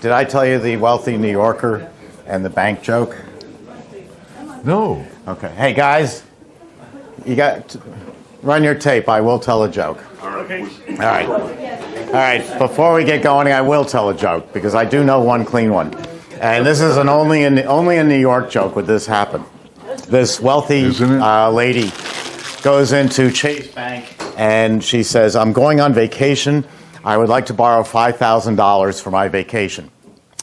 Did I tell you the wealthy New Yorker and the bank joke? No. Okay. Hey, guys, you got to run your tape. I will tell a joke. Okay. All right. All right. Before we get going, I will tell a joke because I do know one clean one. And this is an only in New York joke would this happen. This wealthy lady goes into Chase Bank and she says, I'm going on vacation. I would like to borrow $5,000 for my vacation.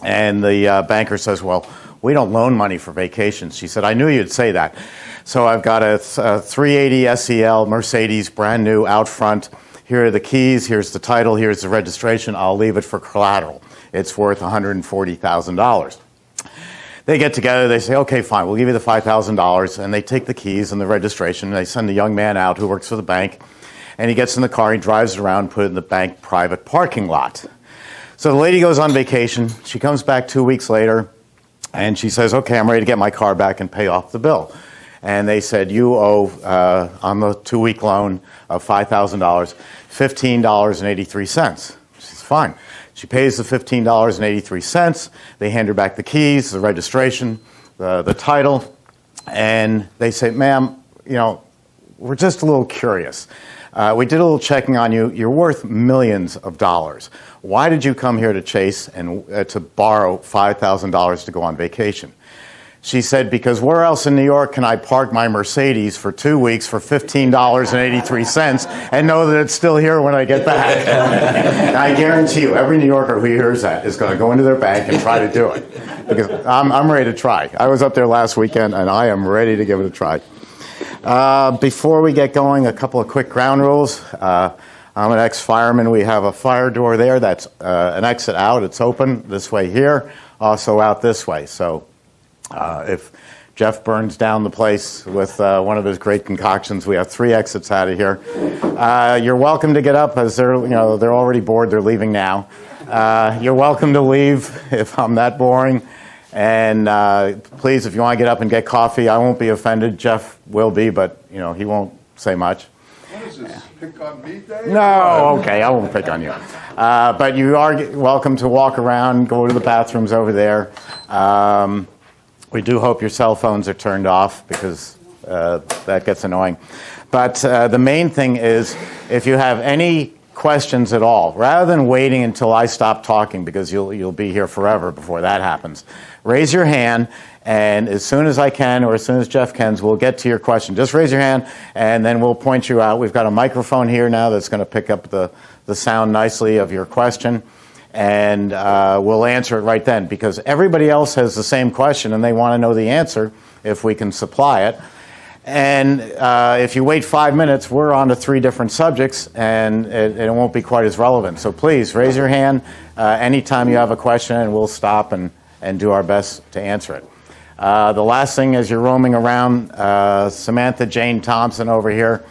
And the banker says, well, we don't loan money for vacations. She said, I knew you'd say that. So I've got a 380 SEL Mercedes, brand new, out front. Here are the keys. Here's the title. Here's the registration. I'll leave it for collateral. It's worth $140,000. They get together. They say, okay, fine. We'll give you the $5,000. And they take the keys and the registration. And they send a young man out who works for the bank. And he gets in the car. He drives it around, put it in the bank private parking lot. So the lady goes on vacation. She comes back 2 weeks later. And she says, okay, I'm ready to get my car back and pay off the bill. And they said, you owe, on the 2-week loan of $5,000, $15.83. She says, fine. She pays the $15.83. They hand her back the keys, the registration, the title. And they say, ma'am, you know, we're just a little curious. We did a little checking on you. You're worth millions of dollars. Why did you come here to Chase and to borrow $5,000 to go on vacation? She said, because where else in New York can I park my Mercedes for 2 weeks for $15.83 and know that it's still here when I get back? And I guarantee you, every New Yorker who hears that is going to go into their bank and try to do it. Because I'm ready to try. I was up there last weekend, and I am ready to give it a try. Before we get going, a couple of quick ground rules. I'm an ex-fireman. We have a fire door there. That's an exit out. It's open this way here, also out this way. So if Jeff burns down the place with one of his great concoctions, we have 3 exits out of here. You're welcome to get up as they're already bored. They're leaving now. You're welcome to leave if I'm that boring. And please, if you want to get up and get coffee, I won't be offended. Jeff will be, but he won't say much. What is this, pick on me day? No, okay, I won't pick on you. But you are welcome to walk around, go to the bathrooms over there. We do hope your cell phones are turned off because that gets annoying. But the main thing is, if you have any questions at all, rather than waiting until I stop talking, because you'll be here forever before that happens, raise your hand, and as soon as I can, or as soon as Jeff can, we'll get to your question. Just raise your hand, and then we'll point you out. We've got a microphone here now that's going to pick up the sound nicely of your question, and we'll answer it right then, because everybody else has the same question, and they want to know the answer if we can supply it. And if you wait 5 minutes, we're on to 3 different subjects, and it won't be quite as relevant. So please, raise your hand anytime you have a question, and we'll stop and do our best to answer it. The last thing, as you're roaming around, Samantha Jane Thompson over here,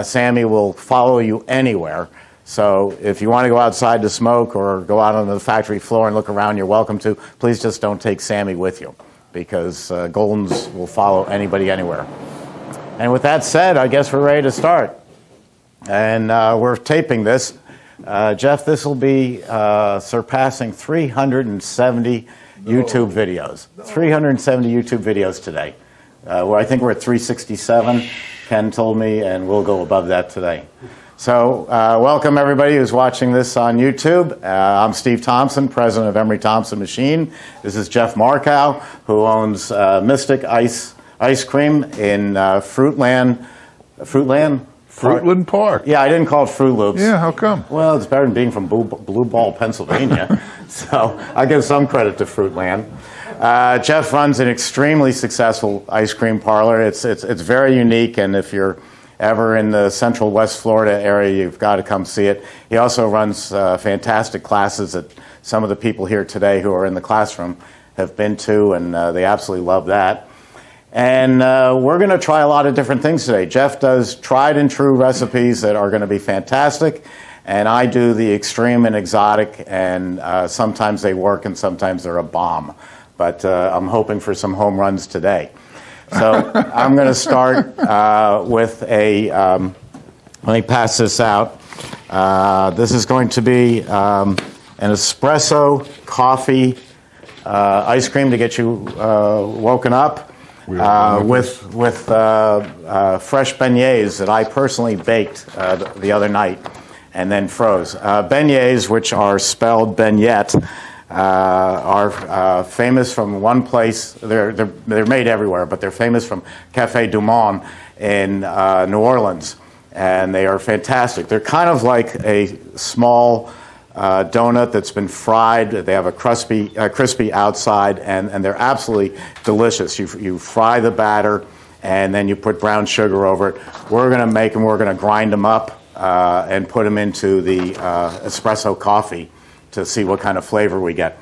Sammy will follow you anywhere. So if you want to go outside to smoke or go out on the factory floor and look around, you're welcome to. Please just don't take Sammy with you, because Goldens will follow anybody anywhere. And with that said, I guess we're ready to start. And we're taping this. Jeff, this will be surpassing 370 YouTube videos. 370 YouTube videos today. I think we're at 367, Ken told me, and we'll go above that today. So welcome everybody who's watching this on YouTube. I'm Steve Thompson, president of Emery Thompson Machine. This is Jeff Markow, who owns Mystic Ice Cream in Fruitland Park. Yeah, I didn't call it Fruit Loops. Yeah, how come? Well, it's better than being from Blue Ball, Pennsylvania. So I give some credit to Fruitland. Jeff runs an extremely successful ice cream parlor. It's very unique, and if you're ever in the central West Florida area, you've got to come see it. He also runs fantastic classes that some of the people here today who are in the classroom have been to, and they absolutely love that. And we're going to try a lot of different things today. Jeff does tried and true recipes that are going to be fantastic, and I do the extreme and exotic, and sometimes they work and sometimes they're a bomb. But I'm hoping for some home runs today. So I'm going to start with a, let me pass this out. This is going to be an espresso coffee, ice cream to get you woken up, with fresh beignets that I personally baked the other night and then froze. Beignets, which are spelled beignet, are famous from one place. They're made everywhere, but they're famous from Café du Monde in New Orleans, and they are fantastic. They're kind of like a small donut that's been fried. They have a crispy outside, and they're absolutely delicious. You fry the batter, and then you put brown sugar over it. We're going to make them. We're going to grind them up and put them into the espresso coffee to see what kind of flavor we get.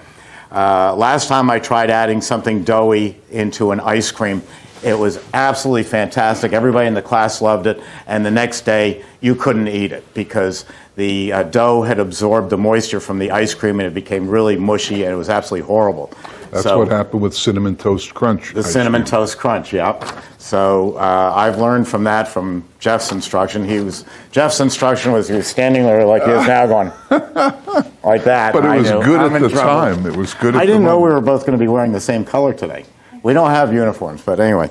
Last time I tried adding something doughy into an ice cream, it was absolutely fantastic. Everybody in the class loved it, and the next day you couldn't eat it because the dough had absorbed the moisture from the ice cream and it became really mushy, and it was absolutely horrible. That's what happened with Cinnamon Toast Crunch. The Cinnamon Toast Crunch, yeah. So I've learned from that from Jeff's instruction. Jeff's instruction was he was standing there like he is now going like that. But it was good at the time. It was good at the moment. I didn't know we were both going to be wearing the same color today. We don't have uniforms, but anyway.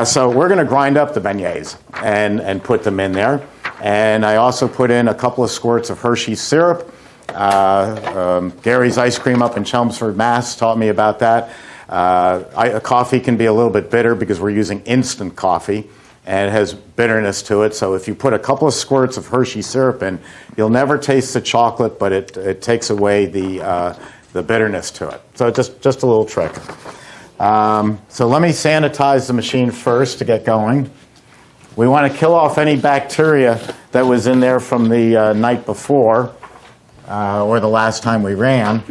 So we're going to grind up the beignets and put them in there. And I also put in a couple of squirts of Hershey's syrup. Gary's Ice Cream up in Chelmsford, Mass. taught me about that. Coffee can be a little bit bitter because we're using instant coffee, and it has bitterness to it. So if you put a couple of squirts of Hershey syrup in, you'll never taste the chocolate, but it takes away the bitterness to it. So just a little trick. So let me sanitize the machine first to get going. We want to kill off any bacteria that was in there from the night before or the last time we ran.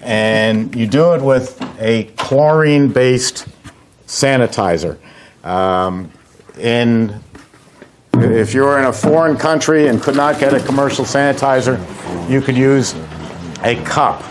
And you do it with a chlorine-based sanitizer. If you were in a foreign country and could not get a commercial sanitizer, you could use a cap.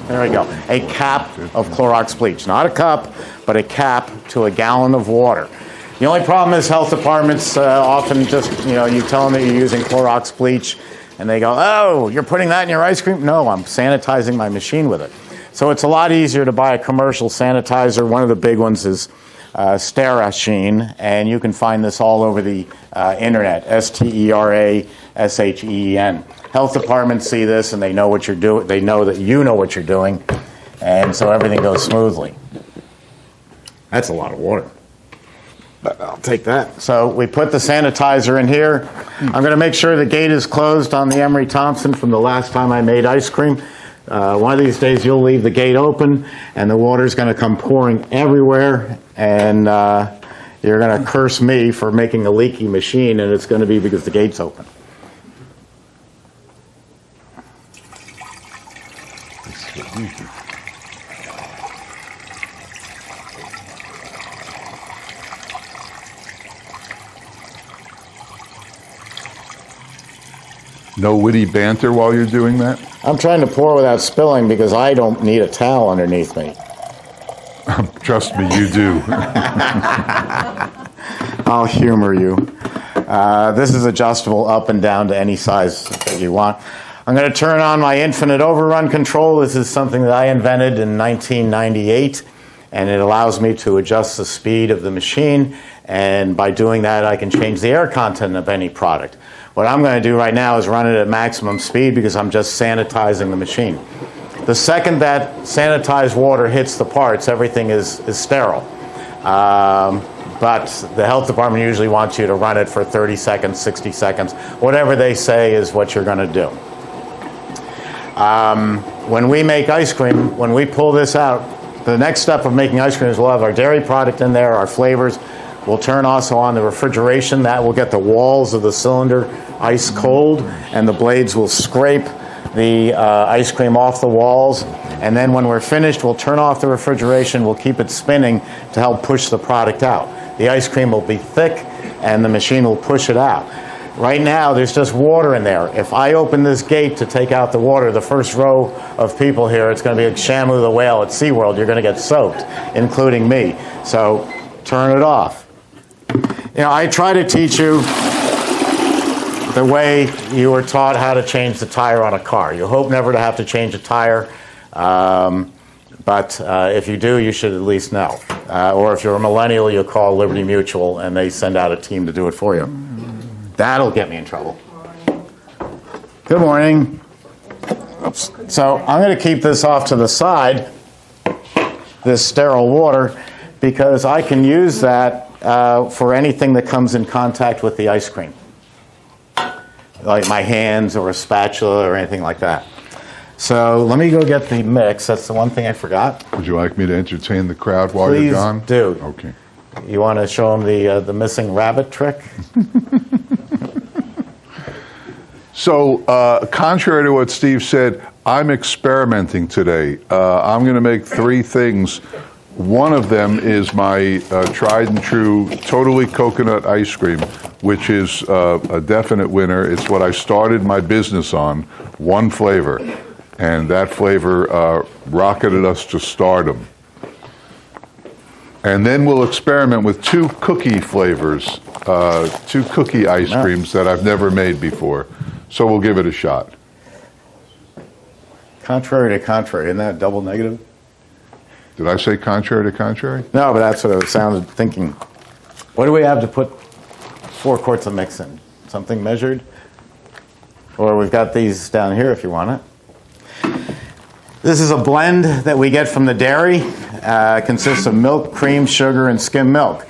There we go. A cap of Clorox bleach. Not a cup, but a cap to a gallon of water. The only problem is health departments often just, you tell them that you're using Clorox bleach, and they go, oh, you're putting that in your ice cream? No, I'm sanitizing my machine with it. So it's a lot easier to buy a commercial sanitizer. One of the big ones is Sterasheen, and you can find this all over the internet, Sterashen. Health departments see this, and they know what you're doing. They know that you know what you're doing, and so everything goes smoothly. That's a lot of water, but I'll take that. So we put the sanitizer in here. I'm going to make sure the gate is closed on the Emery Thompson from the last time I made ice cream. One of these days you'll leave the gate open, and the water's going to come pouring everywhere, and you're going to curse me for making a leaky machine, and it's going to be because the gate's open. No witty banter while you're doing that? I'm trying to pour without spilling because I don't need a towel underneath me. Trust me, you do. I'll humor you. This is adjustable up and down to any size that you want. I'm going to turn on my infinite overrun control. This is something that I invented in 1998, and it allows me to adjust the speed of the machine, and by doing that I can change the air content of any product. What I'm going to do right now is run it at maximum speed because I'm just sanitizing the machine. The second that sanitized water hits the parts, everything is sterile. But the health department usually wants you to run it for 30 seconds, 60 seconds. Whatever they say is what you're going to do. When we make ice cream, when we pull this out, the next step of making ice cream is we'll have our dairy product in there, our flavors. We'll turn also on the refrigeration. That will get the walls of the cylinder ice cold, and the blades will scrape the ice cream off the walls. And then when we're finished, we'll turn off the refrigeration. We'll keep it spinning to help push the product out. The ice cream will be thick, and the machine will push it out. Right now, there's just water in there. If I open this gate to take out the water, the first row of people here, it's going to be like Shamu the whale at SeaWorld. You're going to get soaked, including me. So turn it off. I try to teach you the way you were taught how to change the tire on a car. You hope never to have to change a tire, but if you do, you should at least know. Or if you're a millennial, you'll call Liberty Mutual, and they send out a team to do it for you. That'll get me in trouble. Good morning. Oops. So I'm going to keep this off to the side, this sterile water, because I can use that for anything that comes in contact with the ice cream, like my hands or a spatula or anything like that. So let me go get the mix. That's the one thing I forgot. Would you like me to entertain the crowd while you're gone? Please do. Okay. You want to show them the missing rabbit trick? So, contrary to what Steve said, I'm experimenting today. I'm going to make 3 things. One of them is my tried and true totally coconut ice cream, which is a definite winner. It's what I started my business on, one flavor. And that flavor rocketed us to stardom. And then we'll experiment with 2 cookie flavors, 2 cookie ice creams that I've never made before. So we'll give it a shot. Contrary to contrary, isn't that double negative? Did I say contrary to contrary? No, but that's what I was sounded thinking. What do we have to put 4 quarts of mix in? Something measured? Or we've got these down here if you want it. This is a blend that we get from the dairy. Consists of milk, cream, sugar, and skim milk.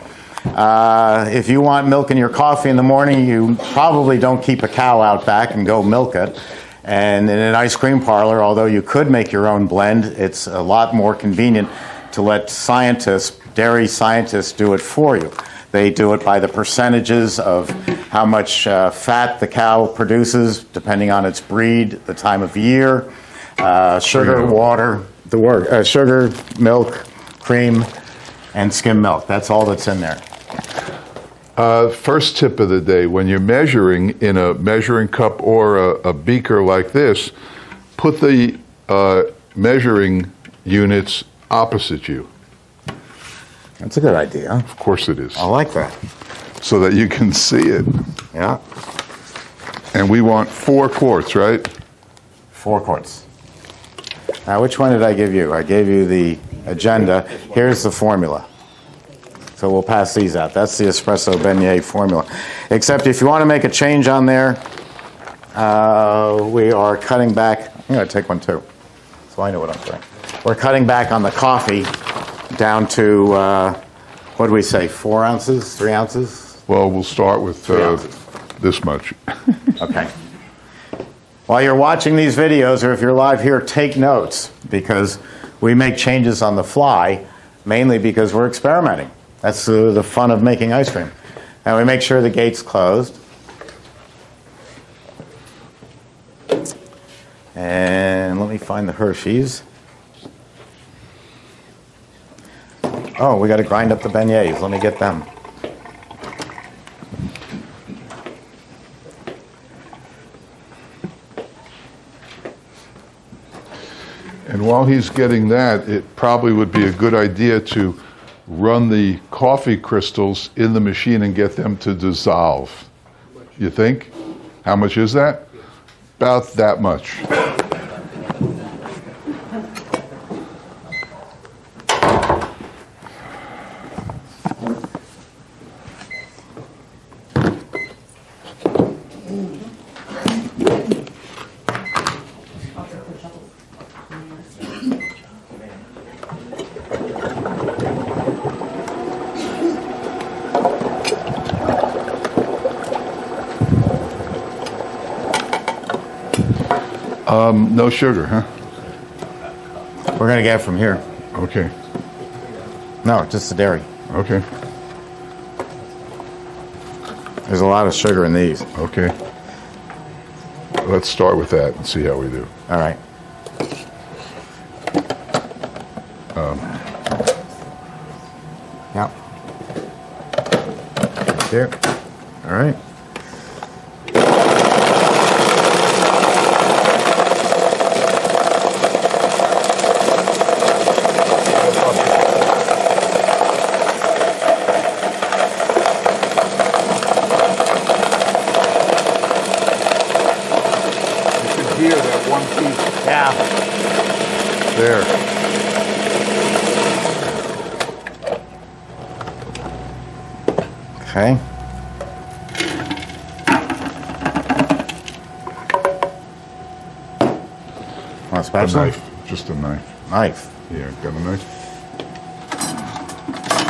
If you want milk in your coffee in the morning, you probably don't keep a cow out back and go milk it. And in an ice cream parlor, although you could make your own blend, it's a lot more convenient to let scientists, dairy scientists, do it for you. They do it by the percentages of how much fat the cow produces, depending on its breed, the time of year, sugar, water, sugar, milk, cream, and skim milk. That's all that's in there. First tip of the day, when you're measuring in a measuring cup or a beaker like this, put the measuring units opposite you. That's a good idea. Of course it is. I like that. So that you can see it. Yeah. And we want 4 quarts, right? 4 quarts. Now, which one did I give you? I gave you the agenda. Here's the formula. So we'll pass these out. That's the Espresso beignet formula. Except if you want to make a change on there, we are cutting back. I'm going to take one too, so I know what I'm doing. We're cutting back on the coffee down to, what do we say, 4 ounces, 3 ounces? Well, we'll start with this much. Okay. While you're watching these videos, or if you're live here, take notes, because we make changes on the fly, mainly because we're experimenting. That's the fun of making ice cream. And we make sure the gate's closed. And let me find the Hershey's. Oh, we got to grind up the beignets. Let me get them. And while he's getting that, it probably would be a good idea to run the coffee crystals in the machine and get them to dissolve. You think? How much is that? About that much. No sugar, huh? We're going to get it from here. Okay. No, just the dairy. Okay. There's a lot of sugar in these. Okay. Let's start with that and see how we do. All right. Yeah. There. All right. Yeah. There. Okay. Want a A spatula? knife. Just a knife. Knife. Yeah, got a knife?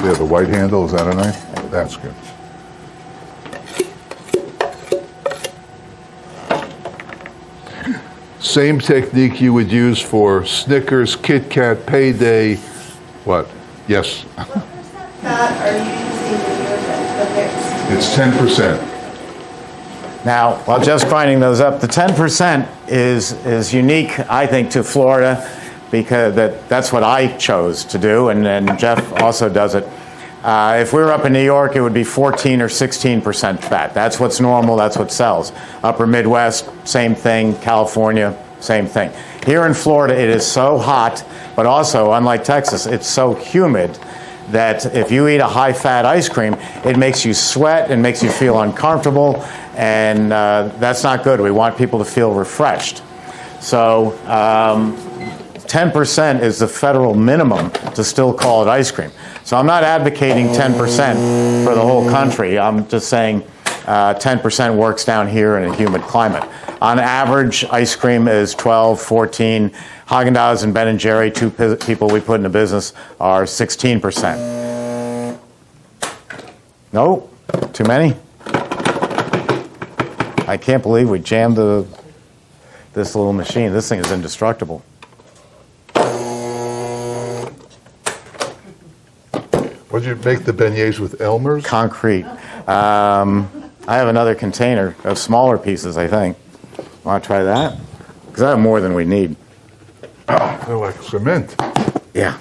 Yeah, the white handle, is that a knife? That's good. Same technique you would use for Snickers, Kit Kat, Payday. What? Yes. What percent fat are you using in the mix? It's 10%. Now, while just grinding those up, the 10% is unique, I think, to Florida because that's what I chose to do, and Jeff also does it. If we were up in New York, it would be 14 or 16% fat. That's what's normal, that's what sells. Upper Midwest, same thing. California, same thing. Here in Florida, it is so hot, but also, unlike Texas, it's so humid that if you eat a high-fat ice cream, it makes you sweat and makes you feel uncomfortable, and that's not good. We want people to feel refreshed. So 10% is the federal minimum to still call it ice cream. So I'm not advocating 10% for the whole country. I'm just saying 10% works down here in a humid climate. On average, ice cream is 12, 14. Haagen-Dazs and Ben & Jerry, two people we put in the business, are 16%. No? Too many? I can't believe we jammed this little machine. This thing is indestructible. What did you make the beignets with, Elmer's? Concrete. I have another container of smaller pieces, I think. Want to try that? Because I have more than we need. Oh, they're like cement. Yeah.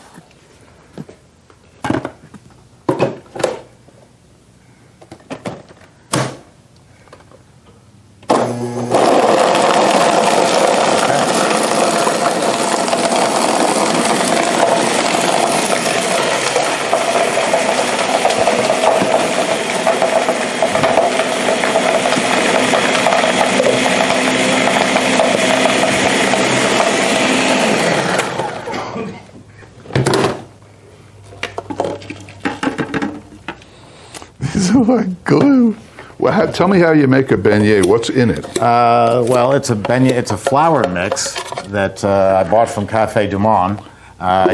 These are like glue. Well, tell me how you make a beignet. What's in it? Well, it's a beignet. It's a flour mix that I bought from Café Du Monde.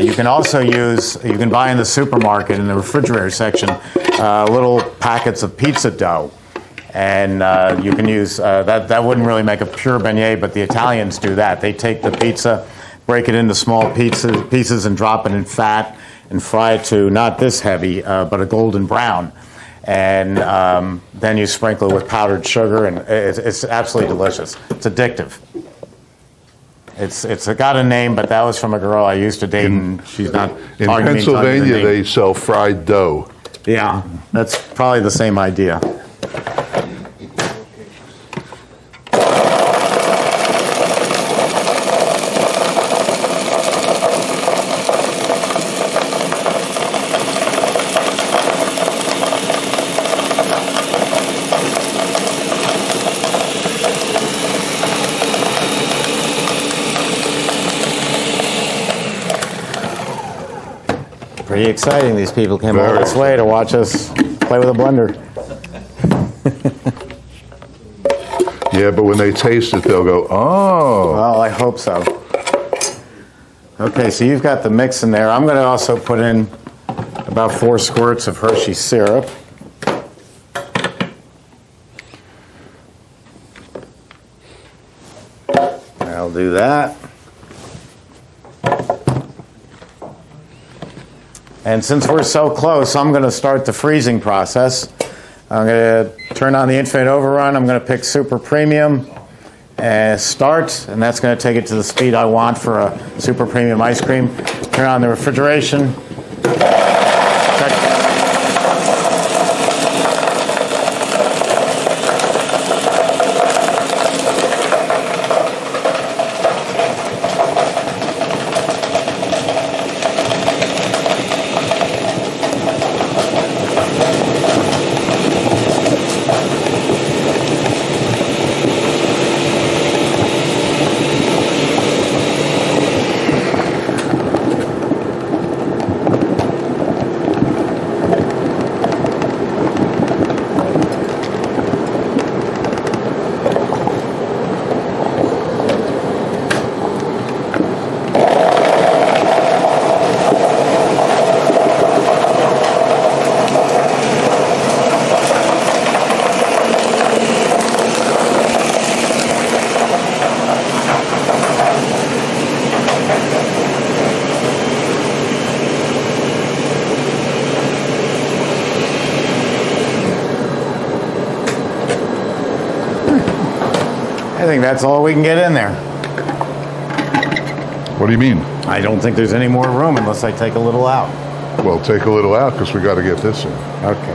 You can also use. You can buy in the supermarket in the refrigerator section little packets of pizza dough, and you can use that. That wouldn't really make a pure beignet, but the Italians do that. They take the pizza, break it into small pieces, and drop it in fat and fry it to not this heavy, but a golden brown. And then you sprinkle it with powdered sugar, and it's absolutely delicious. It's addictive. It's got a name, but that was from a girl I used to date, and she's not. In talking to me, talking to Pennsylvania, me. they sell fried dough. Yeah, that's probably the same idea. Pretty exciting. These people came all Very this way to watch us play with a blender. Yeah, but when they taste it, they'll go, oh. Well, I hope so. Okay, so you've got the mix in there. I'm going to also put in about 4 squirts of Hershey syrup. I'll do that. And since we're so close, I'm going to start the freezing process. I'm going to turn on the infinite overrun. I'm going to pick super premium and start, and that's going to take it to the speed I want for a super premium ice cream. Turn on the refrigeration. Check. I think that's all we can get in there. What do you mean? I don't think there's any more room unless I take a little out. Well, take a little out because we got to get this in. Okay.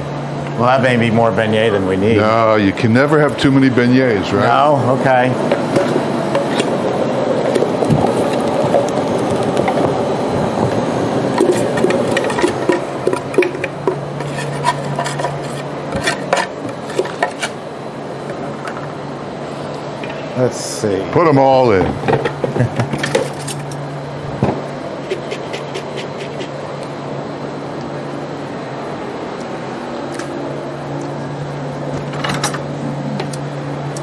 Well, that may be more beignet than we need. No, you can never have too many beignets, right? No? Okay. Let's see. Put them all in.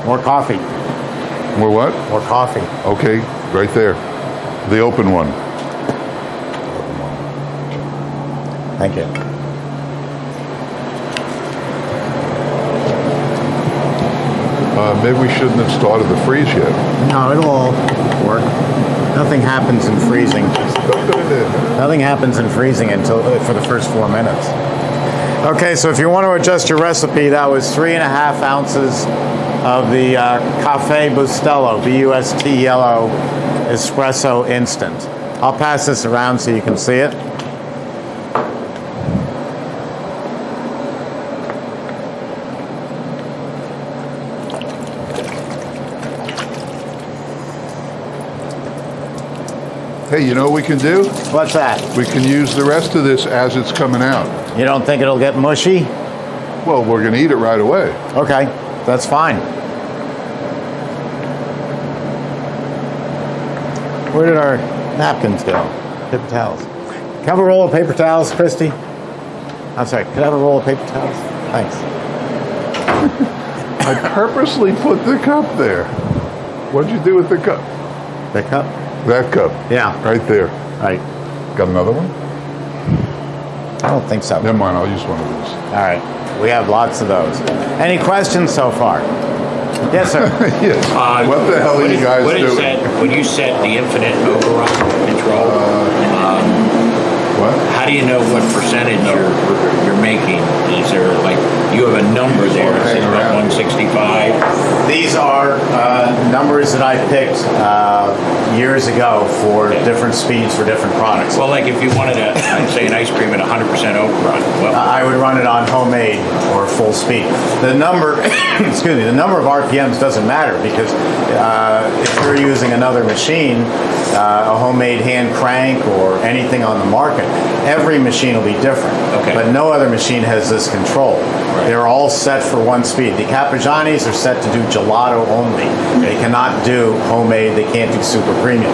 More coffee. More what? More coffee. Okay, right there. The open one. Thank you. Maybe we shouldn't have started the freeze yet. No, it'll all work. Nothing happens in freezing. Don't put it in. Nothing happens in freezing until for the first 4 minutes. Okay, so if you want to adjust your recipe, that was 3.5 ounces of the Cafe Bustelo, B-U-S-T yellow espresso instant. I'll pass this around so you can see it. Hey, you know what we can do? What's that? We can use the rest of this as it's coming out. You don't think it'll get mushy? Well, we're going to eat it right away. Okay, that's fine. Where did our napkins go? Paper towels. Can I have a roll of paper towels, Christy? I'm sorry, could I have a roll of paper towels? Thanks. I purposely put the cup there. What'd you do with the cup? The cup? That cup. Yeah. Right there. Right. Got another one? I don't think so. Never mind, I'll use one of these. All right. We have lots of those. Any questions so far? Yes, sir. Yes. What the hell are you guys what is doing? that, when you set the infinite overrun control, What? how do you know what percentage you're making? Is there like, you have a number there, it says about 165? These are numbers that I picked years ago for different speeds for different products. Well, like if you wanted to, say an ice cream at 100% overrun, well, I would run it on homemade or full speed. The number, excuse me, the number of RPMs doesn't matter because if you're using another machine, a homemade hand crank or anything on the market, every machine will be different. Okay. But no other machine has this control. Right. They're all set for one speed. The Cappigianis are set to do gelato only. They cannot do homemade. They can't do super premium.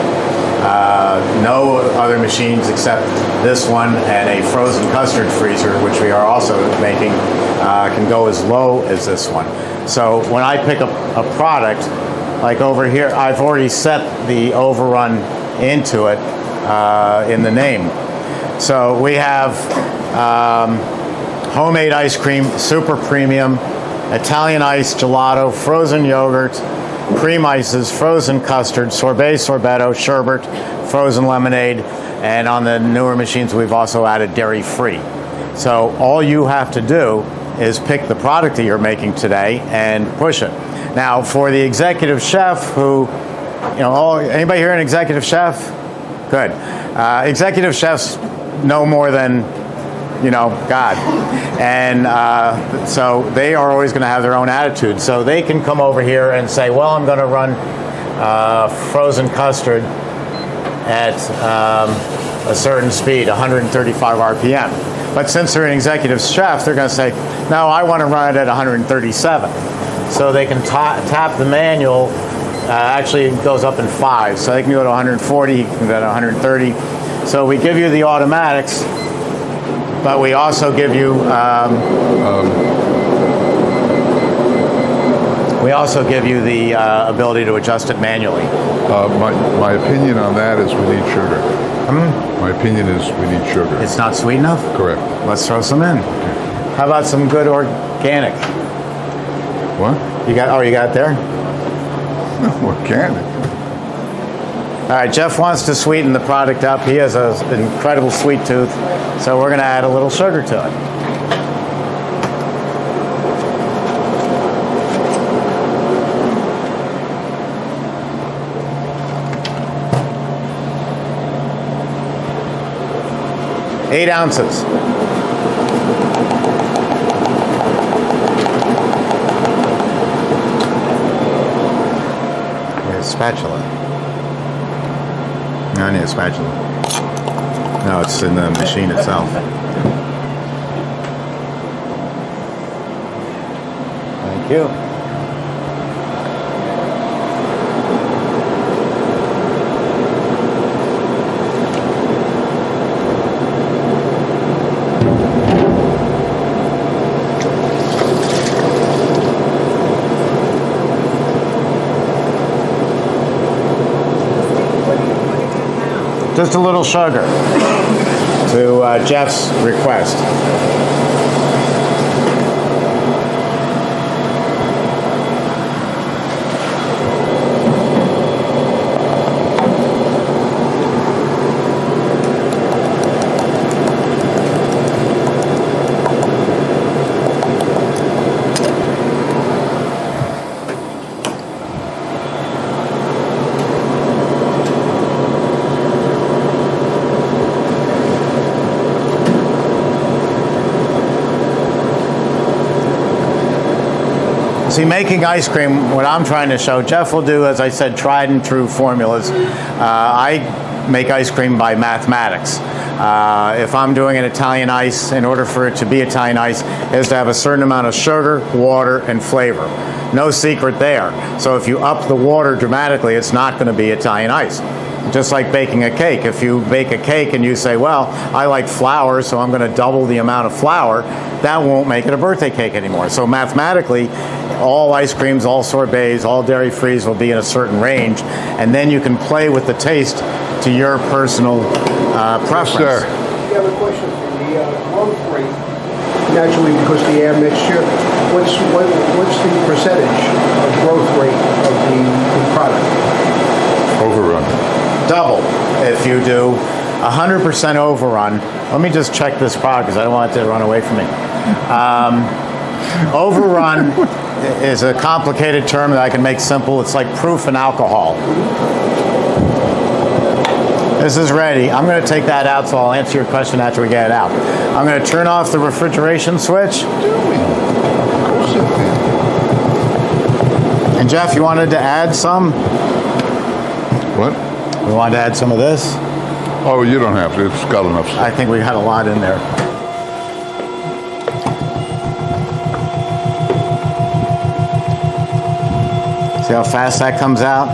No other machines except this one and a frozen custard freezer, which we are also making, can go as low as this one. So when I pick up a product, like over here, I've already set the overrun into it in the name. So we have homemade ice cream, super premium, Italian ice gelato, frozen yogurt, cream ices, frozen custard, sorbet, sorbetto, sherbet, frozen lemonade, and on the newer machines we've also added dairy-free. So all you have to do is pick the product that you're making today and push it. Now, for the executive chef who, anybody here an executive chef? Good. Executive chefs know more than, God. And so they are always going to have their own attitude. So they can come over here and say, well, I'm going to run frozen custard at a certain speed, 135 RPM. But since they're an executive chef, they're going to say, no, I want to run it at 137. So they can tap the manual. Actually, it goes up in 5. So they can go to 140, you can go to 130. So we give you the automatics, but we also give you the ability to adjust it manually. My opinion on that is we need sugar. My opinion is we need sugar. It's not sweet enough? Correct. Let's throw some in. How about some good organic? What? You got it there? Organic. All right, Jeff wants to sweeten the product up. He has an incredible sweet tooth, so we're going to add a little sugar to it. 8 ounces. Need a spatula. No, I need a spatula. No, it's in the machine itself. Thank you. Just a little sugar to Jeff's request. See, making ice cream, what I'm trying to show, Jeff will do, as I said, tried and true formulas. I make ice cream by mathematics. If I'm doing an Italian ice, in order for it to be Italian ice, it has to have a certain amount of sugar, water, and flavor. No secret there. So if you up the water dramatically, it's not going to be Italian ice. Just like baking a cake. If you bake a cake and you say, well, I like flour, so I'm going to double the amount of flour, that won't make it a birthday cake anymore. So mathematically, all ice creams, all sorbets, all dairy-frees will be in a certain range, and then you can play with the taste to your personal preference. Yes, sir. We have a question for the growth rate. Naturally, because the air mixture, what's the percentage of growth rate of the product? Overrun. Double if you do 100% overrun. Let me just check this product because I don't want it to run away from me. Overrun is a complicated term that I can make simple. It's like proof in alcohol. This is ready. I'm going to take that out, so I'll answer your question after we get it out. I'm going to turn off the refrigeration switch. And Jeff, you wanted to add some? What? You wanted to add some of this? Oh, you don't have to. It's got enough. I think we had a lot in there. See how fast that comes out?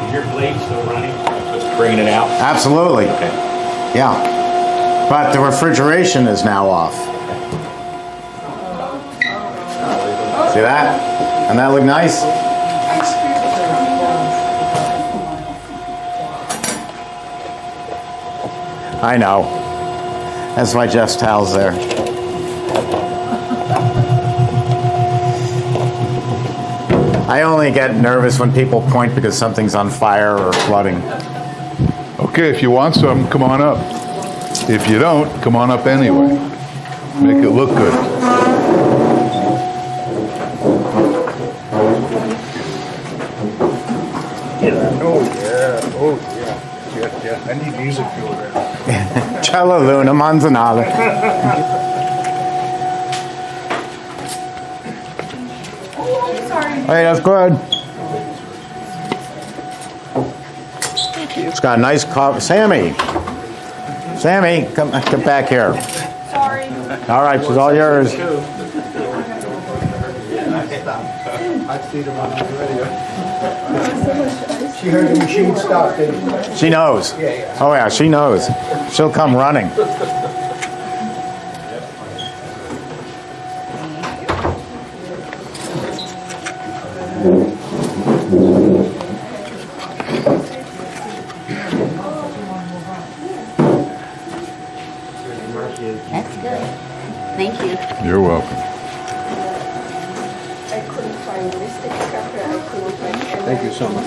Is your blade still running? Just bringing it out? Absolutely. Okay. Yeah. But the refrigeration is now off. See that? And that look nice? I know. That's why Jeff's towel's there. I only get nervous when people point because something's on fire or flooding. Okay, if you want some, come on up. If you don't, come on up anyway. Make it look good. Yeah. I need music fuel there. Ciao Luna Manzanale. Hey, that's good. It's got a nice coffee. Sammy, come back here. Sorry. All right, she's all yours. I'd see them on the radio. She heard the machine stop, didn't she? She knows. Yeah. Oh yeah, she knows. She'll come running. That's good. Thank you. You're welcome. I couldn't find Mystic Cafe. I couldn't find any. Thank you so much.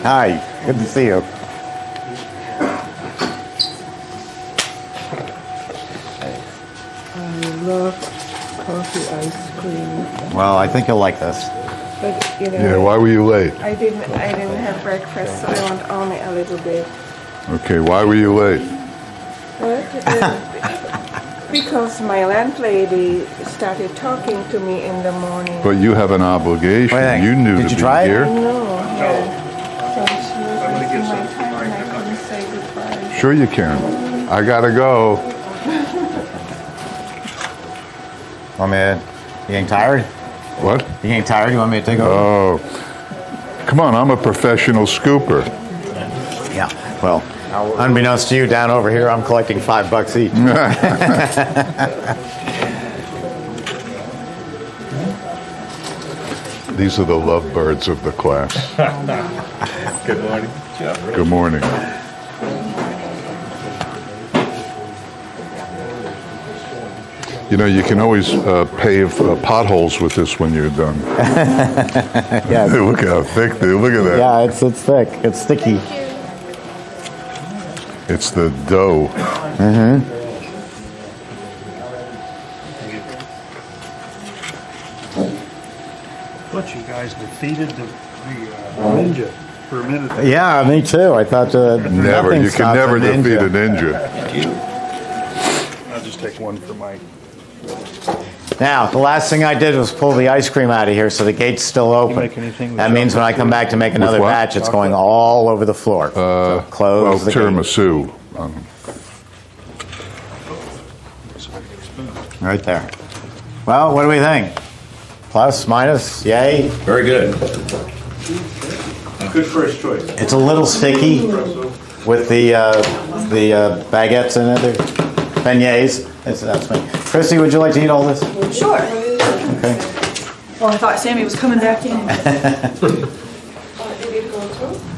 Hi, good to see you. I love coffee ice cream. Well, I think you'll like this. But you know, Yeah, why were you late? I didn't have breakfast, so I want only a little bit. Okay, why were you late? Because my landlady started talking to me in the morning. But you have an obligation. What do you think? You knew Did to you be try it? here. No, yeah. So she was wasting my time and I couldn't say goodbye. Sure you can. I gotta go. Want me to, you getting tired? What? You getting tired? You want me to take over? Oh, come on! I'm a professional scooper. Yeah. Well, unbeknownst to you, down over here, I'm collecting $5 each. These are the lovebirds of the class. Good morning. Good morning. You know, you can always pave potholes with this when you're done. Yeah. Look how thick they. Look at that. Yeah, it's thick. It's sticky. It's the dough. But you guys defeated the ninja for a minute. Yeah, me too. I thought Never. nothing You can stops never a defeat a ninja. ninja. I'll just take one for Mike. Now, the last thing I did was pull the ice cream out of here, so the gate's still open. make anything with That means when I come back to make another what? batch, it's going all over the floor. So Well, close the gate. tiramisu. Right there. Well, what do we think? Plus, minus, yay? Very good. Good first choice. It's a little sticky with the baguettes in it, the beignets. That's me. Christy, would you like to eat all this? Sure. Okay. Well, I thought Sammy was coming back in.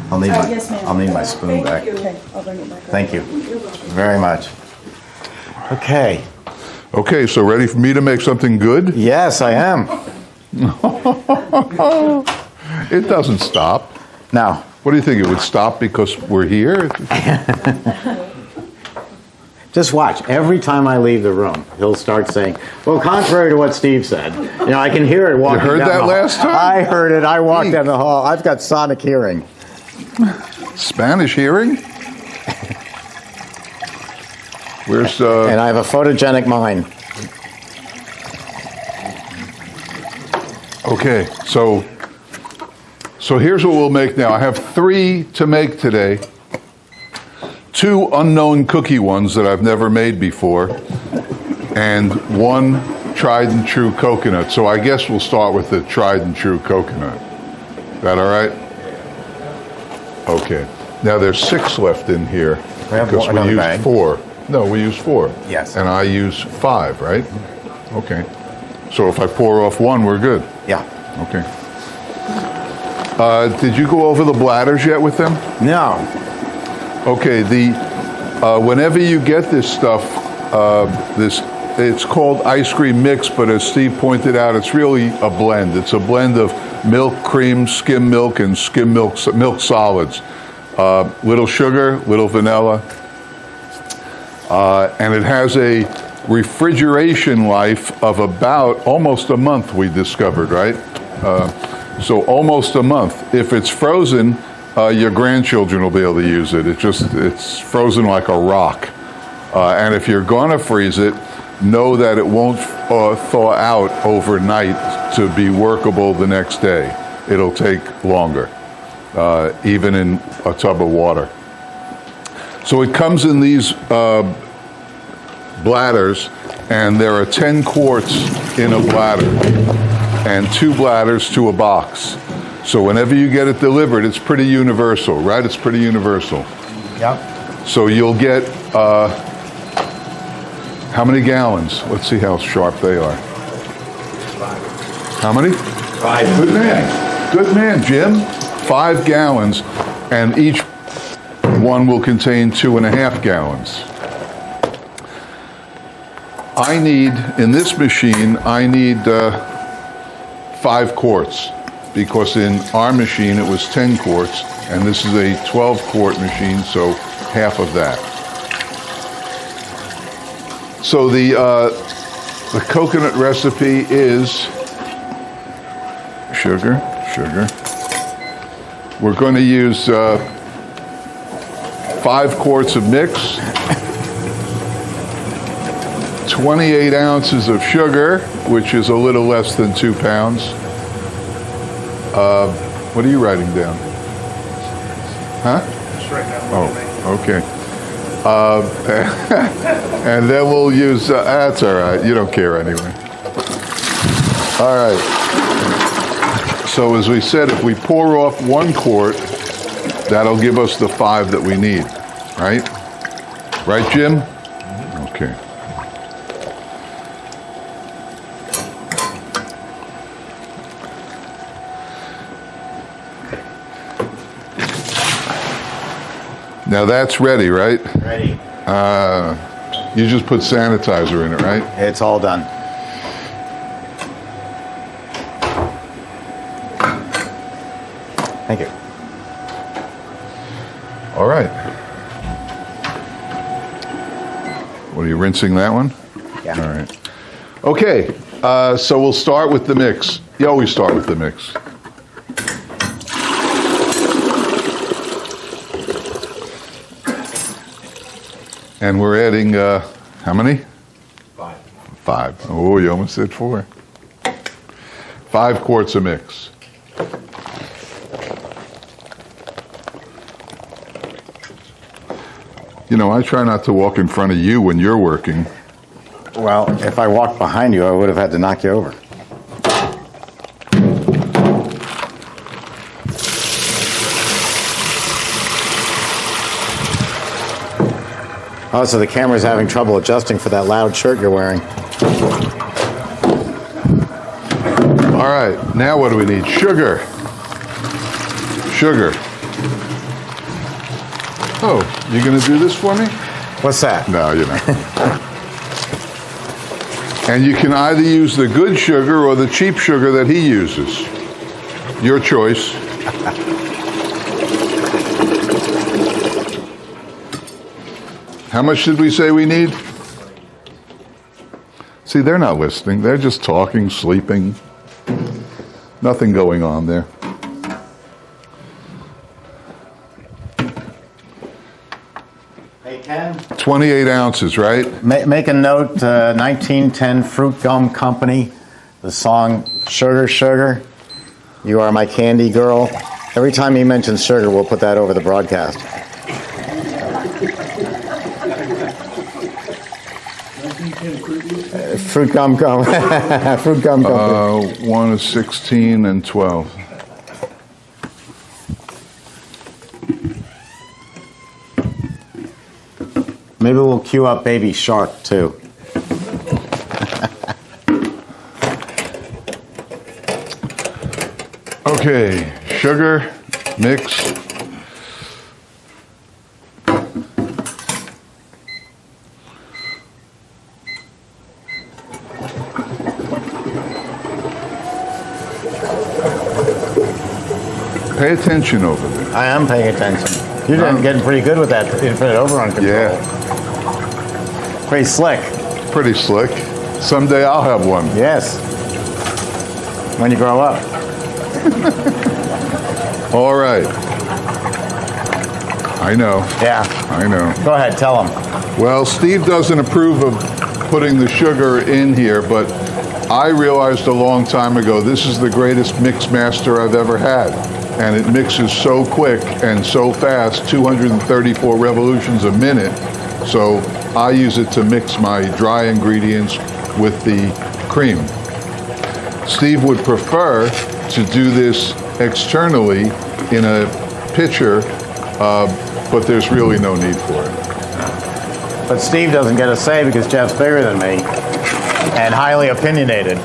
I'll need my, yes, ma'am. I'll need my spoon back. Okay, I'll bring it back. Thank you very much. Okay. Okay, so ready for me to make something good? Yes, I am. It doesn't stop. Now, What do you think? It would stop because we're here? just watch. Every time I leave the room, he'll start saying, well, contrary to what Steve said, you know, I can hear it walking heard down that the hall. last time? I heard it. I walked Eek. down the hall. I've got sonic hearing. Spanish hearing? Where's And I have a photogenic mind. okay, so here's what we'll make now. I have 3 to make today. 2 unknown cookie ones that I've never made before, and 1 tried and true coconut. So I guess we'll start with the tried and true coconut. That all right? Okay. Now there's 6 left in here We have because we another used bag. 4. No, we used 4. Yes. And I use 5, right? Okay. So if I pour off 1, we're good. Yeah. Okay. Did you go over the bladders yet with them? No. Okay. Whenever you get this stuff, it's called ice cream mix, but as Steve pointed out, it's really a blend. It's a blend of milk, cream, skim milk, and skim milk solids. Little sugar, little vanilla, and it has a refrigeration life of about almost a month. We discovered, right? So almost a month. If it's frozen, your grandchildren will be able to use it. It's frozen like a rock. And if you're going to freeze it, know that it won't thaw out overnight to be workable the next day. It'll take longer, even in a tub of water. So it comes in these bladders, and there are 10 quarts in a bladder, and 2 bladders to a box. So whenever you get it delivered, it's pretty universal, right? It's pretty universal. Yep. So you'll get, how many gallons? Let's see how sharp they are. How many? 5. Good man. Good man, Jim. 5 gallons, and each one will contain 2.5 gallons. I need, in this machine, I need 5 quarts, because in our machine it was 10 quarts, and this is a 12-quart machine, so half of that. So the coconut recipe is, sugar. We're going to use 5 quarts of mix, 28 ounces of sugar, which is a little less than 2 pounds. What are you writing down? Huh? Just right now. Oh, okay. And then we'll use, that's all right, you don't care anyway. All right. So as we said, if we pour off 1 quart, that'll give us the 5 that we need, right? Right, Jim? Okay. Now that's ready, right? Ready. You just put sanitizer in it, right? It's all done. Thank you. All right. What are you rinsing that one? Yeah. All right. Okay, so we'll start with the mix. You always start with the mix. And we're adding, how many? 5. 5. Oh, you almost said 4. 5 quarts of mix. You know, I try not to walk in front of you when you're working. Well, if I walked behind you, I would have had to knock you over. Oh, so the camera's having trouble adjusting for that loud shirt you're wearing. All right, now what do we need? Sugar. Sugar. Oh, you gonna do this for me? What's that? No, you're not. And you can either use the good sugar or the cheap sugar that he uses. Your choice. How much did we say we need? See, they're not listening. They're just talking, sleeping. Nothing going on there. Hey, Ken? 28 ounces, right? Make a note, 1910 Fruit Gum Company, the song Sugar, Sugar, You Are My Candy Girl. Every time he mentions sugar, we'll put that over the broadcast. Fruit Gum Company. Fruit Gum Company. 1 is 16 and 12. Maybe we'll cue up Baby Shark, too. Okay, sugar, mix. Pay attention over there. I am paying attention. You're getting pretty good with that infinite overrun control. Yeah, Pretty slick. pretty slick. Someday I'll have one. Yes. When you grow up. All right. I know, Yeah. I know. Go ahead, tell them. Well, Steve doesn't approve of putting the sugar in here, but I realized a long time ago this is the greatest mix master I've ever had. And it mixes so quick and so fast, 234 revolutions a minute. So I use it to mix my dry ingredients with the cream. Steve would prefer to do this externally in a pitcher, but there's really no need for it. But Steve doesn't get a say because Jeff's bigger than me and highly opinionated.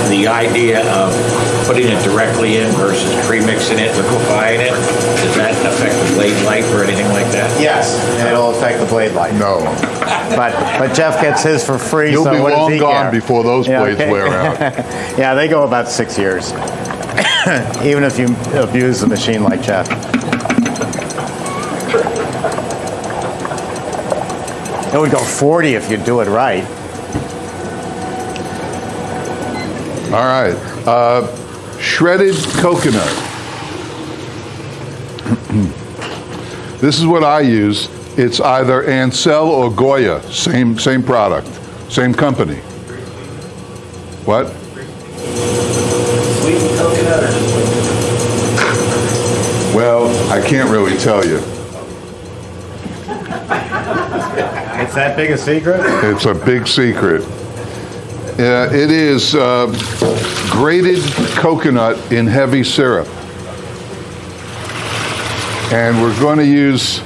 The idea of putting it directly in versus pre-mixing it, liquefying it, does that affect the blade life or anything like that? Yes, and it'll affect the blade life. No. But Jeff gets his for free, You'll so be what does long he gone care? before those Yeah, blades okay. wear out. Yeah, they go about 6 years. Even if you abuse the machine like Jeff. It would go 40 if you do it right. All right. Shredded coconut. This is what I use. It's either Ansel or Goya. Same product. Same company. What? Sweet coconut. Well, I can't really tell you. It's that big a secret? It's a big secret. It is grated coconut in heavy syrup. And we're going to use,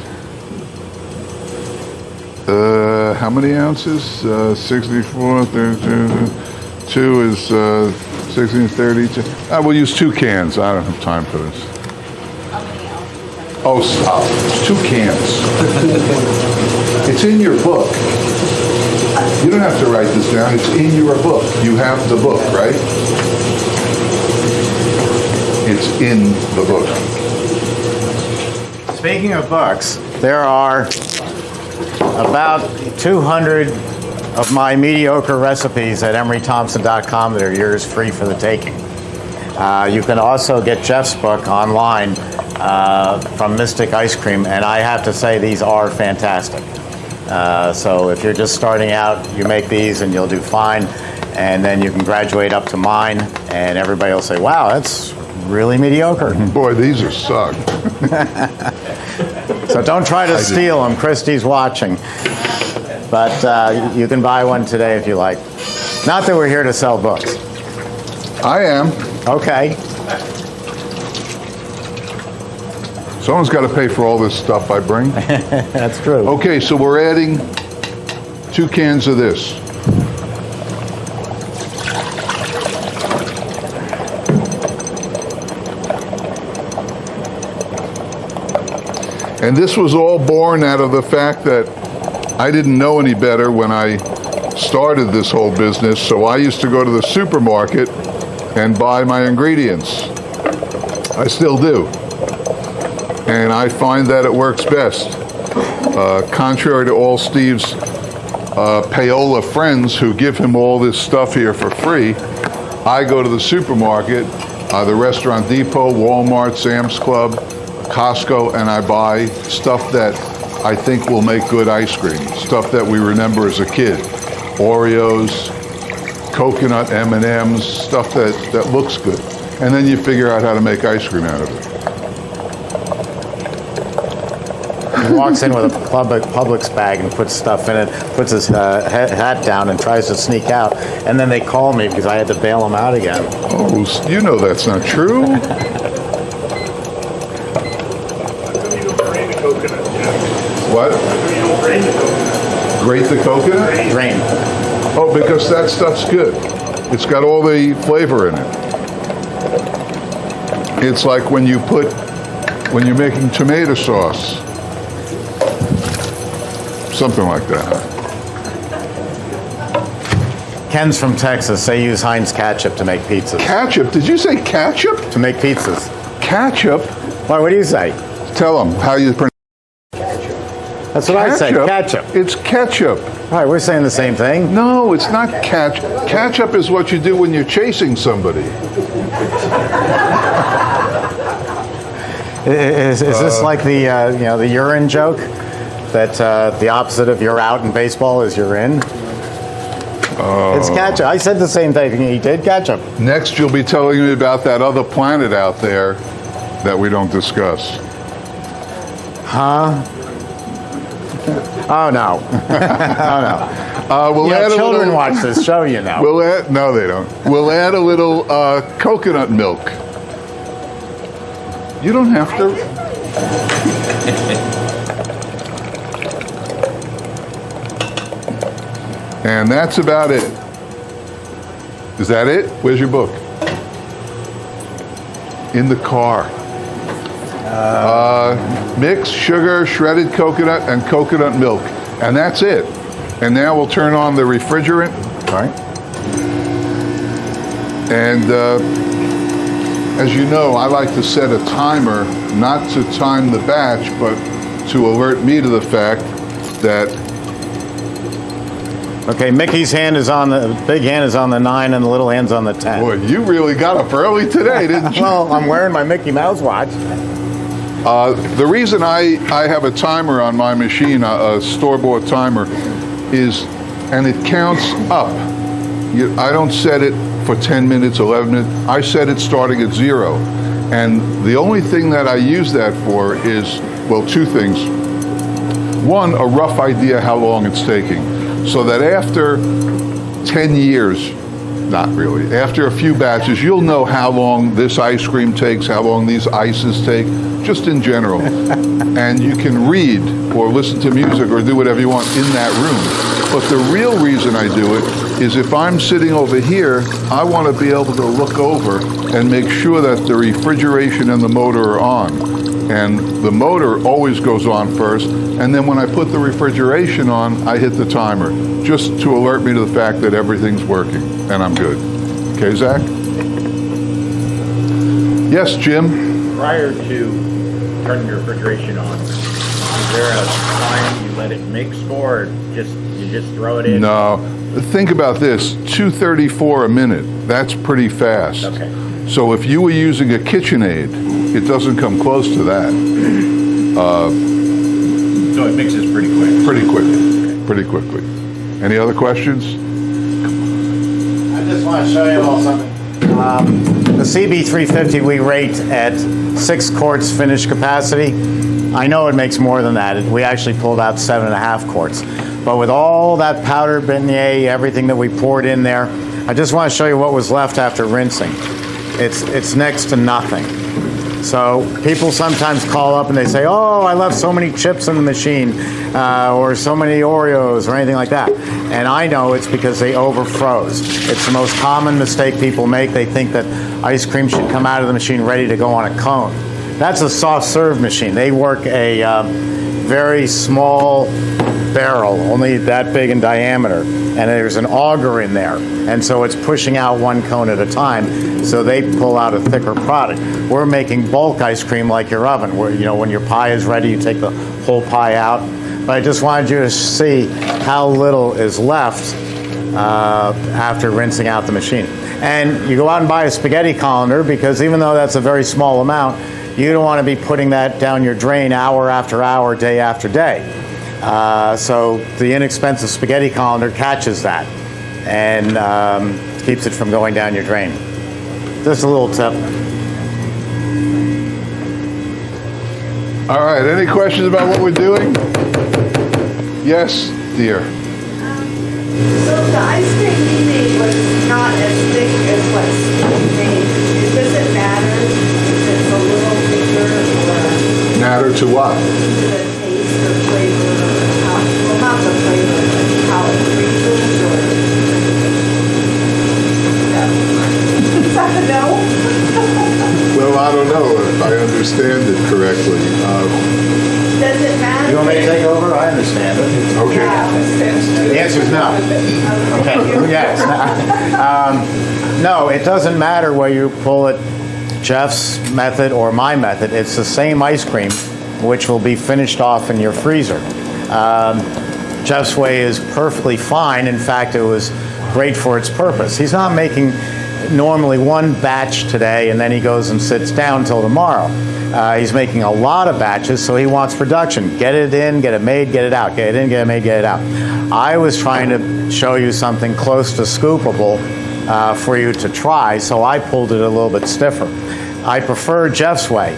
how many ounces? 64, 32, 2 is 16, 32. We'll use 2 cans. I don't have time for this. Oh, stop. It's 2 cans. It's in your book. You don't have to write this down. It's in your book. You have the book, right? It's in the book. Speaking of books, there are about 200 of my mediocre recipes at emerythompson.com that are yours free for the taking. You can also get Jeff's book online from Mystic Ice Cream, and I have to say these are fantastic. So if you're just starting out, you make these and you'll do fine, and then you can graduate up to mine, and everybody will say, wow, that's really mediocre. Boy, these are sucked. So don't try to steal them. Christy's watching. But you can buy one today if you like. Not that we're here to sell books. I am. Okay. Someone's got to pay for all this stuff I bring. That's true. Okay, so we're adding 2 cans of this. And this was all born out of the fact that I didn't know any better when I started this whole business, so I used to go to the supermarket and buy my ingredients. I still do. And I find that it works best. Contrary to all Steve's payola friends who give him all this stuff here for free, I go to the supermarket, the Restaurant Depot, Walmart, Sam's Club, Costco, and I buy stuff that I think will make good ice cream, stuff that we remember as a kid. Oreos, coconut M&Ms, stuff that looks good. And then you figure out how to make ice cream out of it. He walks in with a Publix bag and puts stuff in it, puts his hat down and tries to sneak out. And then they call me because I had to bail him out again. Oh, you know that's not true. What? Grate the coconut? Drain. Oh, because that stuff's good. It's got all the flavor in it. It's like when you're making tomato sauce. Something like that. Ken's from Texas. They use Heinz ketchup to make pizzas. Ketchup? Did you say ketchup? To make pizzas. Ketchup? Why, what do you say? Tell them how you pronounce That's what I say, ketchup. It's ketchup. All right, we're saying the same thing. No, it's not ketchup. Ketchup is what you do when you're chasing somebody. Is this like the the urine joke? That the opposite of you're out in baseball is you're in? It's ketchup. I said the same thing. He did ketchup. Next, you'll be telling me about that other planet out there that we don't discuss. Huh? Oh, no. Oh, no. We'll add children a little, watch this show, you know. No, they don't. We'll add a little coconut milk. You don't have to. And that's about it. Is that it? Where's your book? In the car. Mix sugar, shredded coconut, and coconut milk. And that's it. And now we'll turn on the refrigerant. All right. And as you know, I like to set a timer, not to time the batch, but to alert me to the fact that Okay, Mickey's hand is on the big hand is on the 9, and the little hand's on the 10. Boy, you really got up early today, didn't you? Well, I'm wearing my Mickey Mouse watch. The reason I have a timer on my machine, a store-bought timer, is, and it counts up. I don't set it for 10 minutes, 11 minutes. I set it starting at 0. And the only thing that I use that for is, well, 2 things. One, a rough idea how long it's taking. So that after 10 years, not really, after a few batches, you'll know how long this ice cream takes, how long these ices take, just in general. And you can read or listen to music or do whatever you want in that room. But the real reason I do it is if I'm sitting over here, I want to be able to look over and make sure that the refrigeration and the motor are on. And the motor always goes on first, and then when I put the refrigeration on, I hit the timer, just to alert me to the fact that everything's working, and I'm good. Okay, Zach? Yes, Jim? Prior to turning your refrigeration on, is there a time you let it mix for, or you just throw it in? No. Think about this, 234 a minute. That's pretty fast. Okay. So if you were using a KitchenAid, it doesn't come close to that. So it mixes pretty quick? Pretty quickly. Any other questions? I just want to show you all something. The CB-350 we rate at 6 quarts finished capacity. I know it makes more than that. We actually pulled out 7.5 quarts. But with all that powdered beignet, everything that we poured in there, I just want to show you what was left after rinsing. It's next to nothing. So people sometimes call up and they say, oh, I left so many chips in the machine, or so many Oreos, or anything like that. And I know it's because they overfroze. It's the most common mistake people make. They think that ice cream should come out of the machine ready to go on a cone. That's a soft serve machine. They work a very small barrel, only that big in diameter, and there's an auger in there, and so it's pushing out 1 cone at a time, so they pull out a thicker product. We're making bulk ice cream like your oven, where when your pie is ready, you take the whole pie out. But I just wanted you to see how little is left after rinsing out the machine. And you go out and buy a spaghetti colander, because even though that's a very small amount, you don't want to be putting that down your drain hour after hour, day after day. So the inexpensive spaghetti colander catches that and keeps it from going down your drain. Just a little tip. All right, any questions about what we're doing? Yes, dear. So the ice cream you made was not as thick as what's made. Does it matter if it's a little thicker or Matter to what? the taste or flavor or how, well, not the flavor, but how it freezes or? No. Is that a no? Well, I don't know if I understand it correctly. Does it matter? You want me to take over? I understand it. Okay. The answer is no. Okay, yes. No, it doesn't matter whether you pull it Jeff's method or my method. It's the same ice cream, which will be finished off in your freezer. Jeff's way is perfectly fine. In fact, it was great for its purpose. He's not making normally 1 batch today and then he goes and sits down till tomorrow. He's making a lot of batches, so he wants production. Get it in, get it made, get it out. Get it in, get it made, get it out. I was trying to show you something close to scoopable for you to try, so I pulled it a little bit stiffer. I prefer Jeff's way.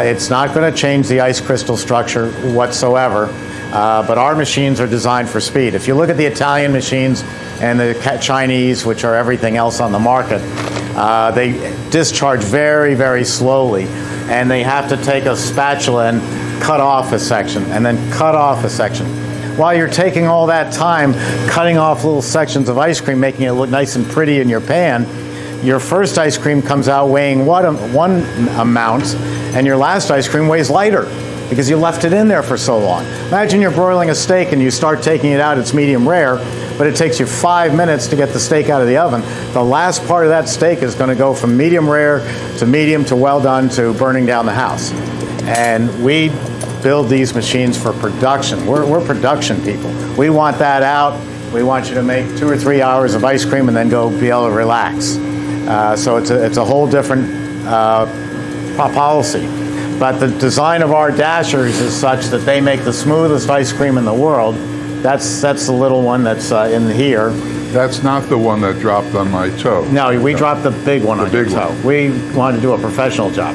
It's not going to change the ice crystal structure whatsoever, but our machines are designed for speed. If you look at the Italian machines and the Chinese, which are everything else on the market, they discharge very, very slowly, and they have to take a spatula and cut off a section, and then cut off a section. While you're taking all that time cutting off little sections of ice cream, making it look nice and pretty in your pan, your first ice cream comes out weighing one amount, and your last ice cream weighs lighter because you left it in there for so long. Imagine you're broiling a steak and you start taking it out, it's medium rare, but it takes you 5 minutes to get the steak out of the oven. The last part of that steak is going to go from medium rare to medium to well done to burning down the house. And we build these machines for production. We're production people. We want that out We want you to make 2 or 3 hours of ice cream and then go be able to relax. So it's a whole different policy. But the design of our dashers is such that they make the smoothest ice cream in the world. That's the little one that's in here. That's not the one that dropped on my toe. No, we dropped the big one on your big toe. one. We wanted to do a professional job.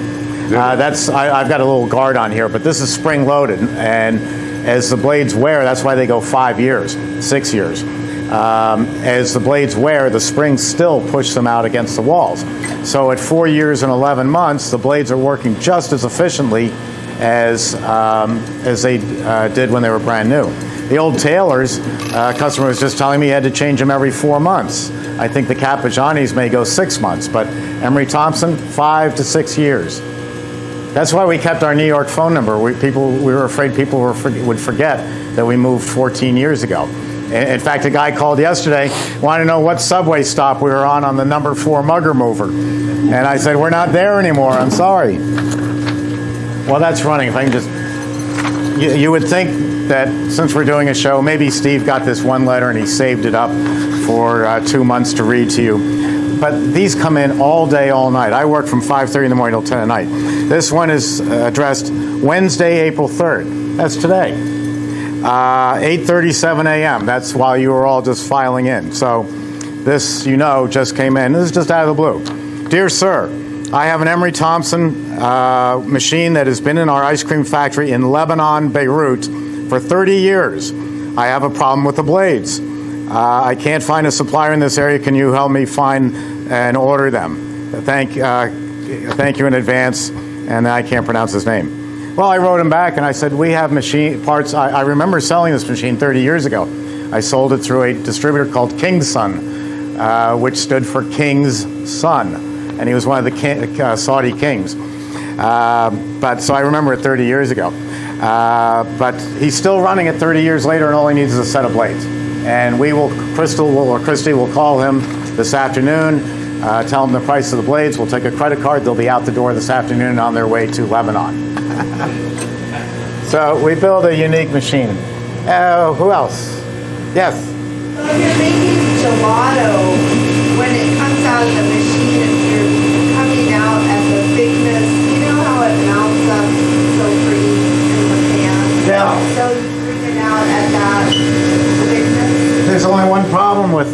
I've got a little guard on here, but this is spring loaded, and as the blades wear, that's why they go 5 years, 6 years. As the blades wear, the springs still push them out against the walls. So at 4 years and 11 months, the blades are working just as efficiently as they did when they were brand new. The old Taylors, customer was just telling me he had to change them every 4 months. I think the Cappigianis may go 6 months, but Emery Thompson, 5 to 6 years. That's why we kept our New York phone number. We were afraid people would forget that we moved 14 years ago. In fact, a guy called yesterday, wanted to know what subway stop we were on the number 4 mugger mover. And I said, we're not there anymore, I'm sorry. Well, that's running. If I can just, you would think that since we're doing a show, maybe Steve got this one letter and he saved it up for 2 months to read to you. But these come in all day, all night. I work from 5:30 in the morning till 10 at night. This one is addressed Wednesday, April 3rd. That's today. 8:37 a.m. That's while you were all just filing in. So this, just came in. This is just out of the blue. Dear sir, I have an Emery Thompson machine that has been in our ice cream factory in Lebanon, Beirut, for 30 years. I have a problem with the blades. I can't find a supplier in this area. Can you help me find and order them? Thank you in advance. And I can't pronounce his name. Well, I wrote him back and I said, we have machine parts. I remember selling this machine 30 years ago. I sold it through a distributor called King's Son, which stood for King's Son. And he was one of the Saudi kings. So I remember it 30 years ago. But he's still running it 30 years later, and all he needs is a set of blades. And Christy will call him this afternoon, tell him the price of the blades. We'll take a credit card. They'll be out the door this afternoon on their way to Lebanon. So we build a unique machine. Who else? Yes? So if you're making gelato, when it comes out of the machine, if you're coming out at the thickness, you know how it mounts up so pretty in the pan? Yeah. So you bring it out at that thickness? There's only one problem with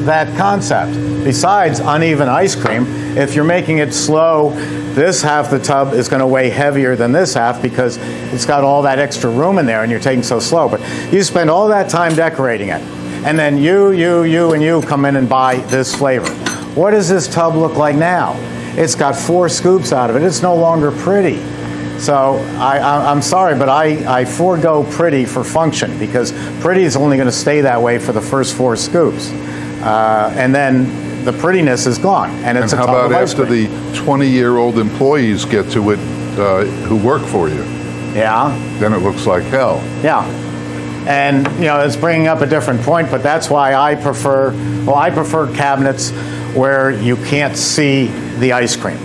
that concept. Besides uneven ice cream, if you're making it slow, this half the tub is going to weigh heavier than this half because it's got all that extra room in there and you're taking so slow. But you spend all that time decorating it. And then you come in and buy this flavor. What does this tub look like now? It's got 4 scoops out of it. It's no longer pretty. So I'm sorry, but I forego pretty for function because pretty is only going to stay that way for the first 4 scoops. And then the prettiness is gone. And it's and how about after the 20-year-old employees get to it who work for you? Yeah. Then it looks like hell. Yeah. And, it's bringing up a different point, but that's why I prefer cabinets where you can't see the ice cream.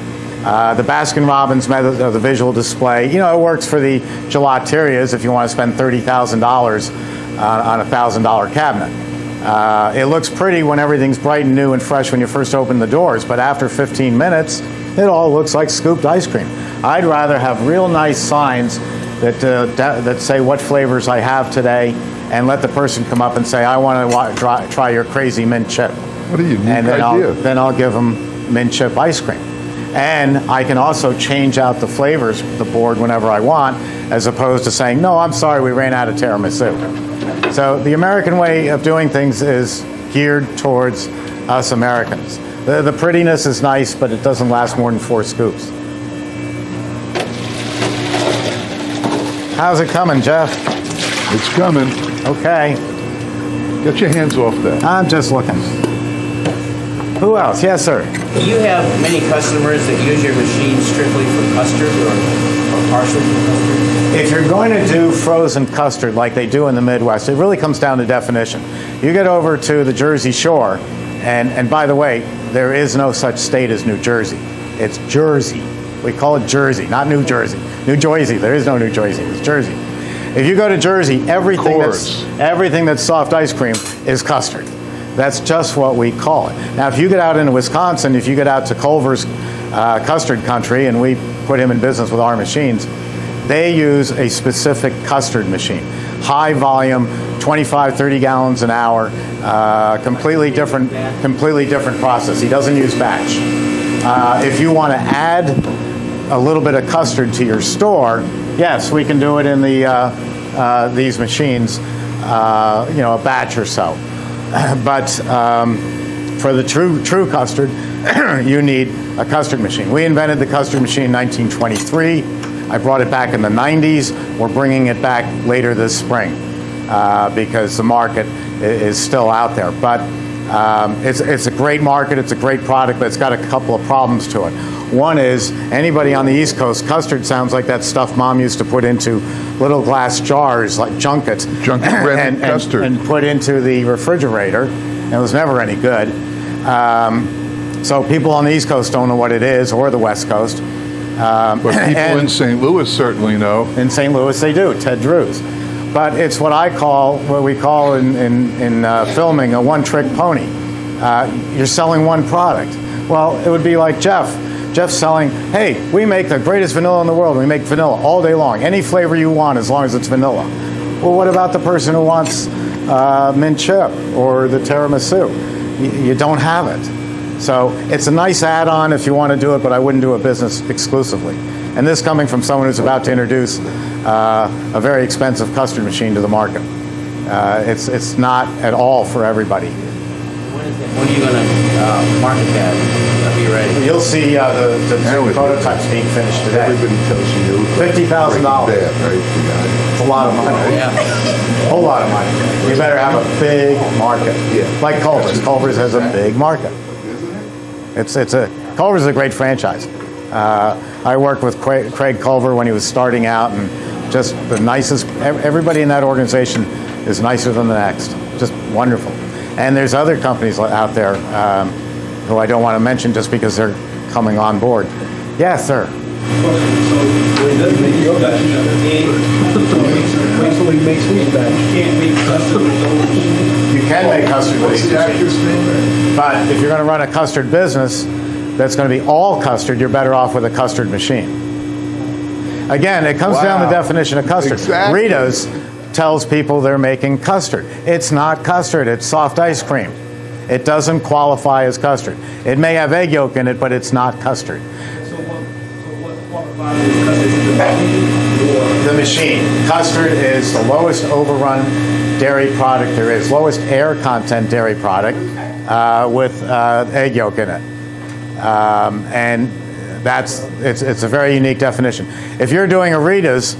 The Baskin-Robbins method of the visual display, it works for the gelaterias if you want to spend $30,000 on a $1,000 cabinet. It looks pretty when everything's bright and new and fresh when you first open the doors, but after 15 minutes, it all looks like scooped ice cream. I'd rather have real nice signs that say what flavors I have today, and let the person come up and say, I want to try your crazy mint chip. What a unique and then idea. Then I'll give them mint chip ice cream. And I can also change out the flavors of the board whenever I want, as opposed to saying, no, I'm sorry, we ran out of tiramisu. So the American way of doing things is geared towards us Americans. The prettiness is nice, but it doesn't last more than 4 scoops. How's it coming, Jeff? It's coming. Okay. Get your hands off that. I'm just looking. Who else? Yes, sir. Do you have many customers that use your machine strictly for custard or partially for custard? If you're going to do frozen custard like they do in the Midwest, it really comes down to definition. You get over to the Jersey Shore, and by the way, there is no such state as New Jersey. It's Jersey. We call it Jersey, not New Jersey. New Jersey, there is no New Jersey, it's Jersey. If you go to Jersey, everything Course. that's soft ice cream is custard. That's just what we call it. Now, if you get out into Wisconsin, if you get out to Culver's custard country, and we put him in business with our machines, they use a specific custard machine. High volume, 25, 30 gallons an hour, completely different process. He doesn't use batch. If you want to add a little bit of custard to your store, yes, we can do it in these machines, a batch or so. But for the true custard, you need a custard machine. We invented the custard machine in 1923. I brought it back in the 90s. We're bringing it back later this spring because the market is still out there. But it's a great market. It's a great product, but it's got a couple of problems to it. One is, anybody on the East Coast, custard sounds like that stuff Mom used to put into little glass jars, like junket Junket custard. And put into the refrigerator. And it was never any good. So people on the East Coast don't know what it is, or the West Coast. But people in St. Louis certainly know. In St. Louis, they do, Ted Drew's. But it's what we call in filming, a one-trick pony. You're selling one product. Well, it would be like Jeff's selling, hey, we make the greatest vanilla in the world. We make vanilla all day long. Any flavor you want, as long as it's vanilla. Well, what about the person who wants mint chip or the tiramisu? You don't have it. So it's a nice add-on if you want to do it, but I wouldn't do a business exclusively. And this coming from someone who's about to introduce a very expensive custard machine to the market. It's not at all for everybody. When are you going to market that? Be ready. You'll see the prototypes being finished today. Everybody tells you. $50,000. Right? It's a lot of money. Yeah. A whole lot of money. You better have a big market. Yeah. Like Culver's. Culver's has a big market. Culver's is a great franchise. I worked with Craig Culver when he was starting out, and just the nicest. Everybody in that organization is nicer than the next. Just wonderful. And there's other companies out there who I don't want to mention just because they're coming on board. Yes, sir. You can make custard with these machines. But if you're going to run a custard business that's going to be all custard, you're better off with a custard machine. Again, it comes down to the definition of custard. Exactly. Rita's tells people they're making custard. It's not custard, it's soft ice cream. It doesn't qualify as custard. It may have egg yolk in it, but it's not custard. So what qualifies as custard? The machine. Custard is the lowest overrun dairy product there is, lowest air content dairy product with egg yolk in it. And it's a very unique definition. If you're doing a Rita's,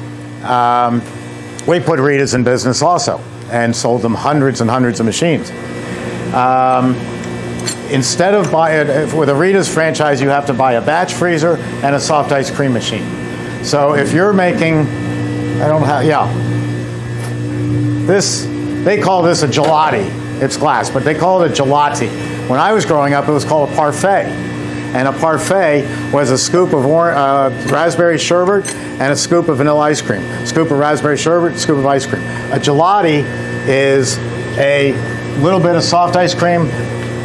we put Rita's in business also and sold them hundreds and hundreds of machines. Instead of with a Rita's franchise, you have to buy a batch freezer and a soft ice cream machine. So if you're making, they call this a gelati. It's glass, but they call it a gelati. When I was growing up, it was called a parfait. And a parfait was a scoop of raspberry sherbet and a scoop of vanilla ice cream. Scoop of raspberry sherbet, scoop of ice cream. A gelati is a little bit of soft ice cream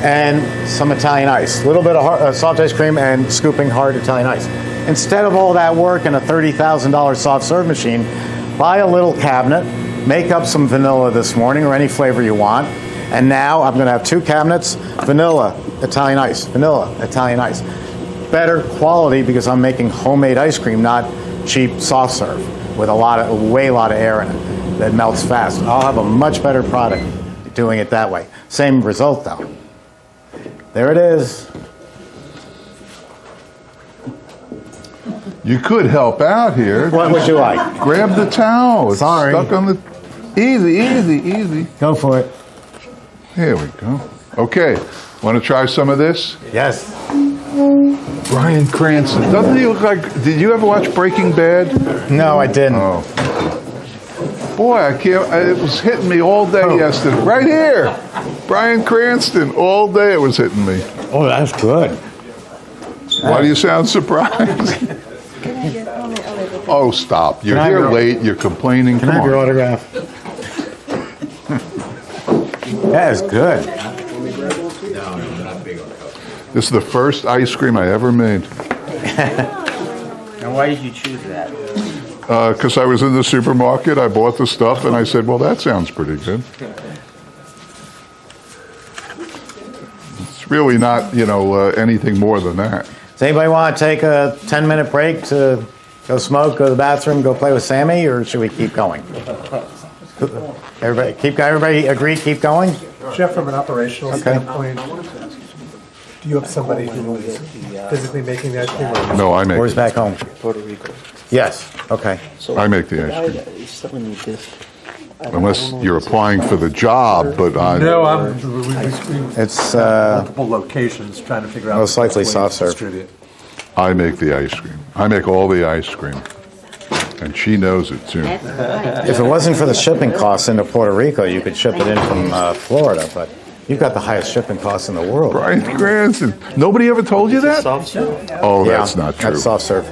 and some Italian ice. A little bit of soft ice cream and scooping hard Italian ice. Instead of all that work in a $30,000 soft serve machine, buy a little cabinet, make up some vanilla this morning or any flavor you want. And now I'm going to have 2 cabinets, vanilla, Italian ice, vanilla, Italian ice. Better quality because I'm making homemade ice cream, not cheap soft serve with a lot of air in it that melts fast. I'll have a much better product doing it that way. Same result though. There it is. You could help out here. What would you like? Grab the towel. It's Sorry. stuck on the. Easy. Go for it. Here we go. Okay. Want to try some of this? Yes. Bryan Cranston. Doesn't he look like... Did you ever watch Breaking Bad? No, I didn't. Oh. Boy, I can't... It was hitting me all day yesterday. Right here. Bryan Cranston. All day it was hitting me. Oh, that's good. Why do you sound surprised? Can I get only a little Oh, stop. You're Can I have here your- late, you're complaining. Can I Come have your on. autograph? That is good. This is the first ice cream I ever made. And why did you choose that? Because I was in the supermarket, I bought the stuff, and I said, well, that sounds pretty good. It's really not, anything more than that. Does anybody want to take a 10-minute break to go smoke, go to the bathroom, go play with Sammy, or should we keep going? Everybody agree, keep going? Jeff, from an operational Okay. standpoint, do you have somebody who is physically making the ice cream? Or No, I make Where's it. back home? Puerto Rico. Yes, okay. I make the ice cream. You still need this. Unless you're applying for the job, but I... No, It's multiple locations trying to figure out. most likely the best way to soft serve. distribute. I make the ice cream. I make all the ice cream. And she knows it, too. If it wasn't for the shipping costs into Puerto Rico, you could ship it in from Florida, but you've got the highest shipping costs in the world. Brian Cranston. Nobody ever told you that? Soft serve. Oh, Yeah, that's not true. That's soft serve.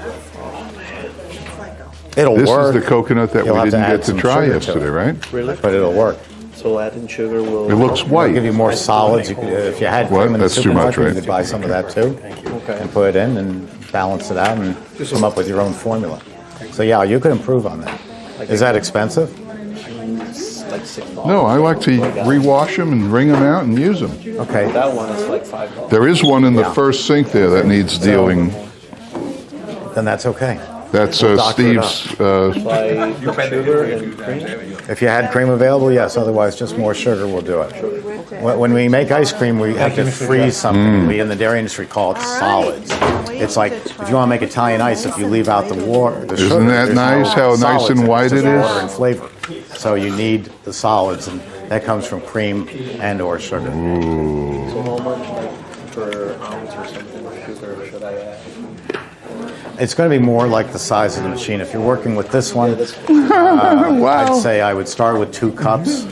It'll This work. is the coconut that You'll we have to didn't add get to some try sugar to yesterday, it. right? Really? But it'll work. So adding sugar will. It looks It'll white. give you more solids. You could, if you had What? cream in the That's too much, supermarket, you right? could buy some of that too, and put it in and balance it out and come up with your own formula. So yeah, you could improve on that. Is that expensive? Like $6. No, I like to rewash them and wring them out and use them. Okay. That one is like $5. There is one in the Yeah. first sink there that needs dealing. Then that's okay. That's doctor it Steve's. By sugar and cream. If you had cream available, yes. Otherwise, just more sugar will do it. When we make ice cream, we have to freeze something. We in the dairy industry call it solids. It's like if you want to make Italian ice, if you leave out the water, the Isn't sugar, that there's nice, how nice solids and in white It's just it is? water and flavor. So you need the solids, and that comes from cream and or sugar. So how much per ounce or something of sugar should I add? It's going to be more like the size of the machine. If you're working with this one, I'd say I would start with 2 cups.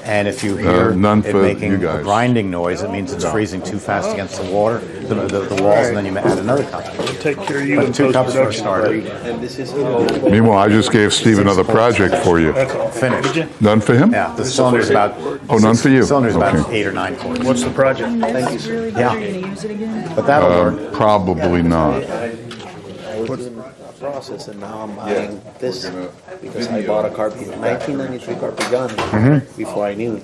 And if you hear none it for making you a guys. grinding noise, it means it's freezing too fast against the water, the walls, and then you add another cup. Take care of you But in 2 cups for a post-production. start. And this is how. Meanwhile, I just gave Steve another project for you. Finished. None for him? Yeah, the cylinder's about. Oh, none for you? The cylinder's about Okay. 8 or 9 quarts. What's the project? Yeah, but that'll work. Probably not. I was doing a process and now I'm buying this because I bought a carpet, 1993 carpet gun before I knew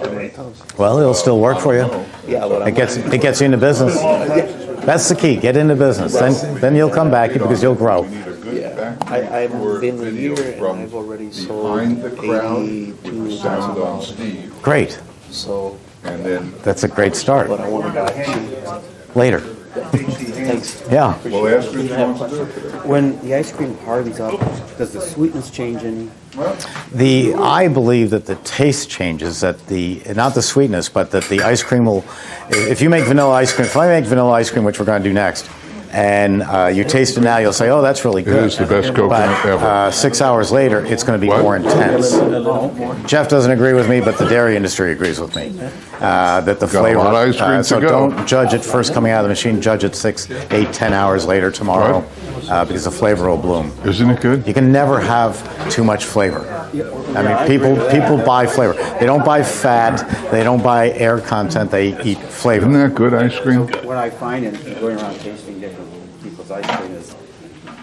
Emery Thompson. Well, it'll still work for you. Yeah, but It gets you into business. That's the key. Get into business. Then you'll come back because you'll grow. yeah, I've been a year and I've already sold $82,000. Great. So, That's a great start. but I want to buy Later. Thanks. Yeah. When the ice cream hardens up, does the sweetness change any? I believe that the taste changes, that not the sweetness, but that the ice cream will, if you make vanilla ice cream, if I make vanilla ice cream, which we're going to do next, and you taste it now, you'll say, oh, that's really good. It is the best coconut But ever. 6 hours later, it's going to be What? more intense. Jeff doesn't agree with me, but the dairy industry agrees with me. That the Got a flavor. lot of ice cream So to go. don't judge it first coming out of the machine. Judge it 6, 8, 10 hours later tomorrow, because the flavor will bloom. Isn't it good? You can never have too much flavor. I mean, people buy flavor. They don't buy fat. They don't buy air content. They eat flavor. Isn't that good ice cream? What I find in going around tasting different people's ice cream is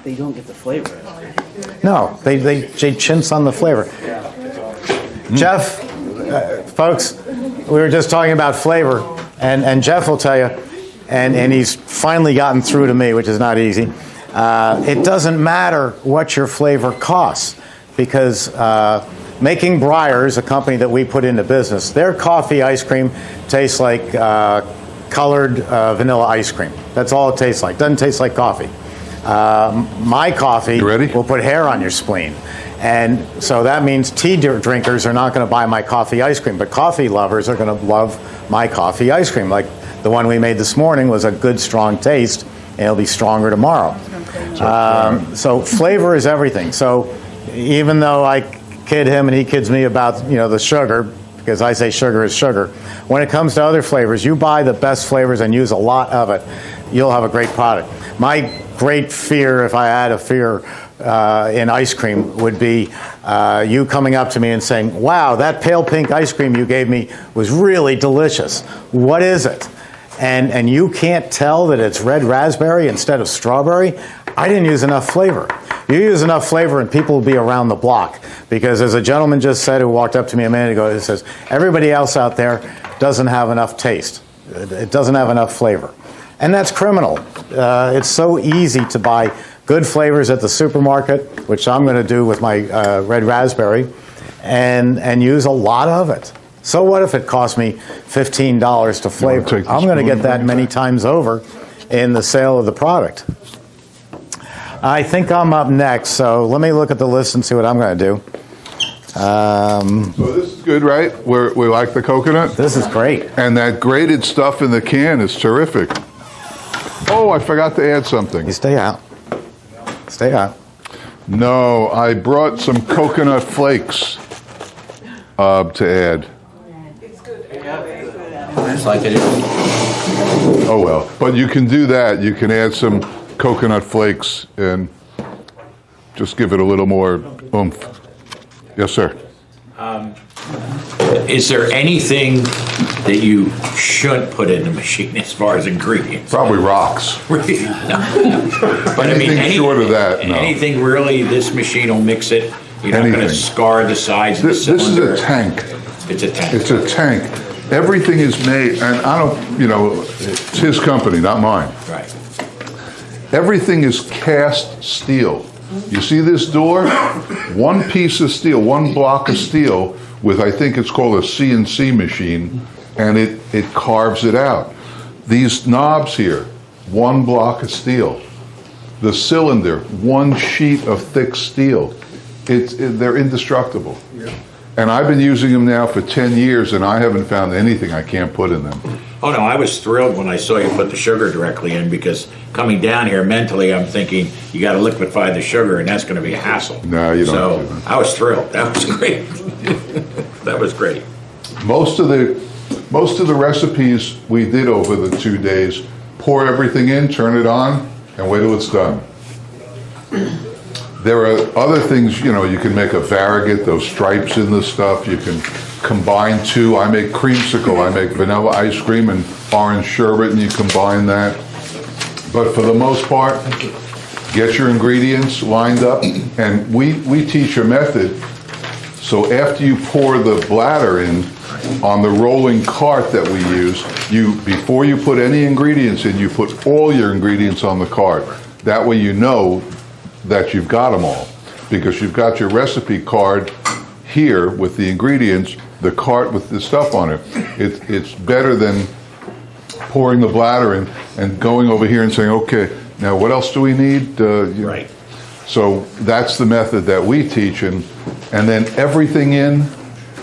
they don't get the flavor. No, they chintz on the flavor. Jeff, folks, we were just talking about flavor, and Jeff will tell you, and he's finally gotten through to me, which is not easy. It doesn't matter what your flavor costs, because making Breyers, a company that we put into business, their coffee ice cream tastes like colored vanilla ice cream. That's all it tastes like. Doesn't taste like coffee. My coffee will put hair on your spleen. And so that means tea drinkers are not going to buy my coffee ice cream, but coffee lovers are going to love my coffee ice cream. Like the one we made this morning was a good, strong taste, and it'll be stronger tomorrow. So flavor is everything. So even though I kid him and he kids me about the sugar, because I say sugar is sugar, when it comes to other flavors, you buy the best flavors and use a lot of it, you'll have a great product. My great fear, if I had a fear in ice cream would be you coming up to me and saying, wow, that pale pink ice cream you gave me was really delicious. What is it? And you can't tell that it's red raspberry instead of strawberry. I didn't use enough flavor. You use enough flavor and people will be around the block. Because as a gentleman just said who walked up to me a minute ago, he says, everybody else out there doesn't have enough taste. It doesn't have enough flavor. And that's criminal. It's so easy to buy good flavors at the supermarket, which I'm going to do with my red raspberry, and use a lot of it. So what if it cost me $15 to flavor? I'm going to get that many times over in the sale of the product. I think I'm up next, so let me look at the list and see what I'm going to do. So this is good, right? We like the coconut? This is great. And that grated stuff in the can is terrific. Oh, I forgot to add something. You stay out. Stay out. No, I brought some coconut flakes to add. It's like it is. Oh, well. But you can do that. You can add some coconut flakes and just give it a little more oomph. Yes, sir. Is there anything that you shouldn't put in the machine as far as ingredients? Probably rocks. Really? No. But Anything short of that, no. Anything really, this machine will mix it. You're not going to Anything. scar the sides of the This cylinder. is a tank. It's a tank. It's a tank. Everything is made, and I don't, it's his company, not mine. Right. Everything is cast steel. You see this door? One piece of steel, one block of steel with, I think it's called a CNC machine, and it carves it out. These knobs here, one block of steel. The cylinder, one sheet of thick steel. They're indestructible. And I've been using them now for 10 years, and I haven't found anything I can't put in them. Oh, no, I was thrilled when I saw you put the sugar directly in, because coming down here mentally, I'm thinking you got to liquefy the sugar, and that's going to be a hassle. No, you don't So have to do that. I was thrilled. That was great. That was great. Most of the recipes we did over the 2 days, pour everything in, turn it on, and wait till it's done. There are other things, you can make a variegate, those stripes in the stuff. You can combine two. I make creamsicle. I make vanilla ice cream and orange sherbet, and you combine that. But for the most part, get your ingredients lined up, and we teach a method. So after you pour the bladder in, on the rolling cart that we use, before you put any ingredients in, you put all your ingredients on the cart. That way you know that you've got them all, because you've got your recipe card here with the ingredients, the cart with the stuff on it. It's better than pouring the bladder in and going over here and saying, okay, now what else do we need? Right. So that's the method that we teach, and then everything in,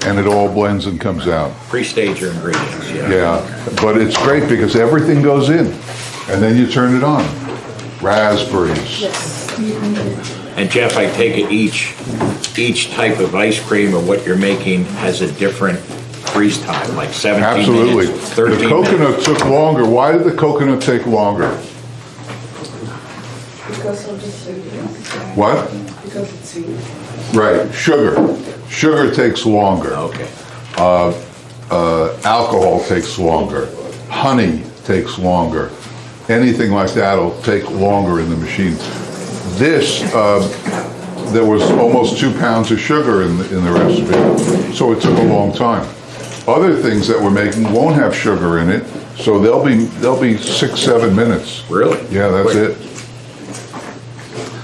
and it all blends and comes out. Pre-stage your ingredients, yeah. Yeah, but it's great because everything goes in, and then you turn it on. Raspberries. And Jeff, I take it each type of ice cream or what you're making has a different freeze time, like 17 Absolutely. minutes, 13 The coconut minutes. took longer. Why did the coconut take longer? Because of the sweetness. What? Because it's sweet. Right, sugar. Sugar takes longer. Okay. Alcohol takes longer. Honey takes longer. Anything like that will take longer in the machine. This, there was almost 2 pounds of sugar in the recipe, so it took a long time. Other things that we're making won't have sugar in it, so they'll be 6-7 minutes. Really? Yeah, that's Quick. it.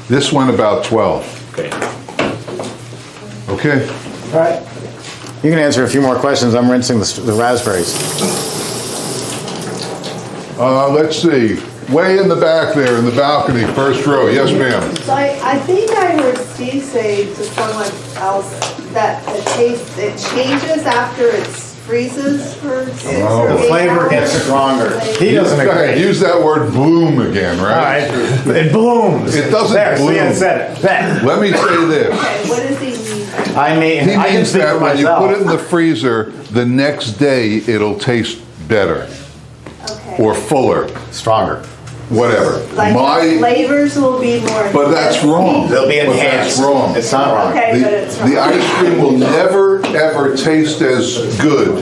This went about 12. Okay. Okay. All right. You can answer a few more questions. I'm rinsing the raspberries. Let's see. Way in the back there, in the balcony, first row. Yes, ma'am. So I think I heard Steve say to someone else that it changes after it freezes for 6 or 8 The flavor hours. gets stronger. He doesn't Go ahead, agree. use that word bloom again, All right? right. It blooms. It doesn't there, bloom. See, I said it. Bet. Let me say this. Okay, what does he mean? I mean, He I can means speak that for when you myself. put it in the freezer, the next day it'll taste better Okay. or fuller. Stronger. whatever. Like the flavors will be more. But that's wrong. They'll be But enhanced. that's wrong. It's not wrong. Okay, but it's The ice cream will never, ever taste as good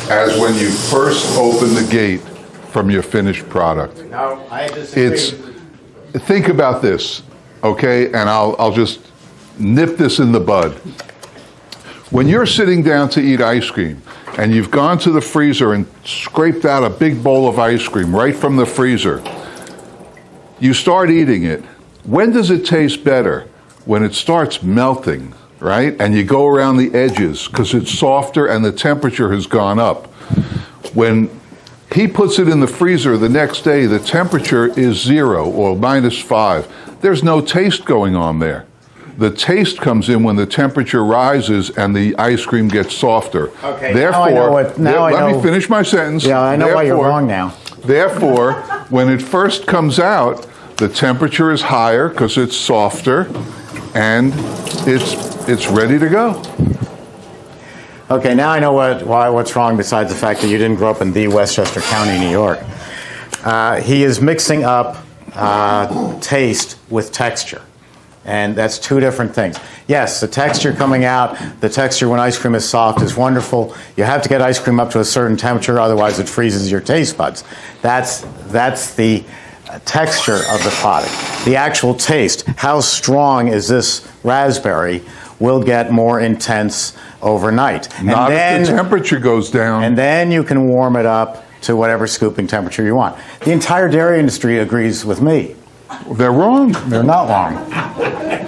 as when you first open the gate from your finished product. No, I disagree. Think about this, okay? And I'll just nip this in the bud. When you're sitting down to eat ice cream and you've gone to the freezer and scraped out a big bowl of ice cream right from the freezer, you start eating it. When does it taste better? When it starts melting, right? And you go around the edges because it's softer and the temperature has gone up. When he puts it in the freezer the next day, the temperature is 0 or -5. There's no taste going on there. The taste comes in when the temperature rises and the ice cream gets softer. Okay, Therefore, let me finish my sentence. Yeah, I know why you're wrong now. Therefore, when it first comes out, the temperature is higher because it's softer, and it's ready to go. Okay, now I know what's wrong besides the fact that you didn't grow up in the Westchester County, New York. He is mixing up taste with texture. And that's two different things. Yes, the texture coming out, the texture when ice cream is soft is wonderful. You have to get ice cream up to a certain temperature, otherwise it freezes your taste buds. That's the texture of the product. The actual taste, how strong is this raspberry, will get more intense overnight. Not if the temperature goes down. And then you can warm it up to whatever scooping temperature you want. The entire dairy industry agrees with me. They're wrong. They're not wrong.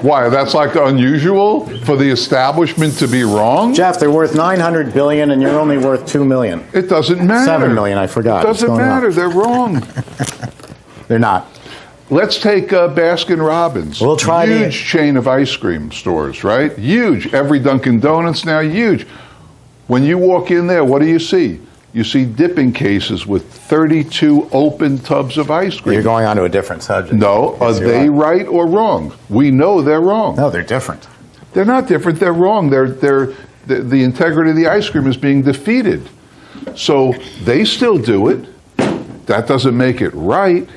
Why? That's like unusual for the establishment to be wrong? Jeff, they're worth $900 billion and you're only worth $2 million. It doesn't matter. $7 million, I forgot. It doesn't matter. They're wrong. They're not. Let's take Baskin Robbins. We'll try huge chain of ice cream stores, right? Huge. Every Dunkin' Donuts now, huge. When you walk in there, what do you see? You see dipping cases with 32 open tubs of ice cream. You're going on to a different subject. No, are they right or wrong? We know they're wrong. No, they're different. They're not different. They're wrong. The integrity of the ice cream is being defeated. So they still do it. That doesn't make it right.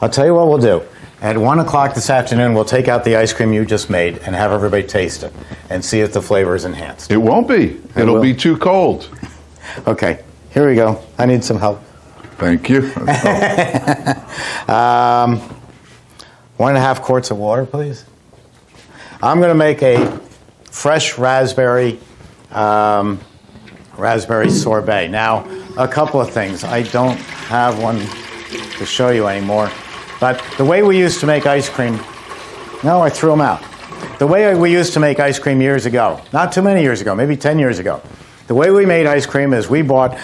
I'll tell you what we'll do. At 1 o'clock this afternoon, we'll take out the ice cream you just made and have everybody taste it and see if the flavor is enhanced. It won't be. It'll be too cold. Okay, here we go. I need some help. Thank you. 1.5 quarts of water, please. I'm going to make a fresh raspberry sorbet. Now, a couple of things. I don't have one to show you anymore, but the way we used to make ice cream, no, I threw them out. The way we used to make ice cream years ago, not too many years ago, maybe 10 years ago, the way we made ice cream is we bought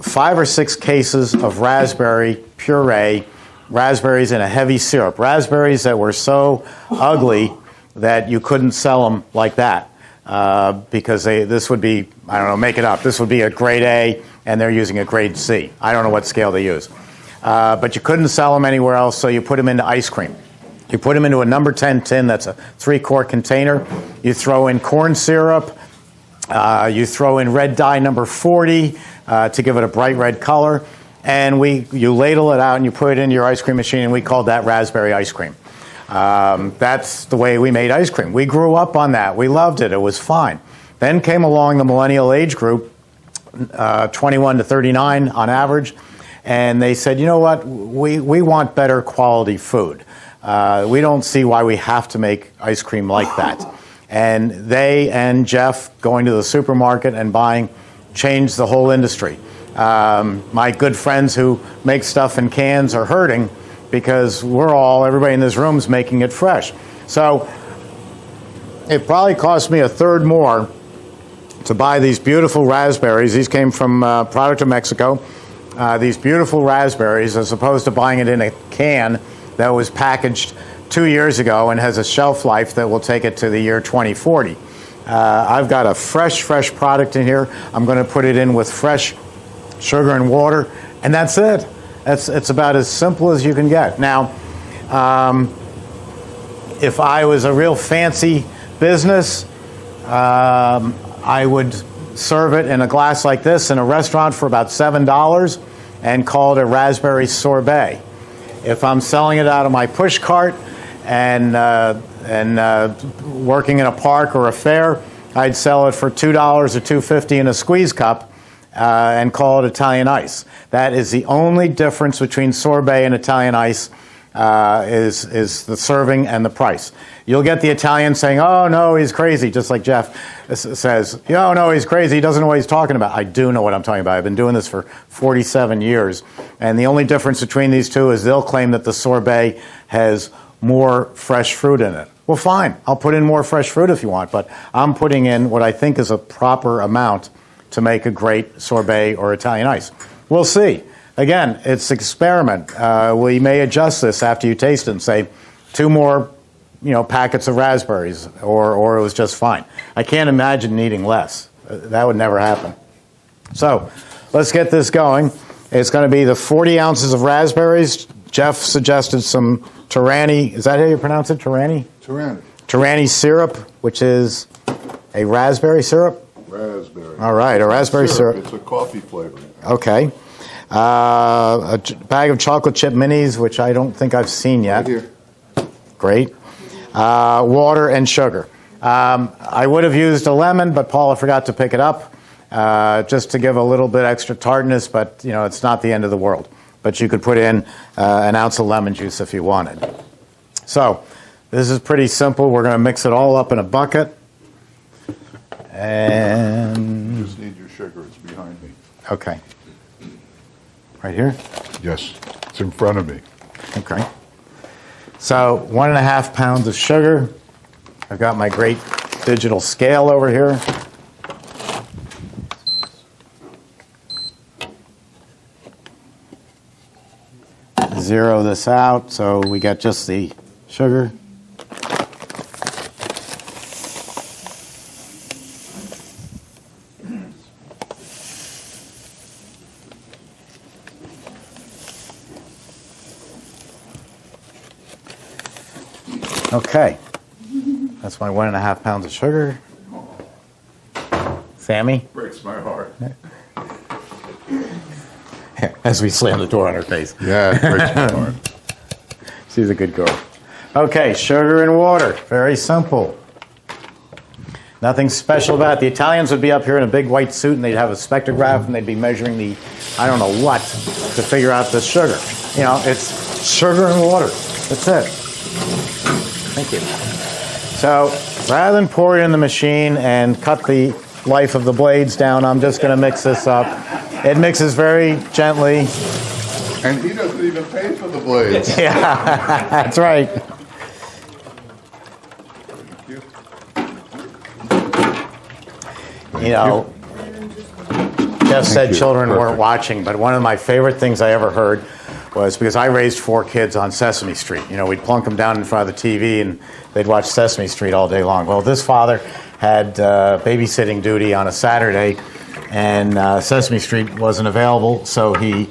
5 or 6 cases of raspberry puree, raspberries in a heavy syrup, raspberries that were so ugly that you couldn't sell them like that because this would be, I don't know, make it up, this would be a grade A and they're using a grade C. I don't know what scale they use. But you couldn't sell them anywhere else, so you put them into ice cream. You put them into a number 10 tin, that's a 3-quart container. You throw in corn syrup. You throw in red dye number 40 to give it a bright red color, and you ladle it out and you put it into your ice cream machine, and we called that raspberry ice cream. That's the way we made ice cream. We grew up on that. We loved it. It was fine. Then came along the millennial age group, 21 to 39 on average, and they said, you know what, we want better quality food. We don't see why we have to make ice cream like that. And they and Jeff going to the supermarket and buying changed the whole industry. My good friends who make stuff in cans are hurting because everybody in this room is making it fresh. So it probably cost me a third more to buy these beautiful raspberries. These came from product of Mexico. These beautiful raspberries, as opposed to buying it in a can that was packaged 2 years ago and has a shelf life that will take it to the year 2040. I've got a fresh product in here. I'm going to put it in with fresh sugar and water, and that's it. It's about as simple as you can get. Now, if I was a real fancy business, I would serve it in a glass like this in a restaurant for about $7 and call it a raspberry sorbet. If I'm selling it out of my push cart and working in a park or a fair, I'd sell it for $2 or $2.50 in a squeeze cup and call it Italian ice. That is the only difference between sorbet and Italian ice, is the serving and the price. You'll get the Italian saying, "Oh no, he's crazy," just like Jeff says, "Oh no, he's crazy. He doesn't know what he's talking about." I do know what I'm talking about. I've been doing this for 47 years, and the only difference between these two is they'll claim that the sorbet has more fresh fruit in it. Well, fine. I'll put in more fresh fruit if you want, but I'm putting in what I think is a proper amount to make a great sorbet or Italian ice. We'll see. Again, it's experiment. We may adjust this after you taste it and say 2 more, packets of raspberries, or it was just fine. I can't imagine needing less. That would never happen. So let's get this going. It's going to be the 40 ounces of raspberries. Jeff suggested some Torani. Is that how you pronounce it? Torani? Torani. Torani syrup, which is a raspberry syrup. Raspberry. All right, a raspberry syrup. It's a coffee flavor. Okay. A bag of chocolate chip minis, which I don't think I've seen yet. Right here. Great. Water and sugar. I would have used a lemon, but Paula forgot to pick it up just to give a little bit extra tartness, but it's not the end of the world. But you could put in an ounce of lemon juice if you wanted. So this is pretty simple. We're going to mix it all up in a bucket. And You just need your sugar. It's behind me. okay. Right here? Yes, it's in front of me. Okay. So 1.5 pounds of sugar. I've got my great digital scale over here. Zero this out so we get just the sugar. Okay, that's my 1.5 pounds of sugar. Sammy? Breaks my heart. As we slam the door on her face. Yeah, it breaks my heart. She's a good girl. Okay, sugar and water. Very simple. Nothing special about it. The Italians would be up here in a big white suit and they'd have a spectrograph and they'd be measuring the, I don't know what, to figure out the sugar. It's sugar and water. That's it. Thank you. So rather than pour it in the machine and cut the life of the blades down, I'm just going to mix this up. It mixes very gently. And he doesn't even pay for the blades. Yeah, that's right. Jeff said children weren't watching, but one of my favorite things I ever heard was because I raised 4 kids on Sesame Street. We'd plunk them down in front of the TV and they'd watch Sesame Street all day long. Well, this father had babysitting duty on a Saturday and Sesame Street wasn't available, so he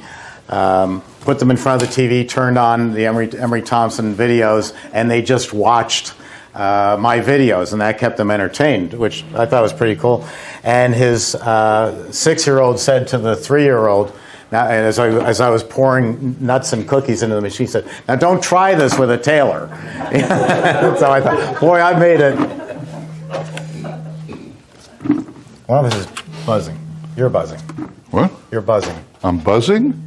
put them in front of the TV, turned on the Emery Thompson videos, and they just watched my videos, and that kept them entertained, which I thought was pretty cool. And his 6-year-old said to the 3-year-old, now, as I was pouring nuts and cookies into the machine, he said, "Now don't try this with a tailor." So I thought, boy, I made it. One of us is buzzing. You're buzzing. What? You're buzzing. I'm buzzing?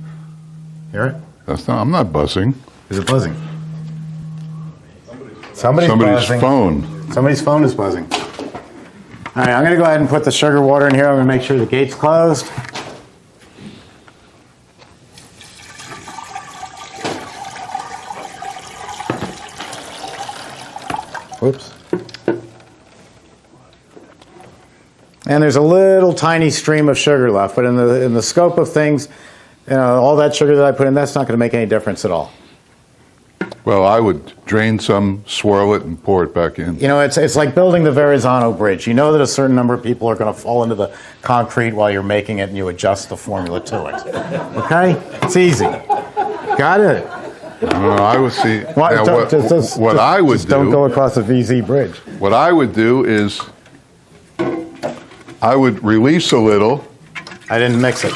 Hear it? I'm not buzzing. Is it buzzing? Somebody's buzzing. Phone. Somebody's phone is buzzing. All right, I'm going to go ahead and put the sugar water in here. I'm going to make sure the gate's closed. Whoops. And there's a little tiny stream of sugar left, but in the scope of things, all that sugar that I put in, that's not going to make any difference at all. Well, I would drain some, swirl it, and pour it back in. It's like building the Verrazano Bridge. You know that a certain number of people are going to fall into the concrete while you're making it, and you adjust the formula to it. Okay? It's easy. Got it? I would see. What I would do. Don't go across the VZ bridge. What I would do is I would release a little. I didn't mix it.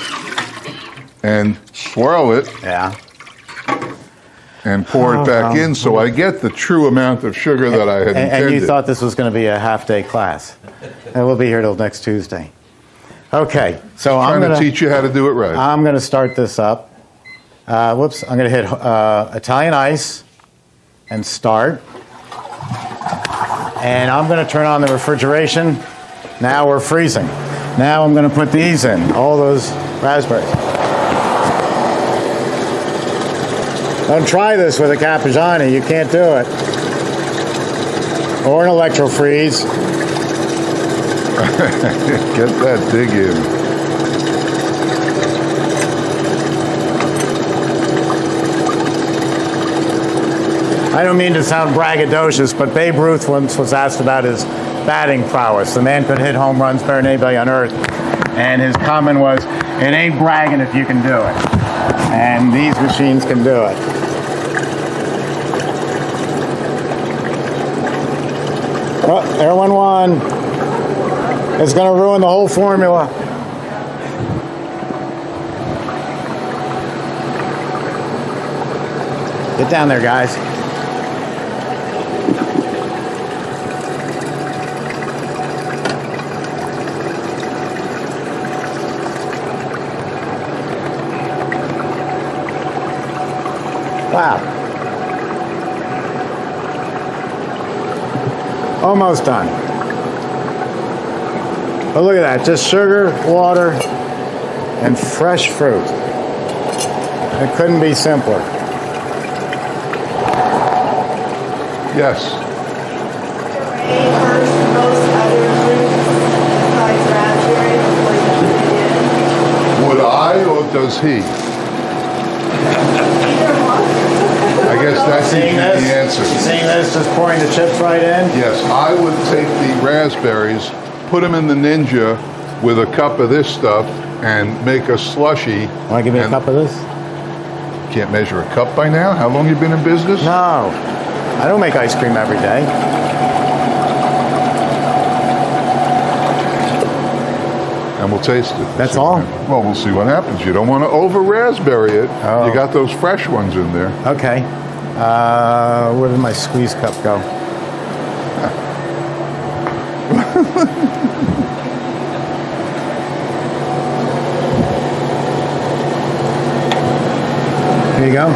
And swirl it. Yeah. and pour it back in, so I get the true amount of sugar that I had intended. And you thought this was going to be a half-day class. And we'll be here till next Tuesday. Okay, so I'm trying going to teach you how to do it right. I'm going to start this up. Whoops, I'm going to hit Italian ice and start. And I'm going to turn on the refrigeration. Now we're freezing. Now I'm going to put these in, all those raspberries. Don't try this with a Cappuccini. You can't do it. Or an electro-freeze. Get that dig in. I don't mean to sound braggadocious, but Babe Ruth once was asked about his batting prowess. The man could hit home runs better than anybody on earth. And his comment was, it ain't bragging if you can do it. And these machines can do it. Oh, there went one. It's going to ruin the whole formula. Get down there, guys. Wow. Almost done. But look at that, just sugar, water, and fresh fruit. It couldn't be simpler. Yes. First, most other fruits besides raspberry before you put it in. Would I, or does he? I guess that's the answer. Seeing this, just pouring the chips right in? Yes, I would take the raspberries, put them in the Ninja with a cup of this stuff, and make a slushy. Want to give me a cup of this? Can't measure a cup by now? How long you been in business? No. I don't make ice cream every day. And we'll taste it. That's all? Well, we'll see what happens. You don't want to over raspberry it. Oh. You got those fresh ones in there. Okay. Where did my squeeze cup go? Here you go.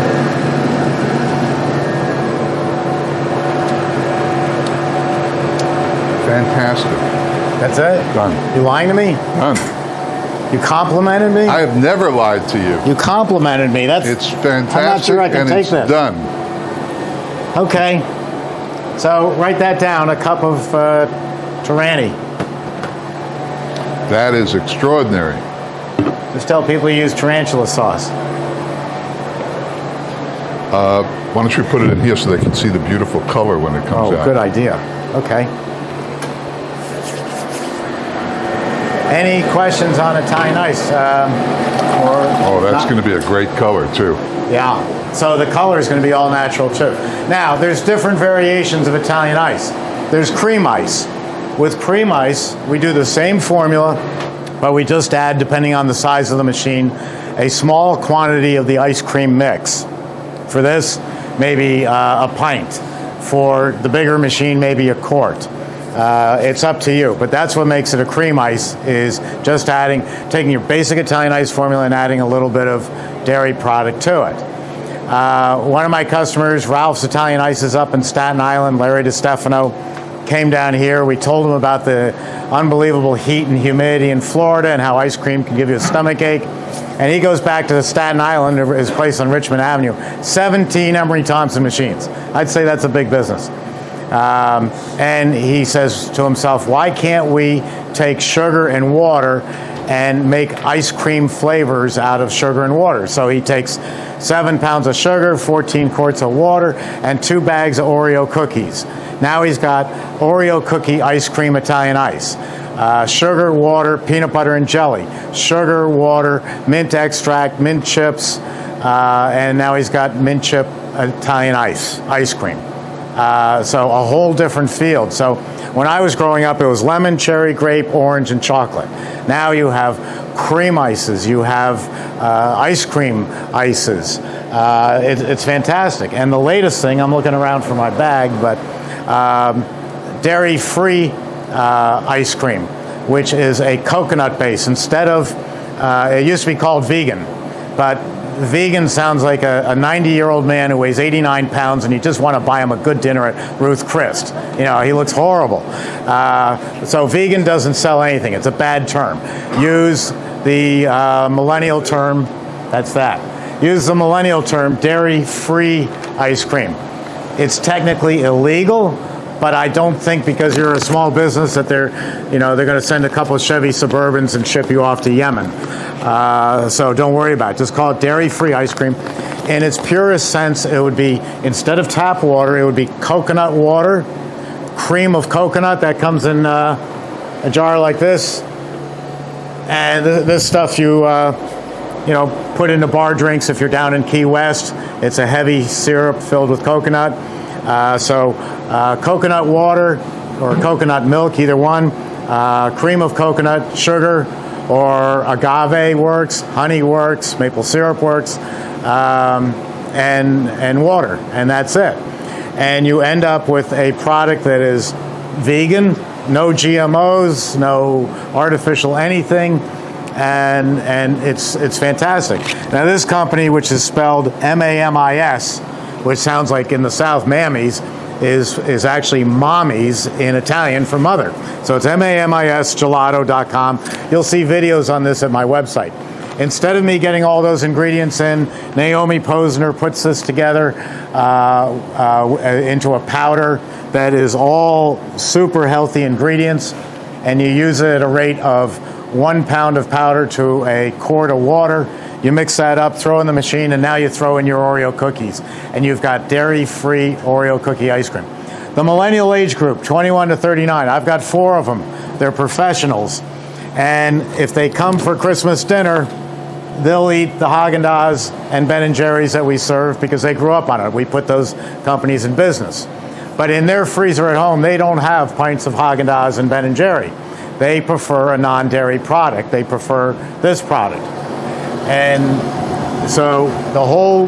Fantastic. That's it? Done. You lying to me? Done. You complimented me? I have never lied to you. You complimented me. It's fantastic. I'm not sure I can and take it's this. done. Okay. So write that down, a cup of Torani. That is extraordinary. Just tell people you use tarantula sauce. Why don't you put it in here so they can see the beautiful color when it comes out? Oh, good idea. Okay. Any questions on Italian ice? That's going to be a great color too. Yeah. So the color is going to be all natural too. Now, there's different variations of Italian ice. There's cream ice. With cream ice, we do the same formula, but we just add, depending on the size of the machine, a small quantity of the ice cream mix. For this, maybe a pint. For the bigger machine, maybe a quart. It's up to you, but that's what makes it a cream ice, is just taking your basic Italian ice formula and adding a little bit of dairy product to it. One of my customers, Ralph's Italian Ice, is up in Staten Island, Larry DiStefano, came down here. We told him about the unbelievable heat and humidity in Florida and how ice cream can give you a stomach ache. And he goes back to Staten Island, his place on Richmond Avenue, 17 Emery Thompson machines. I'd say that's a big business. And he says to himself, why can't we take sugar and water and make ice cream flavors out of sugar and water? So he takes 7 pounds of sugar, 14 quarts of water, and 2 bags of Oreo cookies. Now he's got Oreo cookie ice cream Italian ice. Sugar, water, peanut butter, and jelly. Sugar, water, mint extract, mint chips, and now he's got mint chip Italian ice cream. So a whole different field. So when I was growing up, it was lemon, cherry, grape, orange, and chocolate. Now you have cream ices. You have ice cream ices. It's fantastic. And the latest thing, I'm looking around for my bag, but dairy-free ice cream, which is a coconut base. Instead of, it used to be called vegan, but vegan sounds like a 90-year-old man who weighs 89 pounds and you just want to buy him a good dinner at Ruth Chris. You know, he looks horrible. So vegan doesn't sell anything. It's a bad term. Use the millennial term, that's that. Use the millennial term, dairy-free ice cream. It's technically illegal, but I don't think because you're a small business that they're going to send a couple of Chevy Suburbans and ship you off to Yemen. So don't worry about it. Just call it dairy-free ice cream. In its purest sense, it would be, instead of tap water, it would be coconut water, cream of coconut that comes in a jar like this. And this stuff you put into bar drinks if you're down in Key West. It's a heavy syrup filled with coconut. So coconut water or coconut milk, either one, cream of coconut, sugar, or agave works, honey works, maple syrup works, and water, and that's it. And you end up with a product that is vegan, no GMOs, no artificial anything, and it's fantastic. Now this company, which is spelled M-A-M-I-S, which sounds like in the South, mammies, is actually mommies in Italian for mother. So it's MAMISgelato.com. You'll see videos on this at my website. Instead of me getting all those ingredients in, Naomi Posner puts this together into a powder that is all super healthy ingredients, and you use it at a rate of 1 pound of powder to a quart of water. You mix that up, throw in the machine, and now you throw in your Oreo cookies. And you've got dairy-free Oreo cookie ice cream. The millennial age group, 21 to 39, I've got 4 of them. They're professionals. And if they come for Christmas dinner, they'll eat the Haagen-Dazs and Ben & Jerry's that we serve because they grew up on it. We put those companies in business. But in their freezer at home, they don't have pints of Haagen-Dazs and Ben & Jerry. They prefer a non-dairy product. They prefer this product. And so the whole,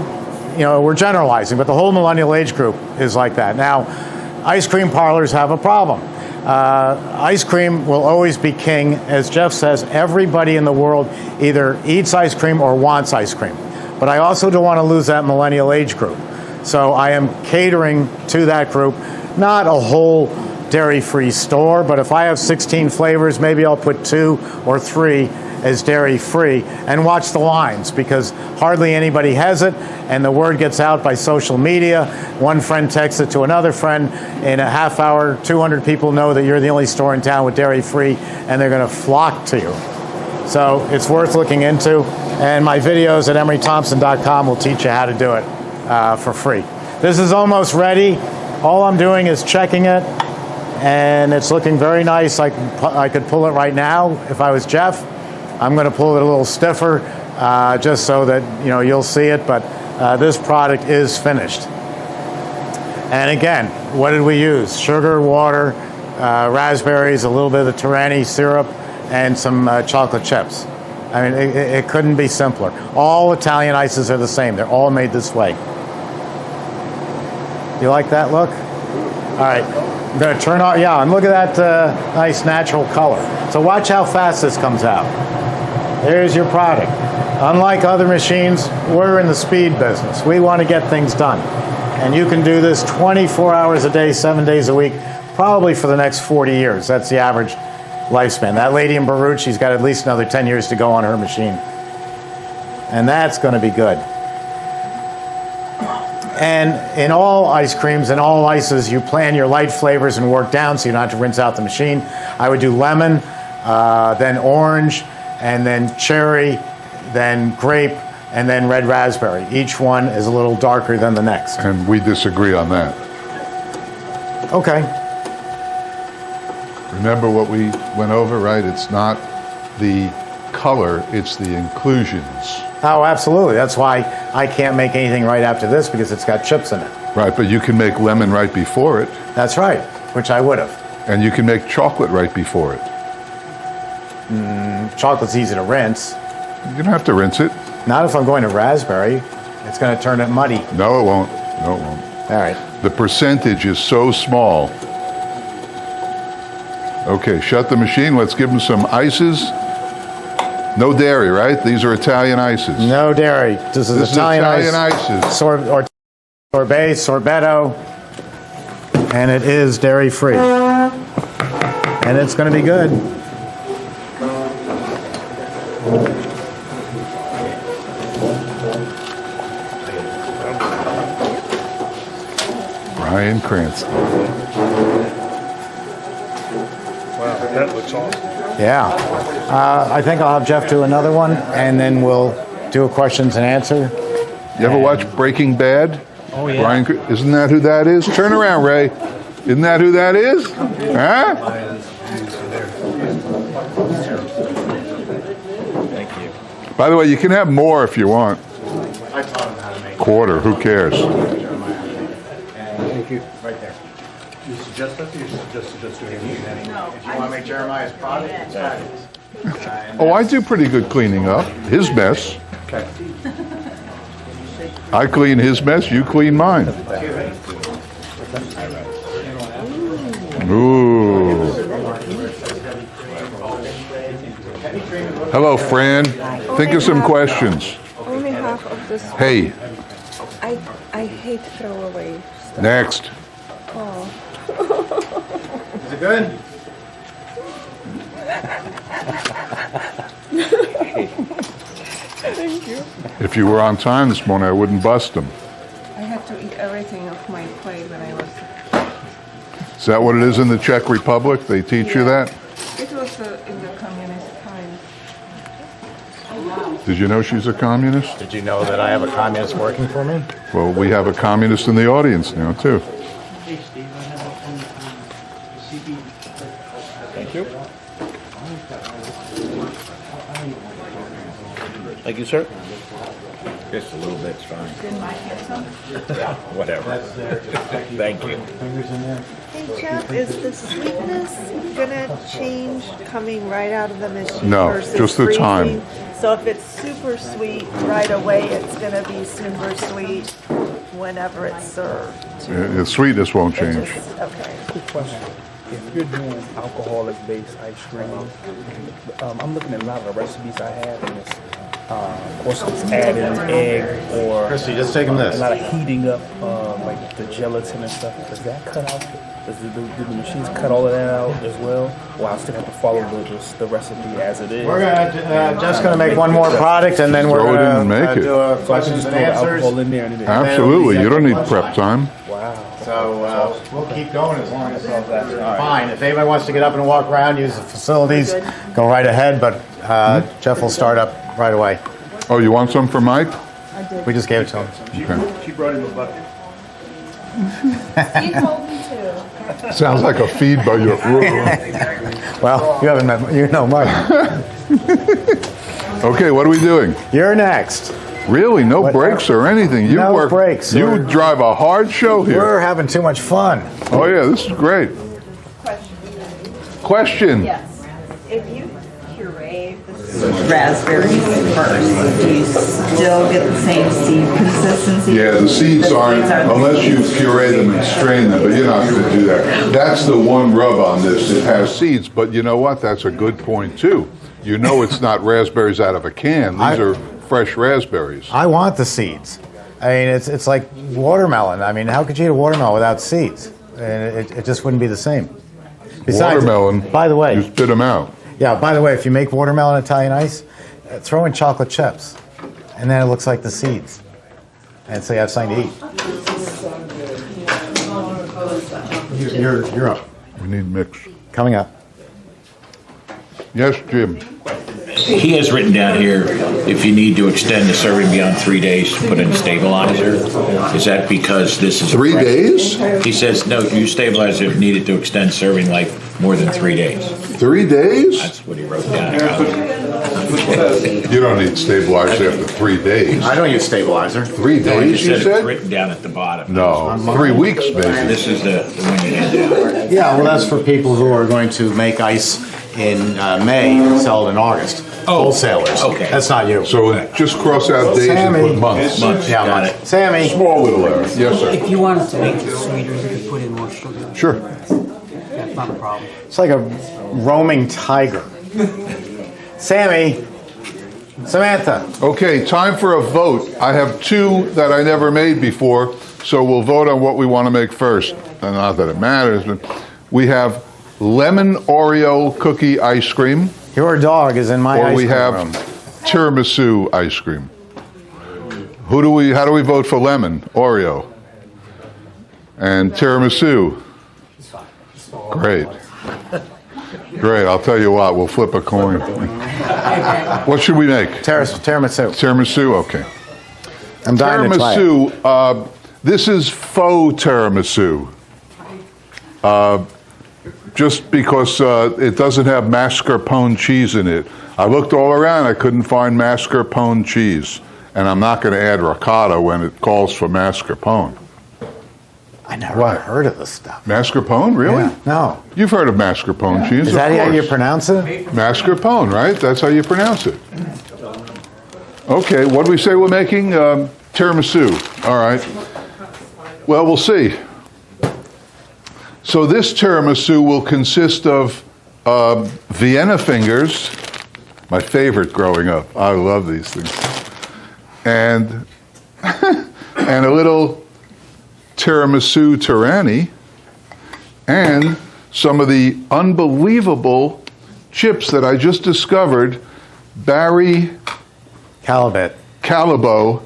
we're generalizing, but the whole millennial age group is like that. Now, ice cream parlors have a problem. Ice cream will always be king. As Jeff says, everybody in the world either eats ice cream or wants ice cream. But I also don't want to lose that millennial age group. So I am catering to that group, not a whole dairy-free store, but if I have 16 flavors, maybe I'll put 2 or 3 as dairy-free and watch the lines because hardly anybody has it, and the word gets out by social media. One friend texts it to another friend. In a half hour, 200 people know that you're the only store in town with dairy-free, and they're going to flock to you. So it's worth looking into, and my videos at emerythompson.com will teach you how to do it for free. This is almost ready. All I'm doing is checking it, and it's looking very nice. I could pull it right now if I was Jeff. I'm going to pull it a little stiffer just so that you'll see it, but this product is finished. And again, what did we use? Sugar, water, raspberries, a little bit of the Torani syrup, and some chocolate chips. I mean, it couldn't be simpler. All Italian ices are the same. They're all made this way. You like that look? All right. I'm going to turn on, and look at that nice natural color. So watch how fast this comes out. There's your product. Unlike other machines, we're in the speed business. We want to get things done. And you can do this 24 hours a day, 7 days a week, probably for the next 40 years. That's the average lifespan. That lady in Baruch, she's got at least another 10 years to go on her machine. And that's going to be good. And in all ice creams and all ices, you plan your light flavors and work down so you don't have to rinse out the machine. I would do lemon, then orange, and then cherry, then grape, and then red raspberry. Each one is a little darker than the next. And we disagree on that. Okay. Remember what we went over, right? It's not the color, it's the inclusions. Oh, absolutely. That's why I can't make anything right after this because it's got chips in it. Right, but you can make lemon right before it, That's right, which I would have. and you can make chocolate right before it. Chocolate's easy to rinse. You don't have to rinse it. Not if I'm going to raspberry. It's going to turn it muddy. No, it won't. No, it won't. All right. The percentage is so small. Okay, shut the machine. Let's give them some ices. No dairy, right? These are Italian ices. No dairy. This is Italian ices. Sorbet, sorbetto, and it is dairy-free. And it's going to be good. Brian Cranston. Wow, that looks awesome. Yeah. I think I'll have Jeff do another one, and then we'll do a questions and answer. You ever watch Breaking Bad? Oh, yeah. Isn't that who that is? Turn around, Ray. Isn't that who that is? Huh? Thank you. By the way, you can have more if you want. I taught him how to make Quarter, who cares? Thank you. Right there. You suggest that, or you suggest doing it? If you want to make Jeremiah's product, it's fabulous. Oh, I do pretty good cleaning up. His mess. Okay. I clean his mess, you clean mine. Ooh. Hello, Fran. Think of some questions. Only half of this. Hey, I hate throwaway. next. Oh. Is it good? Thank you. If you were on time this morning, I wouldn't bust them. I had to eat everything off my plate when I was. Is that what it is in the Czech Republic? They teach you that? It was in the communist times. Did you know she's a communist? Did you know that I have a communist working for me? Well, we have a communist in the audience now, too. Thank you. Thank you, sir. Just a little bit's fine. Didn't Mike get some? Yeah, whatever. Thank you. Hey Jeff, is the sweetness gonna change coming right out of the machine No, versus just the freezing? time. So if it's super sweet right away, it's gonna be super sweet whenever it's served. The sweetness won't It change. just- Okay. Quick question. If you're doing alcoholic-based ice cream, I'm looking at a lot of the recipes I have, and it's, of course, it's adding egg or Christy, just take him a this. lot of heating up, like the gelatin and stuff. Does that cut out? Do the machines cut all of that out as well? Or I still have to follow the recipe as it is? We're gonna just gonna make one more product, and then we're Throw it in gonna and make it. do a So I can questions just and throw the answers. alcohol in there and it Absolutely. You don't need prep time. Wow. So we'll keep going as long as that's fine. If anybody wants to get up and walk around, use the facilities, go right ahead. But Jeff will start up right away. Oh, you want some for Mike? We just gave it to him. Okay. She brought him a bucket. He told me to. Sounds like a feed by your. Well, you haven't met, you know Mike. Okay, what are we doing? You're next. Really, no breaks or anything. You No work. breaks. You drive a hard show here. We're having too much fun. Oh yeah, this is great. Question. Yes. If you puree the Raspberries first. Do you still get the same seed consistency? Yeah, the seeds aren't, unless you puree them and strain them, but you're not going to do that. That's the one rub on this. It has seeds, but you know what? That's a good point too. You know it's not raspberries out of a can. These are fresh raspberries. I want the seeds. I mean, it's like watermelon. I mean, how could you eat a watermelon without seeds? And it just wouldn't be the same. Besides, Watermelon, by the way, you spit them out. yeah, by the way, if you make watermelon Italian ice, throw in chocolate chips, and then it looks like the seeds. And so you have something to eat. You're up. We need mix. Coming up. Yes, Jim. He has written down here, if you need to extend the serving beyond 3 days, put in stabilizer. Is that because this is... 3 days? He says, no, you stabilizer needed to extend serving life more than 3 days. 3 days? That's what he wrote down. You don't need stabilizer after 3 days. I don't use stabilizer. 3 No, days, you it's said? written down at the bottom. No, 3 weeks maybe. This is the one you hand out. Yeah, well, that's for people who are going to make ice in May and sell it in August. Oh, wholesalers. okay. That's not you. So just cross out days and Sammy. put months. Months, Yeah, got months. it. Sammy. Small little error. Yes, sir. If you wanted to make it sweeter, you could put in more sugar. Sure. That's not a problem. It's like a roaming tiger. Sammy. Samantha. Okay, time for a vote. I have 2 that I never made before, so we'll vote on what we want to make first. And not that it matters, but we have lemon Oreo cookie ice cream, Your dog is in my or ice we cream have room. tiramisu ice cream. How do we vote for lemon Oreo and tiramisu? Great. Great, I'll tell you what, we'll flip a coin. What should we make? Tiramisu. Tiramisu, okay. I'm dying to try it. Tiramisu, this is faux tiramisu. Just because it doesn't have mascarpone cheese in it. I looked all around, I couldn't find mascarpone cheese. And I'm not going to add ricotta when it calls for mascarpone. I never heard of this stuff. Mascarpone, really? Yeah, no. You've heard of mascarpone cheese, Is that of how you course. pronounce it? Mascarpone, right? That's how you pronounce it. Okay, what do we say we're making? Tiramisu. All right. Well, we'll see. So this tiramisu will consist of Vienna fingers, my favorite growing up. I love these things. And and a little tiramisu Torani, and some of the unbelievable chips that I just discovered, Barry Halibut. Barry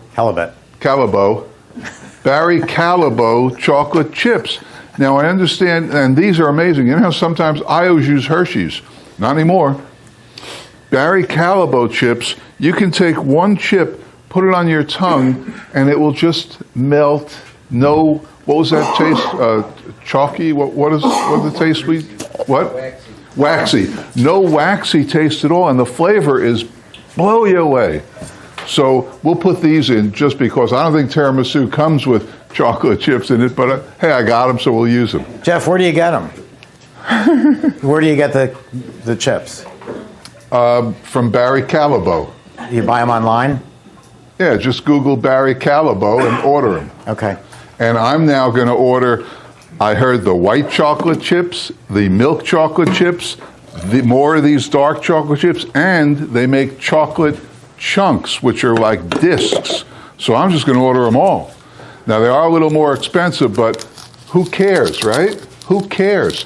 Callebaut chocolate chips. Now I understand, and these are amazing. You know how sometimes I always use Hershey's, not anymore. Barry Callebaut chips, you can take one chip, put it on your tongue, and it will just melt. No, what was that taste? Chalky? What does the taste sweet? What? Waxy. No waxy taste at all, and the flavor is blow you away. So we'll put these in just because I don't think tiramisu comes with chocolate chips in it, but hey, I got them, so we'll use them. Jeff, where do you get them? Where do you get the chips? From Barry Callebaut. You buy them online? Yeah, just Google Barry Callebaut and order them. Okay. And I'm now going to order, I heard the white chocolate chips, the milk chocolate chips, more of these dark chocolate chips, and they make chocolate chunks, which are like discs. So I'm just going to order them all. Now, they are a little more expensive, but who cares, right? Who cares?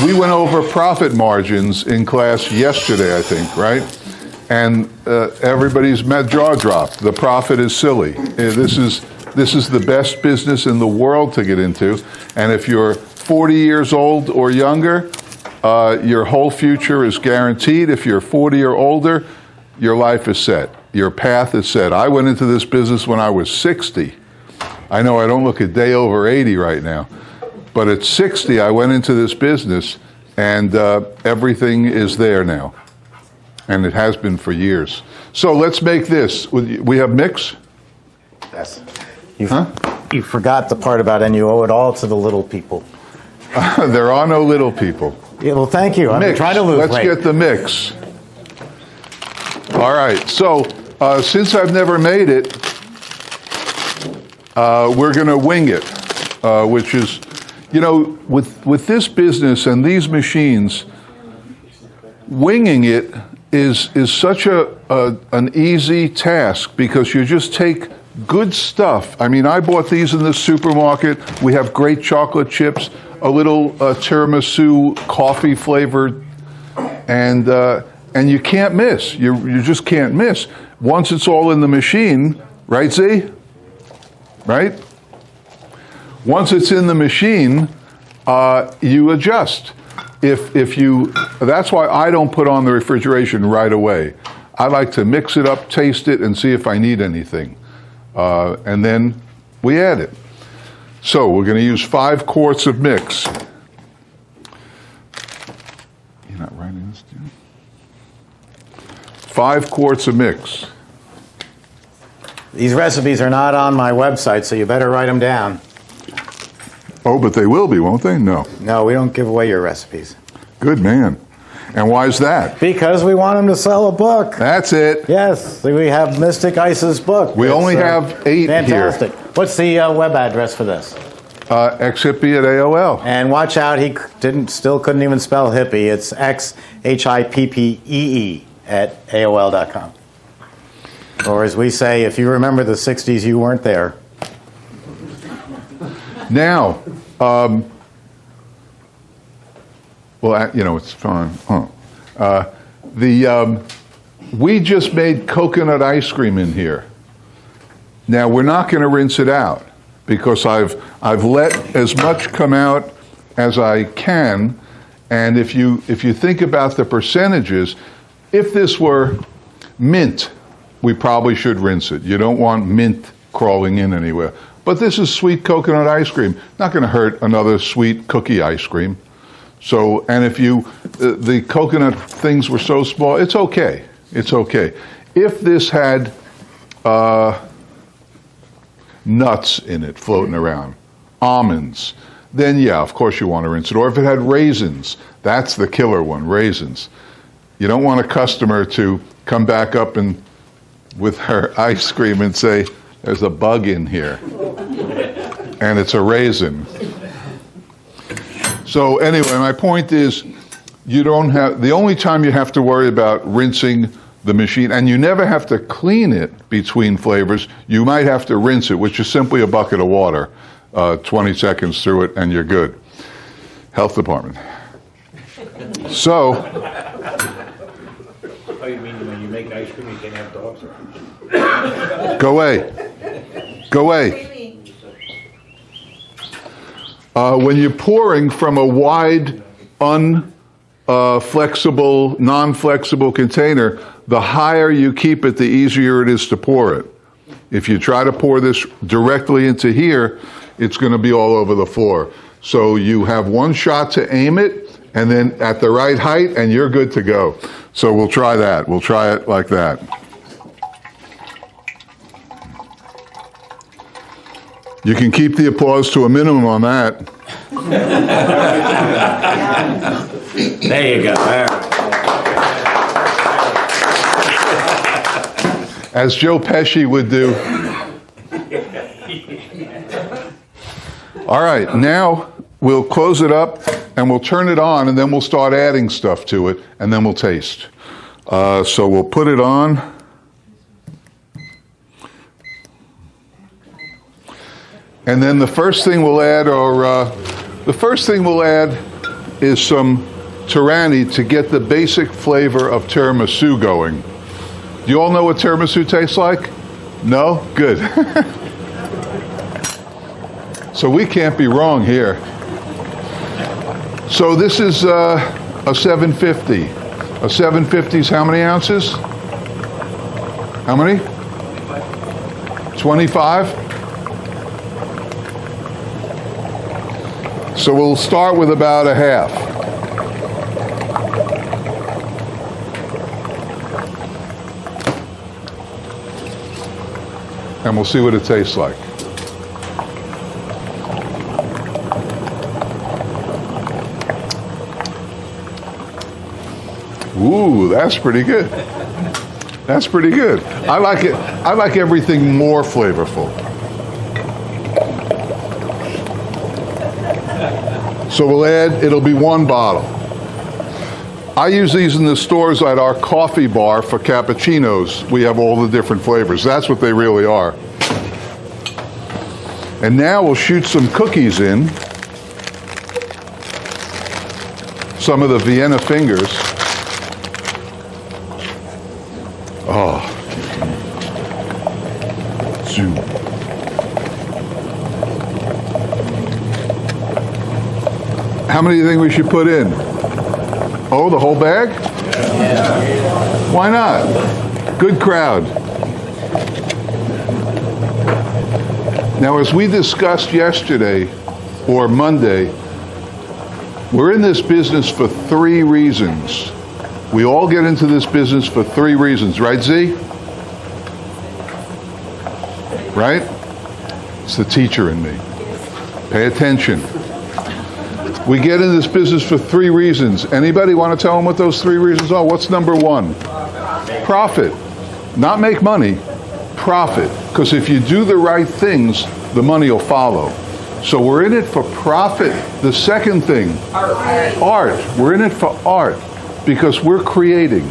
We went over profit margins in class yesterday, I think, right? And everybody's jaw dropped. The profit is silly. This is the best business in the world to get into. And if you're 40 years old or younger, your whole future is guaranteed. If you're 40 or older, your life is set. Your path is set. I went into this business when I was 60. I know I don't look a day over 80 right now. But at 60, I went into this business, and everything is there now. And it has been for years. So let's make this. We have mix? Yes. You forgot the part about, and you owe it all to the little people. There are no little people. Yeah, well, thank you. I'm Mix. trying to lose weight. Let's get the mix. All right. So since I've never made it, we're going to wing it, which is, you know, with this business and these machines, winging it is such an easy task because you just take good stuff. I mean, I bought these in the supermarket. We have great chocolate chips, a little tiramisu coffee flavored, and you can't miss. You just can't miss. Once it's all in the machine, right, Z? Right? Once it's in the machine, you adjust. If you, that's why I don't put on the refrigeration right away. I like to mix it up, taste it, and see if I need anything. And then we add it. So we're going to use 5 quarts of mix. You're not writing this down? 5 quarts of mix. These recipes are not on my website, so you better write them down. Oh, but they will be, won't they? No. No, we don't give away your recipes. Good man. And why is that? Because we want them to sell a book. That's it. Yes, we have Mystic Ice's book. We only have 8 fantastic. here. What's the web address for this? Xhippie at AOL. And watch out, he still couldn't even spell hippie. It's XHIPPEE at AOL.com. Or as we say, if you remember the 60s, you weren't there. Now, well, you know, it's fine. We just made coconut ice cream in here. Now, we're not going to rinse it out because I've let as much come out as I can. And if you think about the percentages, if this were mint, we probably should rinse it. You don't want mint crawling in anywhere. But this is sweet coconut ice cream. Not going to hurt another sweet cookie ice cream. So, and if the coconut things were so small, it's okay. It's okay. If this had nuts in it floating around, almonds, then yeah, of course you want to rinse it. Or if it had raisins, that's the killer one, raisins. You don't want a customer to come back up and with her ice cream and say, there's a bug in here, and it's a raisin. So anyway, my point is, you don't have, the only time you have to worry about rinsing the machine, and you never have to clean it between flavors, you might have to rinse it, which is simply a bucket of water, 20 seconds through it, and you're good. Health department. So. Oh, you mean when you make ice cream, you can't have dogs? Go away. Go away. When you're pouring from a wide, flexible, non-flexible container, the higher you keep it, the easier it is to pour it. If you try to pour this directly into here, it's going to be all over the floor. So you have one shot to aim it, and then at the right height, and you're good to go. So we'll try that. We'll try it like that. You can keep the applause to a minimum on that. There you go. As Joe Pesci would do. All right, now we'll close it up and we'll turn it on and then we'll start adding stuff to it and then we'll taste. So we'll put it on. And then the first thing we'll add is some Torani to get the basic flavor of tiramisu going. Do you all know what tiramisu tastes like? No? Good. So we can't be wrong here. So this is a 750. A 750 is how many ounces? How many? 25? So we'll start with about a half. And we'll see what it tastes like. Ooh, that's pretty good. That's pretty good. I like it. I like everything more flavorful. So we'll add, it'll be 1 bottle. I use these in the stores at our coffee bar for cappuccinos. We have all the different flavors. That's what they really are. And now we'll shoot some cookies in. Some of the Vienna fingers. Oh. Zoom. How many do you think we should put in? Oh, the whole bag? Yeah. Why not? Good crowd. Now, as we discussed yesterday, or Monday, we're in this business for 3 reasons. We all get into this business for 3 reasons, right, Z? Right? It's the teacher in me. Pay attention. We get in this business for 3 reasons. Anybody want to tell them what those 3 reasons are? What's number 1? Profit. Not make money, profit. Because if you do the right things, the money will follow. So we're in it for profit. The second thing, art. We're in it for art because we're creating.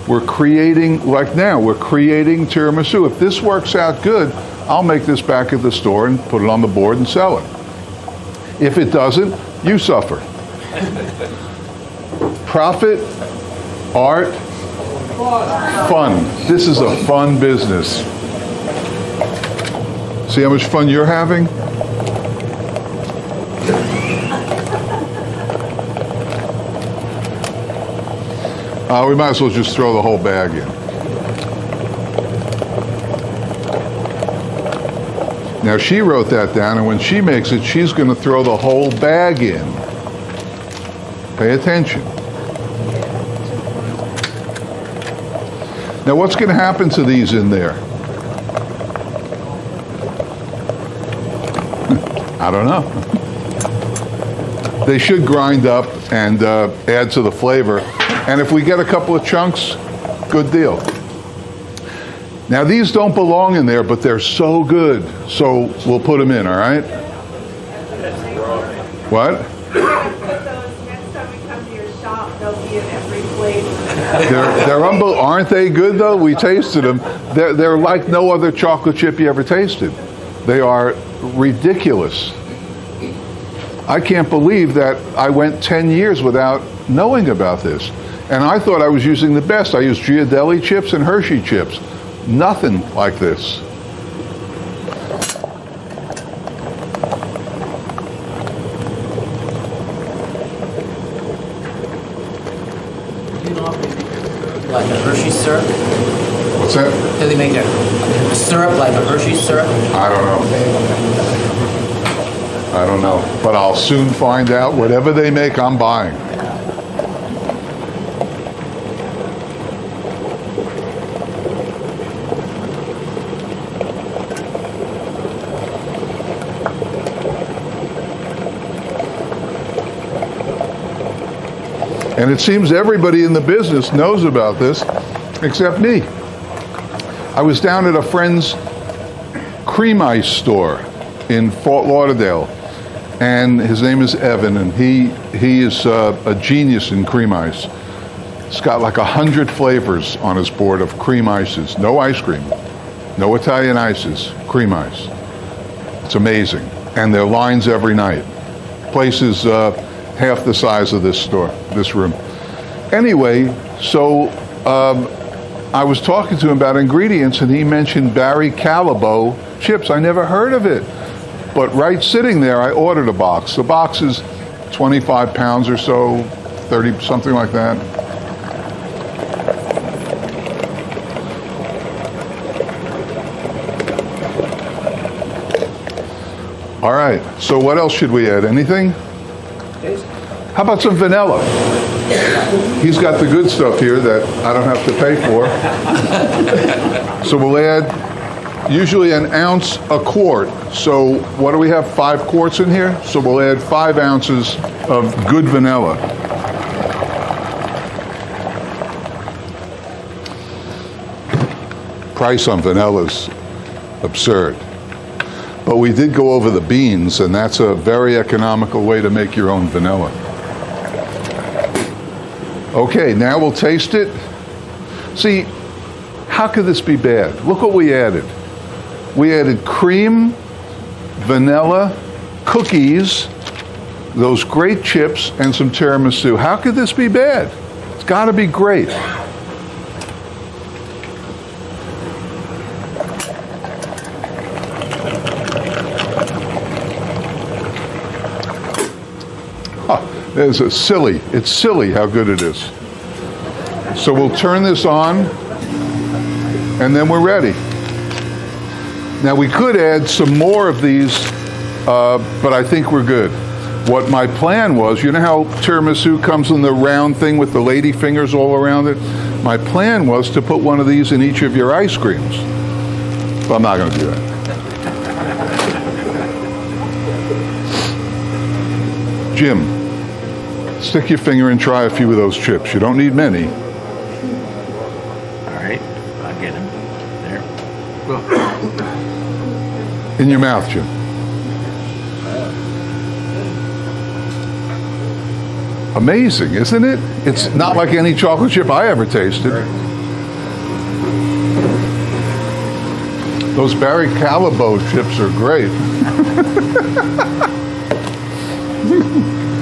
We're creating, like now, we're creating tiramisu. If this works out good, I'll make this back at the store and put it on the board and sell it. If it doesn't, you suffer. Profit, art, fun. This is a fun business. See how much fun you're having? We might as well just throw the whole bag in. Now she wrote that down, and when she makes it, she's going to throw the whole bag in. Pay attention. Now what's going to happen to these in there? I don't know. They should grind up and add to the flavor. And if we get a couple of chunks, good deal. Now these don't belong in there, but they're so good. So we'll put them in, all right? What? Next time we come to your shop, they'll be in every flavor. Aren't they good though? We tasted them. They're like no other chocolate chip you ever tasted. They are ridiculous. I can't believe that I went 10 years without knowing about this. And I thought I was using the best. I used Ghirardelli chips and Hershey chips. Nothing like this. Like a Hershey syrup? What's that? Do they make a syrup like a Hershey syrup? I don't know. I don't know. But I'll soon find out. Whatever they make, I'm buying. And it seems everybody in the business knows about this, except me. I was down at a friend's cream ice store in Fort Lauderdale, and his name is Evan, and he is a genius in cream ice. He's got like 100 flavors on his board of cream ices. No ice cream, no Italian ices, cream ice. It's amazing. And there are lines every night. Place is half the size of this store, this room. Anyway, so I was talking to him about ingredients, and he mentioned Barry Callebaut chips. I never heard of it. But right sitting there, I ordered a box. The box is 25 pounds or so, 30, something like that. All right, so what else should we add? Anything? How about some vanilla? He's got the good stuff here that I don't have to pay for. So we'll add usually an ounce a quart. So what do we have, 5 quarts in here? So we'll add 5 ounces of good vanilla. Price on vanilla's absurd. But we did go over the beans, and that's a very economical way to make your own vanilla. Okay, now we'll taste it. See, how could this be bad? Look what we added. We added cream, vanilla, cookies, those great chips, and some tiramisu. How could this be bad? It's got to be great. It's silly how good it is. So we'll turn this on, and then we're ready. Now we could add some more of these, but I think we're good. what my plan was, you know how tiramisu comes in the round thing with the lady fingers all around it? My plan was to put one of these in each of your ice creams. But I'm not going to do that. Jim, stick your finger and try a few of those chips. You don't need many. All right, I'll get him. There. In your mouth, Jim. Amazing, isn't it? It's not like any chocolate chip I ever tasted. Those Barry Callebaut chips are great.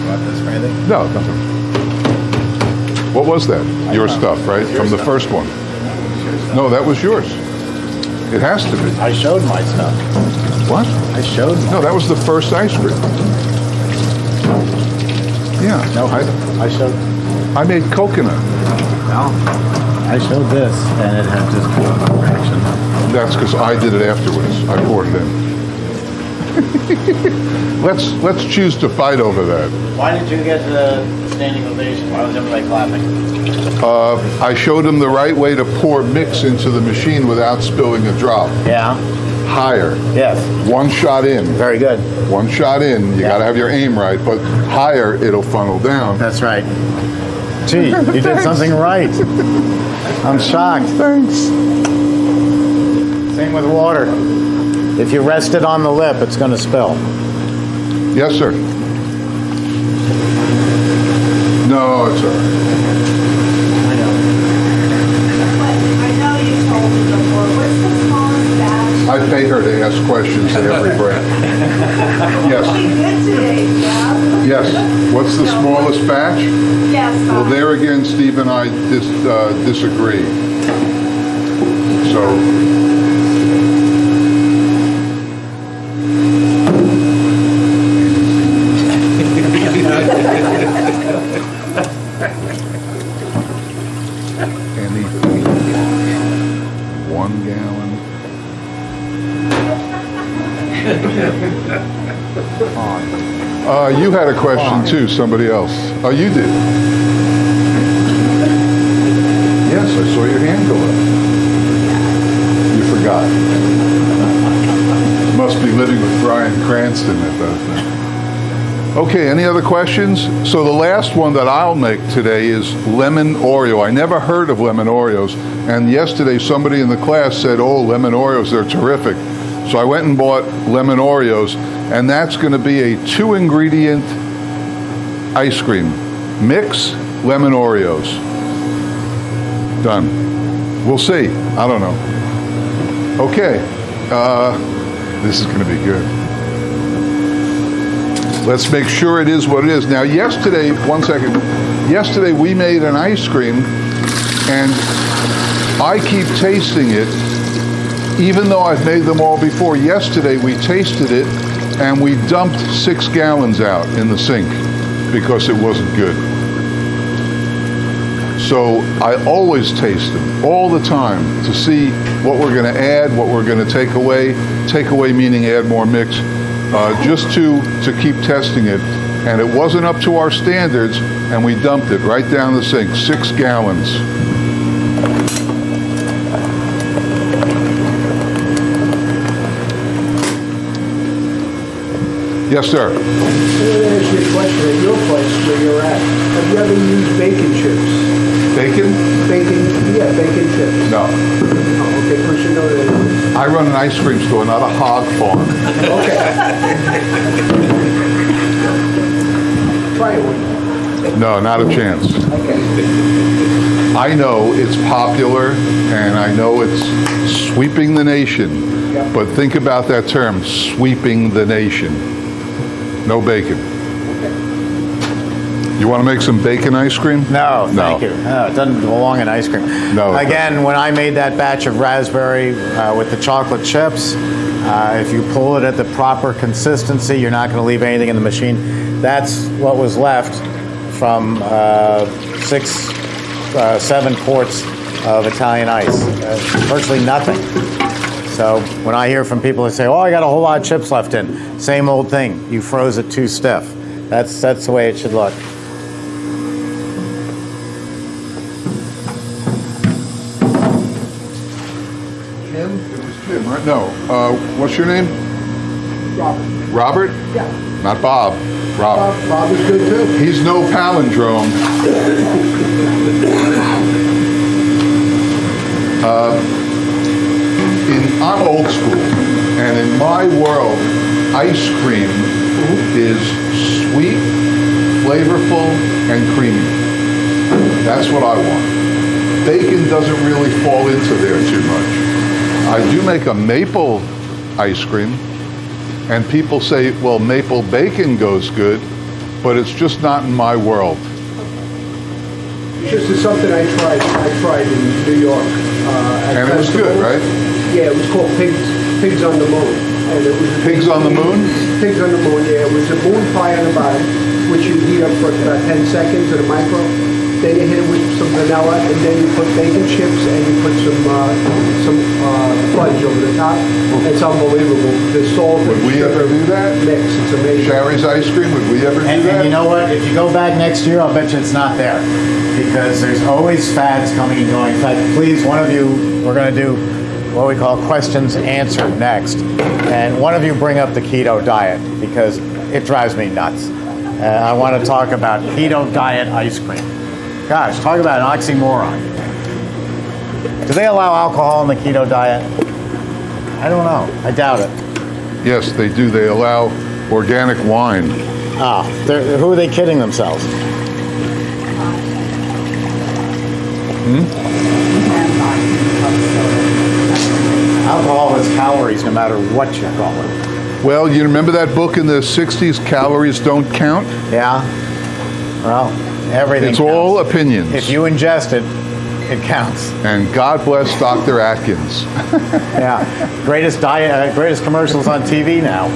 Want this for anything? No, nothing. What was that? Your stuff, right? From the first one. No, that was yours. It has to be. I showed my stuff. What? I showed. No, that was the first ice cream. Yeah. No, I showed. I made coconut. No, I showed this, and it had just a reaction. That's because I did it afterwards. I poured it in. Let's choose to fight over that. Why did you get the standing ovation? Why was everybody clapping? I showed him the right way to pour mix into the machine without spilling a drop. Yeah. Higher. Yes. One shot in. Very good. One shot in. You got to have your aim right, but higher, it'll funnel down. That's right. Gee, you did something right. I'm shocked. Thanks. Same with water. If you rest it on the lip, it's going to spill. Yes, sir. No, it's all right. I know you told me before. What's the smallest batch? I pay her to ask questions at every breath. Yes. Pretty good today, Jeff. Yes. What's the smallest batch? Yes. Well, there again, Steve and I disagree. So. Anything. 1 gallon. You had a question too, somebody else. Oh, you did? Yes, I saw your hand go up. You forgot. Must be living with Bryan Cranston at that time. Okay, any other questions? So the last one that I'll make today is lemon Oreo. I never heard of lemon Oreos, and yesterday somebody in the class said, oh, lemon Oreos, they're terrific. So I went and bought lemon Oreos, and that's going to be a 2-ingredient ice cream. Mix lemon Oreos. Done. We'll see. I don't know. Okay. This is going to be good. Let's make sure it is what it is. Now, yesterday, one second. Yesterday, we made an ice cream, and I keep tasting it, even though I've made them all before. Yesterday, we tasted it, and we dumped 6 gallons out in the sink because it wasn't good. So I always taste them, all the time, to see what we're going to add, what we're going to take away. Take away meaning add more mix. Just to keep testing it, and it wasn't up to our standards, and we dumped it right down the sink, 6 gallons. Yes, sir. I want to ask you a question at your place where you're at. Have you ever used bacon chips? Bacon? Bacon chips. No. Oh, okay, first you know that. I run an ice cream store, not a hog farm. Okay. Try it one. No, not a chance. Okay. I know it's popular, and I know it's sweeping the nation, but think about that term, sweeping the nation. No bacon. You want to make some bacon ice cream? No, thank you. No, it doesn't belong in ice cream. No. Again, when I made that batch of raspberry with the chocolate chips, if you pull it at the proper consistency, you're not going to leave anything in the machine. That's what was left from 7 quarts of Italian ice. Virtually nothing. So when I hear from people who say, oh, I got a whole lot of chips left in, same old thing. You froze it too stiff. That's the way it should look. Jim? It was Jim, right? No. What's your name? Robert. Robert? Yeah. Not Bob. Robert. Bob is good too. He's no palindrome. I'm old school, and in my world, ice cream is sweet, flavorful, and creamy. That's what I want. Bacon doesn't really fall into there too much. I do make a maple ice cream, and people say, well, maple bacon goes good, but it's just not in my world. This is something I tried in New York. And it was good, right? Yeah, it was called Pigs on the Moon. And it was Pigs on the Moon? Pigs on the Moon, yeah. It was a moon pie on the bottom, which you heat up for about 10 seconds in a micro. Then you hit it with some vanilla, and then you put bacon chips, and you put some fudge over the top. It's unbelievable. The salt Would we ever do that? Mix, it's amazing. Sherry's ice cream, would we ever do that? And you know what? If you go back next year, I'll bet you it's not there. Because there's always fads coming and going. In fact, please, one of you, we're going to do what we call questions answered next. And one of you bring up the keto diet because it drives me nuts. I want to talk about keto diet ice cream. Gosh, talk about an oxymoron. Do they allow alcohol in the keto diet? I don't know. I doubt it. Yes, they do. They allow organic wine. Ah, who are they kidding themselves? Alcohol has calories no matter what you call it. Well, you remember that book in the 60s, Calories Don't Count? Yeah. Well, everything It's counts. all opinions. If you ingest it, it counts. And God bless Dr. Atkins. Yeah. Greatest commercials on TV now.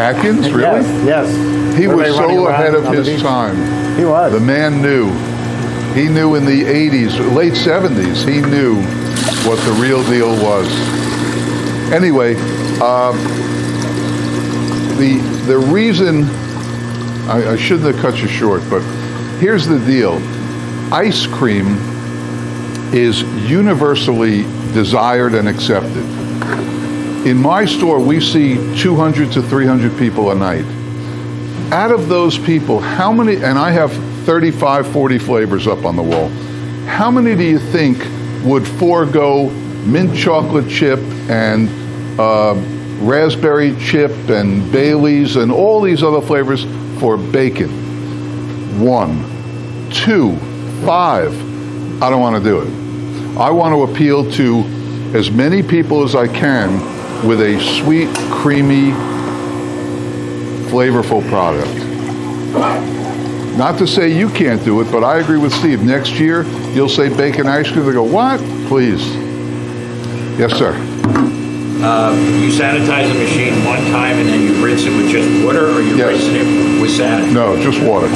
Atkins, really? Yes. He Were was they running so around ahead of on the his beach? time. He was. The man knew. He knew in the 80s, late 70s, he knew what the real deal was. Anyway, the reason, I shouldn't have cut you short, but here's the deal. Ice cream is universally desired and accepted. In my store, we see 200 to 300 people a night. Out of those people, how many, and I have 35, 40 flavors up on the wall, how many do you think would forego mint chocolate chip and raspberry chip and Bailey's and all these other flavors for bacon? 1, 2, 5. I don't want to do it. I want to appeal to as many people as I can with a sweet, creamy, flavorful product. Not to say you can't do it, but I agree with Steve. Next year, you'll say bacon ice cream. They go, what? Please. Yes, sir. You sanitize the machine one time and then you rinse it with just water, or you rinse it with sanitizer? No, just water.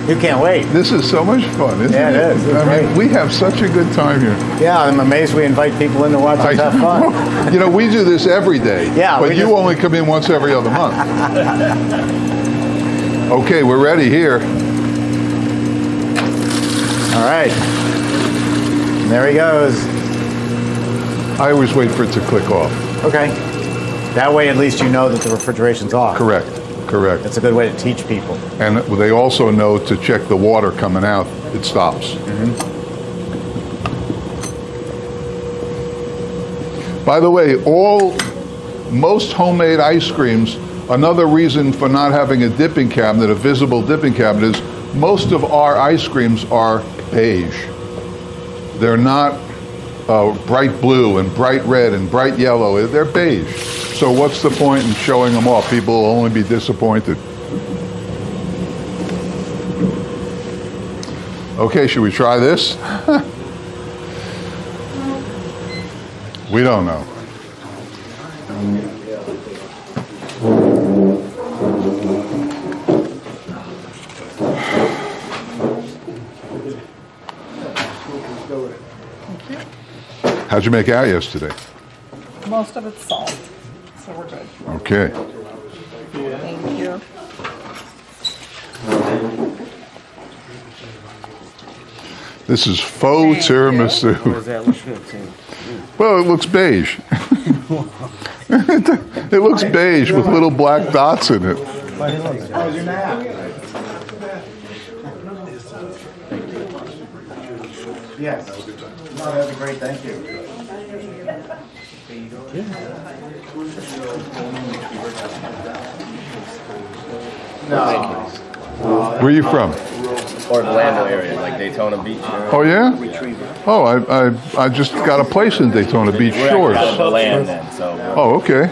You can't wait. This is so much fun, isn't it? Yeah, it is. It's I mean, great. we have such a good time here. Yeah, I'm amazed we invite people in to watch us have fun. You know, we do this every day. Yeah, but we you just- only come in once every other month. Okay, we're ready here. All right. And there he goes. I always wait for it to click off. Okay. That way, at least you know that the refrigeration's off. Correct. That's a good way to teach people. And they also know to check the water coming out, it stops. By the way, most homemade ice creams, another reason for not having a dipping cabinet, a visible dipping cabinet, is most of our ice creams are beige. They're not bright blue and bright red and bright yellow. They're beige. So what's the point in showing them off? People will only be disappointed. Okay, should we try this? We don't know. How'd you make out yesterday? Most of it's salt, so we're good. Okay. Thank you. This is faux tiramisu. That looks good too. Well, it looks beige. It looks beige with little black dots in it. How was your nap? Yes. No, that'd be great. Thank you. No. Where are you from? Orlando area, like Daytona Beach. Oh yeah? Oh, I just got a place in Daytona Beach Shores. We're the land then, so. Oh, okay.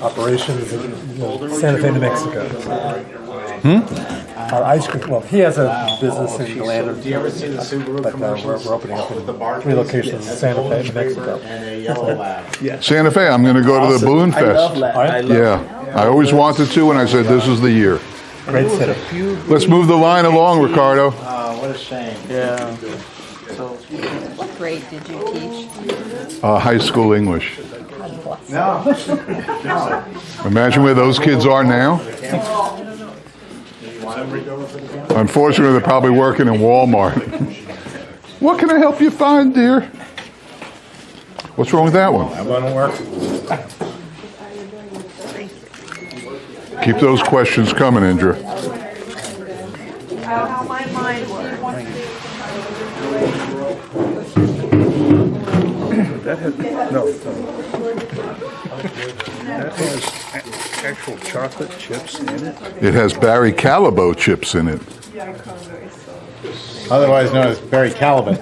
Operations in Santa Fe, New Mexico. Our ice cream. Well, he has a business in Orlando. Do you ever see the Subaru but commercials? we're opening up in With the bar 3 locations in Santa Fe, New Mexico. And a yellow lab. Yeah. Santa Fe, I'm going to go to the Balloon Fest. Yeah, I always wanted to, and I said this is the year. Great city. Let's move the line along, Ricardo. What a shame. Yeah. What grade did you teach? High school English. No. Imagine where those kids are now. Unfortunately, they're probably working in Walmart. What can I help you find, dear? What's wrong with that one? That won't work. Keep those questions coming, Indra. How my mind works. That has, no. That has actual chocolate chips in it. It has Barry Callebaut chips in it. Otherwise known as Barry Callebaut.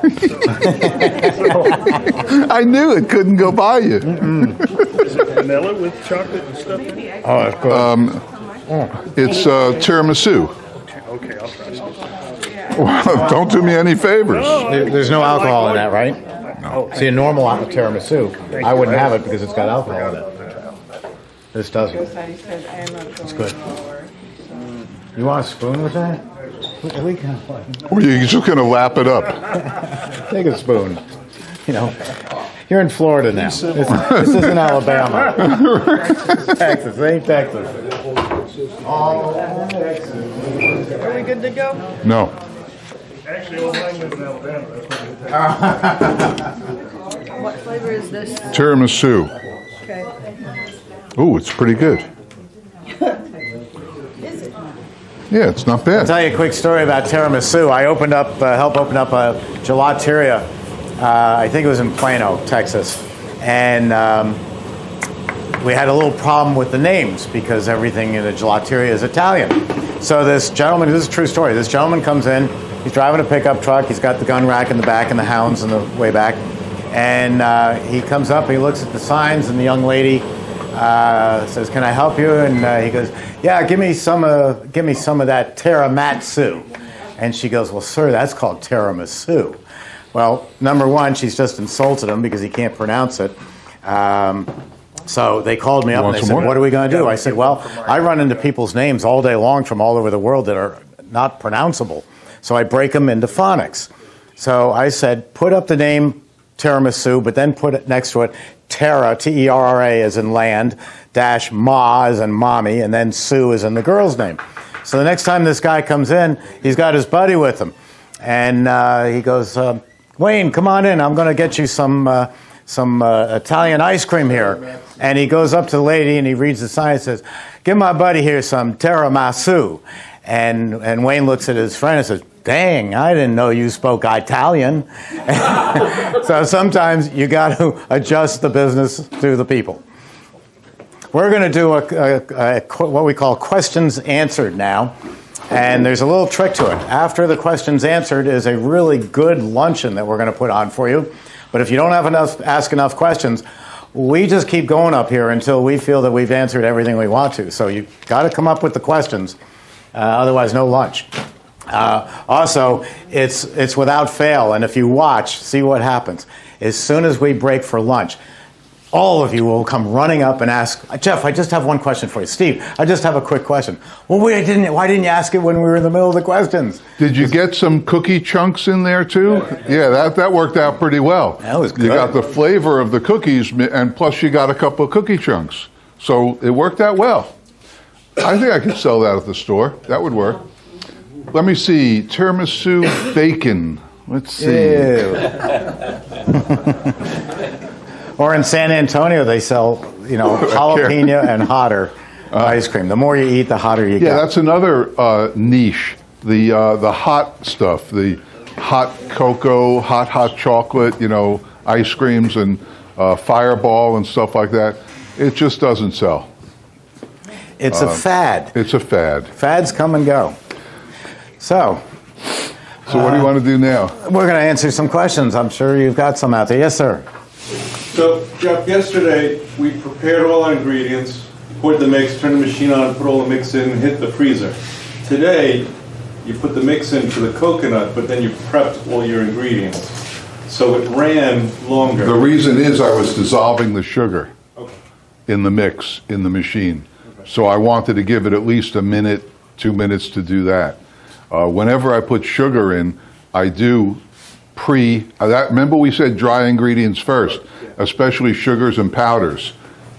I knew it couldn't go by you. Is it vanilla with chocolate and stuff in it? Oh, that's good. It's tiramisu. Okay, I'll try some. Well, don't do me any favors. There's no alcohol in that, right? No. See, a normal tiramisu, I wouldn't have it because it's got alcohol in it. This doesn't. It's good. You want a spoon with that? We can. Or you're just going to lap it up. Take a spoon. You know, you're in Florida now. This isn't Alabama. Texas, it ain't Texas. Are we good to go? No. Actually, old mine lives in Alabama. That's what What flavor is this? Tiramisu. Okay. Ooh, it's pretty good. Yeah, it's not I'll bad. tell you a quick story about tiramisu. I helped open up a gelateria. I think it was in Plano, Texas, and we had a little problem with the names because everything in the gelateria is Italian. So this gentleman, this is a true story. This gentleman comes in. He's driving a pickup truck. He's got the gun rack in the back and the hounds in the way back, and he comes up. He looks at the signs, and the young lady says, "Can I help you?" And he goes, "Yeah, give me some of that tiramisu." And she goes, "Well, sir, that's called tiramisu." Well, number one, she's just insulted him because he can't pronounce it. So they called me up and they said, "What are we going to do?" I said, "Well, I run into people's names all day long from all over the world that are not pronounceable. So I break them into phonics." So I said, "Put up the name tiramisu, but then put it next to it Terra, T-E-R-R-A as in land, dash ma as in mommy, and then Sue as in the girl's name." So the next time this guy comes in, he's got his buddy with him. And he goes, "Wayne, come on in. I'm going to get you some Italian ice cream here." And he goes up to the lady and he reads the sign and says, "Give my buddy here some tiramisu." And Wayne looks at his friend and says, "Dang, I didn't know you spoke Italian." So sometimes you got to adjust the business to the people. We're going to do what we call questions answered now. And there's a little trick to it. After the questions answered is a really good luncheon that we're going to put on for you. But if you don't have ask enough questions, we just keep going up here until we feel that we've answered everything we want to. So you've got to come up with the questions. Otherwise, no lunch. Also, it's without fail. And if you watch, see what happens. As soon as we break for lunch, all of you will come running up and ask, Jeff, I just have one question for you. Steve, I just have a quick question. Well, why didn't you ask it when we were in the middle of the questions? Did you get some cookie chunks in there too? Yeah, that worked out pretty well. That was good. You got the flavor of the cookies, and plus you got a couple of cookie chunks. So it worked out well. I think I could sell that at the store. That would work. Let me see. Tiramisu bacon. Let's see. Or in San Antonio, they sell, jalapeno and hotter ice cream. The more you eat, the hotter you get. Yeah, that's another niche. The hot stuff, the hot cocoa, hot chocolate, ice creams and Fireball and stuff like that. It just doesn't sell. It's a fad. It's a fad. Fads come and go. So what do you want to do now? We're going to answer some questions. I'm sure you've got some out there. Yes, sir. So, Jeff, yesterday we prepared all our ingredients, poured the mix, turned the machine on, put all the mix in, and hit the freezer. Today, you put the mix in for the coconut, but then you prepped all your ingredients. So it ran longer. The reason is I was dissolving the sugar in the mix, in the machine. So I wanted to give it at least a minute, 2 minutes to do that. Whenever I put sugar in, I do remember we said dry ingredients first, especially sugars and powders.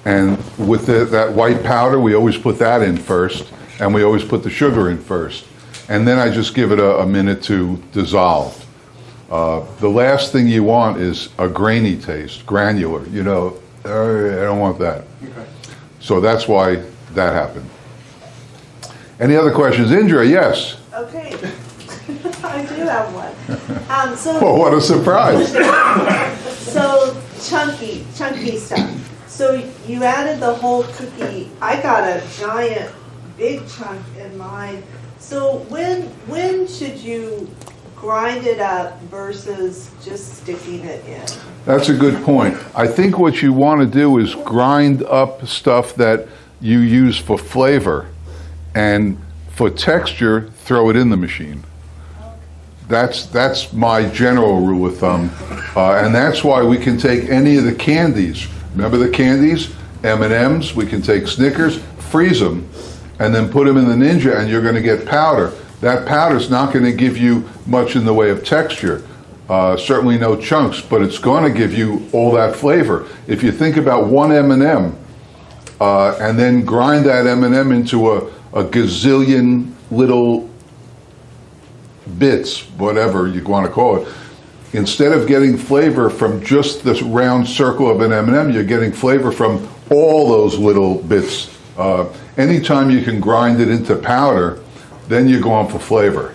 And with that white powder, we always put that in first, and we always put the sugar in first. And then I just give it a minute to dissolve. The last thing you want is a grainy taste, granular. I don't want that. Okay. So that's why that happened. Any other questions? Indra, yes. Okay. I do have one. Oh, what a surprise. So chunky stuff. So you added the whole cookie. I got a giant, big chunk in mine. So when should you grind it up versus just sticking it in? That's a good point. I think what you want to do is grind up stuff that you use for flavor, and for texture, throw it in the machine. That's my general rule of thumb, and that's why we can take any of the candies. Remember the candies? M&Ms. We can take Snickers, freeze them, and then put them in the Ninja, and you're going to get powder. That powder's not going to give you much in the way of texture. Certainly no chunks, but it's going to give you all that flavor. If you think about one M&M, and then grind that M&M into a gazillion little bits, whatever you want to call it, instead of getting flavor from just this round circle of an M&M, you're getting flavor from all those little bits. Anytime you can grind it into powder, then you're going for flavor.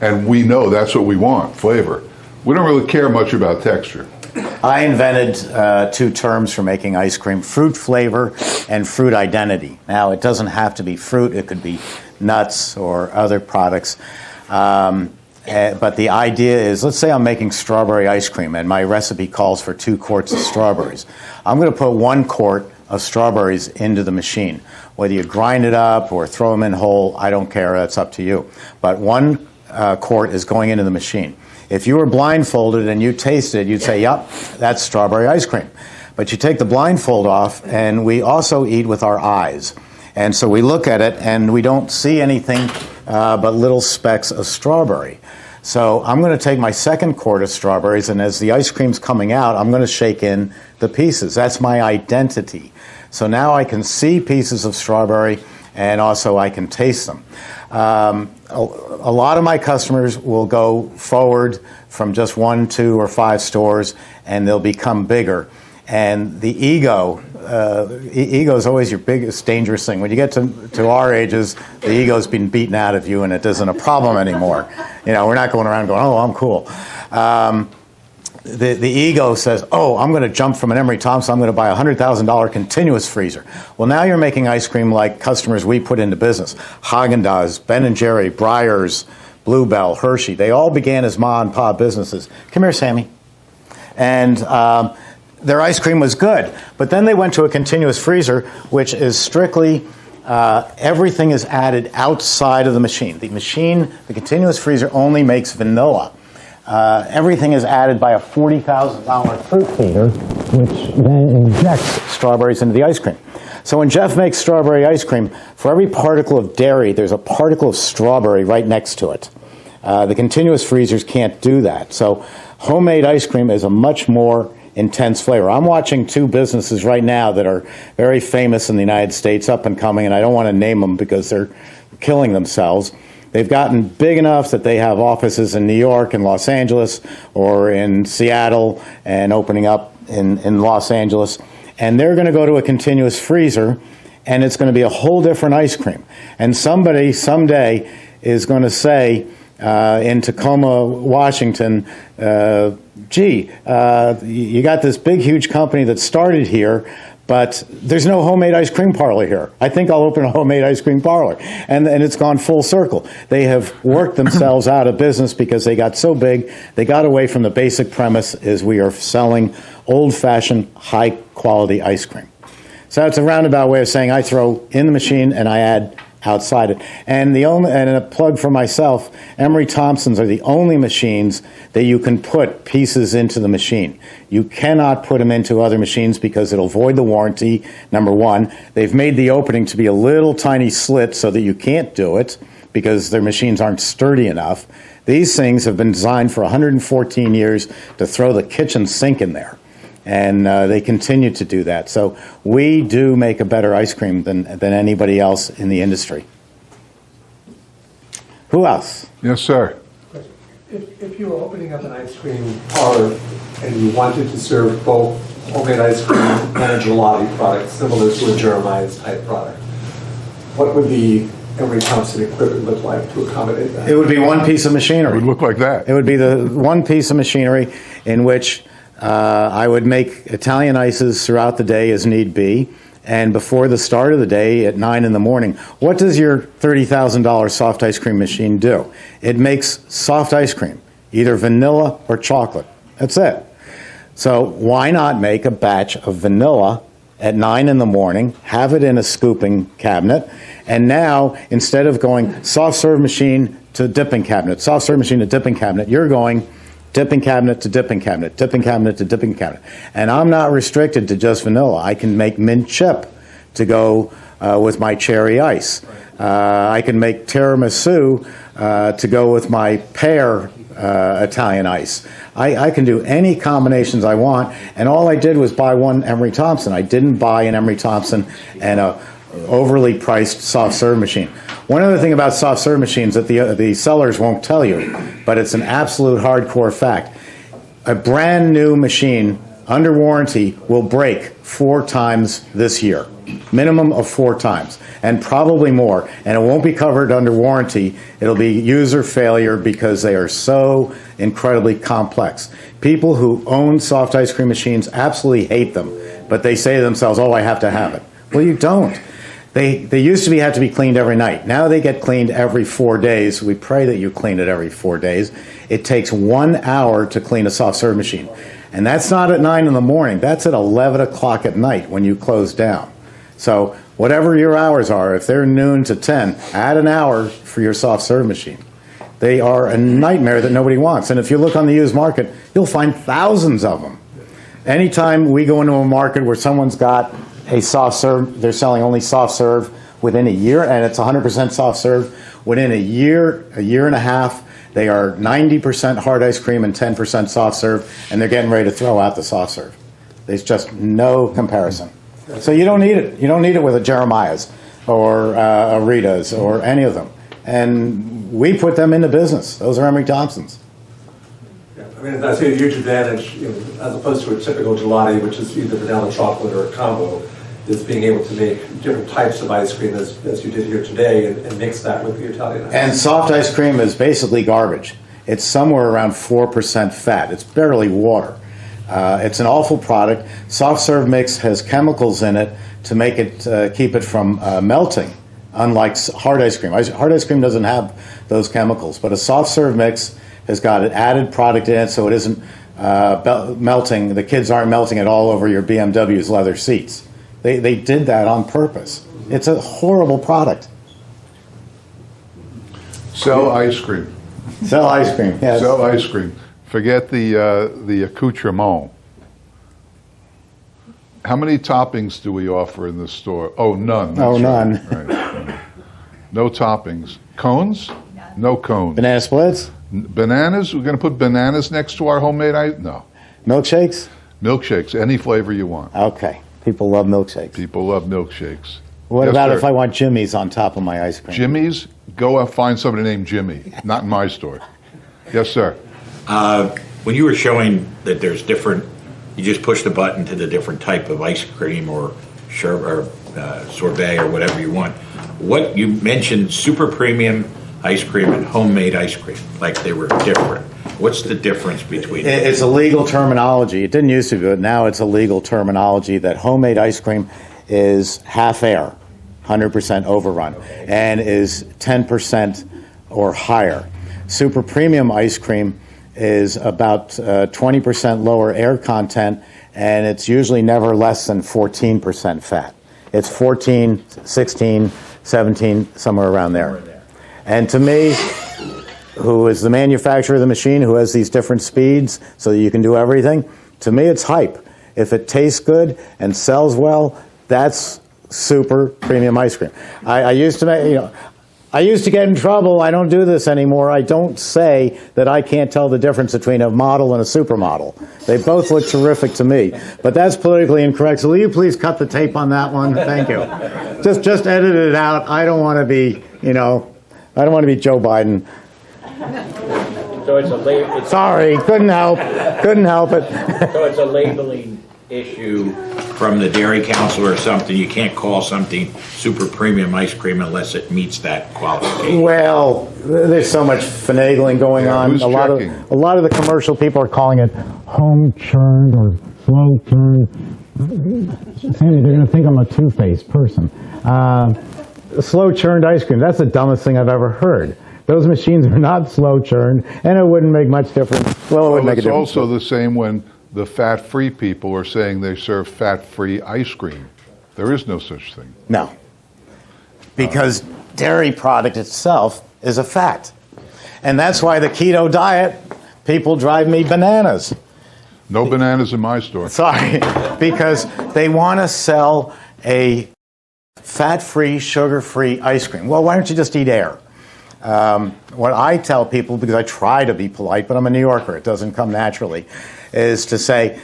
And we know that's what we want, flavor. We don't really care much about texture. I invented two terms for making ice cream: fruit flavor and fruit identity. Now, it doesn't have to be fruit. It could be nuts or other products. But the idea is, let's say I'm making strawberry ice cream, and my recipe calls for 2 quarts of strawberries. I'm going to put 1 quart of strawberries into the machine. Whether you grind it up or throw them in whole, I don't care. That's up to you. But 1 quart is going into the machine. If you were blindfolded and you tasted it, you'd say, yep, that's strawberry ice cream. But you take the blindfold off, and we also eat with our eyes. And so we look at it, and we don't see anything but little specks of strawberry. So I'm going to take my 2nd quart of strawberries, and as the ice cream's coming out, I'm going to shake in the pieces. That's my identity. So now I can see pieces of strawberry, and also I can taste them. A lot of my customers will go forward from just 1, 2, or 5 stores, and they'll become bigger. And the ego is always your biggest dangerous thing. When you get to our ages, the ego's been beaten out of you, and it isn't a problem anymore. We're not going around going, oh, I'm cool. The ego says, oh, I'm going to jump from an Emery Thompson, I'm going to buy a $100,000 continuous freezer. Well, now you're making ice cream like customers we put into business. Haagen-Dazs, Ben & Jerry, Breyers, Bluebell, Hershey. They all began as ma and pa businesses. Come here, Sammy. And their ice cream was good. But then they went to a continuous freezer, which is strictly everything is added outside of the machine. The continuous freezer only makes vanilla. Everything is added by a $40,000 fruit feeder which then injects strawberries into the ice cream. So when Jeff makes strawberry ice cream, for every particle of dairy, there's a particle of strawberry right next to it. The continuous freezers can't do that. So homemade ice cream is a much more intense flavor. I'm watching two businesses right now that are very famous in the United States, up and coming, and I don't want to name them because they're killing themselves. They've gotten big enough that they have offices in New York and Los Angeles or in Seattle and opening up in Los Angeles. And they're going to go to a continuous freezer, and it's going to be a whole different ice cream. And somebody someday is going to say in Tacoma, Washington, you got this big, huge company that started here, but there's no homemade ice cream parlor here. I think I'll open a homemade ice cream parlor. And it's gone full circle. They have worked themselves out of business because they got so big, they got away from the basic premise is we are selling old-fashioned, high-quality ice cream. So that's a roundabout way of saying I throw in the machine and I add outside it. And a plug for myself, Emery Thompsons are the only machines that you can put pieces into the machine. You cannot put them into other machines because it'll void the warranty, number one. They've made the opening to be a little tiny slit so that you can't do it because their machines aren't sturdy enough. These things have been designed for 114 years to throw the kitchen sink in there. And they continue to do that. So we do make a better ice cream than anybody else in the industry. Who else? Yes, sir. If you were opening up an ice cream parlor and you wanted to serve both homemade ice cream and a gelati product similar to a Jeremiah's type product, what would the Emery Thompson equipment look like to accommodate that? It would be one piece of machinery. It would look like that. It would be the one piece of machinery in which I would make Italian ices throughout the day as need be, and before the start of the day at 9 in the morning. What does your $30,000 soft ice cream machine do? It makes soft ice cream, either vanilla or chocolate. That's it. So why not make a batch of vanilla at 9 in the morning, have it in a scooping cabinet, and now instead of going soft serve machine to dipping cabinet, soft serve machine to dipping cabinet, you're going dipping cabinet to dipping cabinet, dipping cabinet to dipping cabinet. And I'm not restricted to just vanilla. I can make mint chip to go with my cherry ice. I can make tiramisu to go with my pear Italian ice. I can do any combinations I want, and all I did was buy one Emery Thompson. I didn't buy an Emery Thompson and a overly priced soft serve machine. One other thing about soft serve machines that the sellers won't tell you, but it's an absolute hardcore fact. A brand new machine under warranty will break 4 times this year. Minimum of 4 times, and probably more. And it won't be covered under warranty. It'll be user failure because they are so incredibly complex. People who own soft ice cream machines absolutely hate them, but they say to themselves, oh, I have to have it. Well, you don't. They used to have to be cleaned every night. Now they get cleaned every 4 days. We pray that you clean it every 4 days. It takes 1 hour to clean a soft serve machine. And that's not at 9 in the morning. That's at 11 o'clock at night when you close down. So whatever your hours are, if they're noon to 10, add an hour for your soft serve machine. They are a nightmare that nobody wants. And if you look on the used market, you'll find thousands of them. Anytime we go into a market where someone's got a soft serve, they're selling only soft serve within a year, and it's 100% soft serve. Within a year and a half, they are 90% hard ice cream and 10% soft serve, and they're getting ready to throw out the soft serve. There's just no comparison. So you don't need it. You don't need it with a Jeremiah's or a Rita's or any of them. And we put them into business. Those are Emery Thompsons. Yeah, I mean, that's a huge advantage, as opposed to a typical gelati, which is either vanilla chocolate or a combo, is being able to make different types of ice cream as you did here today and mix that with the Italian ice. And soft ice cream is basically garbage. It's somewhere around 4% fat. It's barely water. It's an awful product. Soft serve mix has chemicals in it to make it keep it from melting, unlike hard ice cream. Hard ice cream doesn't have those chemicals, but a soft serve mix has got an added product in it so it isn't melting. The kids aren't melting it all over your BMW's leather seats. They did that on purpose. It's a horrible product. Sell ice cream. Sell ice cream, yes. Sell ice cream. Forget the accoutrement. How many toppings do we offer in the store? Oh, none. Oh, That's none. Right. No toppings. Cones? No cones. Banana splits? Bananas? We're going to put bananas next to our homemade ice? No. Milkshakes? Milkshakes, any flavor you want. Okay. People love milkshakes. People love milkshakes. What Yes, about sir. if I want Jimmy's on top of my ice cream? Jimmy's? Go and find somebody named Jimmy. Not in my store. Yes, sir. When you were showing that there's different, you just push the button to the different type of ice cream or sorbet or whatever you want. What you mentioned, super premium ice cream and homemade ice cream, like they were different. What's the difference between them? It's a legal terminology. It didn't used to be, but now it's a legal terminology that homemade ice cream is half air, 100% overrun, and is 10% or higher. Super premium ice cream is about 20% lower air content, and it's usually never less than 14% fat. It's 14, 16, 17, somewhere around there. And to me, who is the manufacturer of the machine, who has these different speeds so that you can do everything, to me it's hype. If it tastes good and sells well, that's super premium ice cream. I used to make, I used to get in trouble. I don't do this anymore. I don't say that I can't tell the difference between a model and a supermodel. They both look terrific to me. But that's politically incorrect. So will you please cut the tape on that one? Thank you. Just edit it out. I don't want to be, I don't want to be Joe Biden. So it's a Sorry, couldn't help it. So it's a labeling issue from the Dairy Council or something. You can't call something super premium ice cream unless it meets that qualification. Well, there's so much finagling going on. who's A lot of the commercial people are calling it home churned or slow churned. Sandy, they're going to think I'm a two-faced person. Slow churned ice cream. That's the dumbest thing I've ever heard. Those machines are not slow churned, and it wouldn't make much difference. Well, it would make a It's difference. also the same when the fat-free people are saying they serve fat-free ice cream. There is no such thing. No. Because dairy product itself is a fat. And that's why the keto diet, people drive me bananas. No bananas in my store. Sorry. Because they want to sell a fat-free, sugar-free ice cream. Well, why don't you just eat air? What I tell people, because I try to be polite, but I'm a New Yorker, it doesn't come naturally, is to say,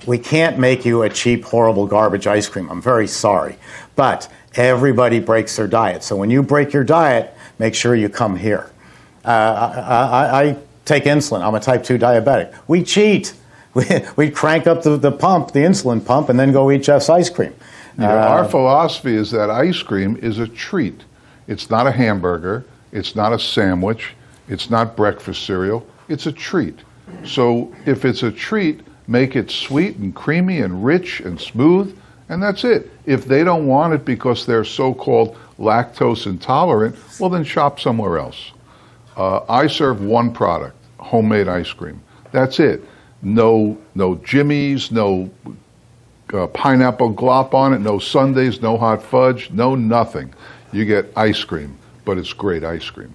we can't make you a cheap, horrible, garbage ice cream. I'm very sorry. But everybody breaks their diet. So when you break your diet, make sure you come here. I take insulin. I'm a type 2 diabetic. We cheat. We crank up the pump, the insulin pump, and then go eat Jeff's ice cream. Our philosophy is that ice cream is a treat. It's not a hamburger. It's not a sandwich. It's not breakfast cereal. It's a treat. So if it's a treat, make it sweet and creamy and rich and smooth, and that's it. If they don't want it because they're so-called lactose intolerant, well, then shop somewhere else. I serve one product, homemade ice cream. That's it. No Jimmy's, no pineapple glop on it, no sundaes, no hot fudge, no nothing. You get ice cream, but it's great ice cream.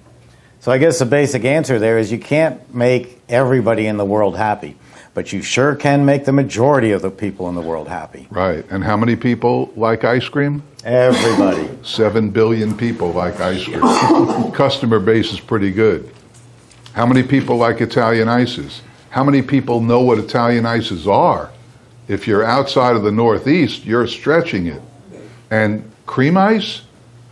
So I guess the basic answer there is you can't make everybody in the world happy, but you sure can make the majority of the people in the world happy. Right. And how many people like ice cream? Everybody. 7 billion people like ice cream. Customer base is pretty good. How many people like Italian ices? How many people know what Italian ices are? If you're outside of the Northeast, you're stretching it. And cream ice?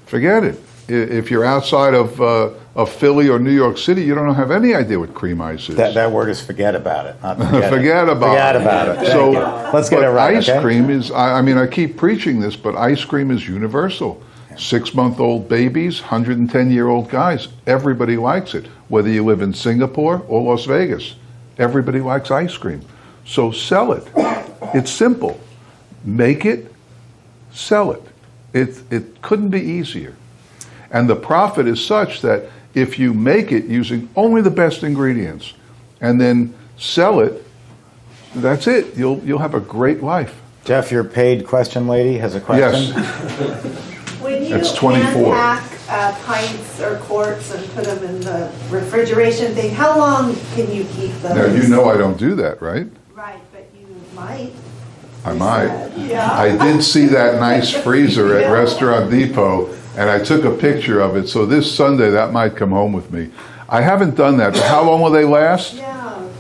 Forget it. If you're outside of Philly or New York City, you don't have any idea what cream ice is. That word is forget about it. Not Forget about it. So let's get it right. Ice cream is, I keep preaching this, but ice cream is universal. 6-month-old babies, 110-year-old guys, everybody likes it. Whether you live in Singapore or Las Vegas, everybody likes ice cream. So sell it. It's simple. Make it, sell it. It couldn't be easier. And the profit is such that if you make it using only the best ingredients and then sell it, that's it. You'll have a great life. Jeff, your paid question lady has a question. Yes. When you It's 24. pack pints or quarts and put them in the refrigeration thing, how long can you keep those? Now, you know I don't do that, right? Right, but you might. I might. I did see that nice freezer at Restaurant Depot, and I took a picture of it. So this Sunday, that might come home with me. I haven't done that, but how long will they last?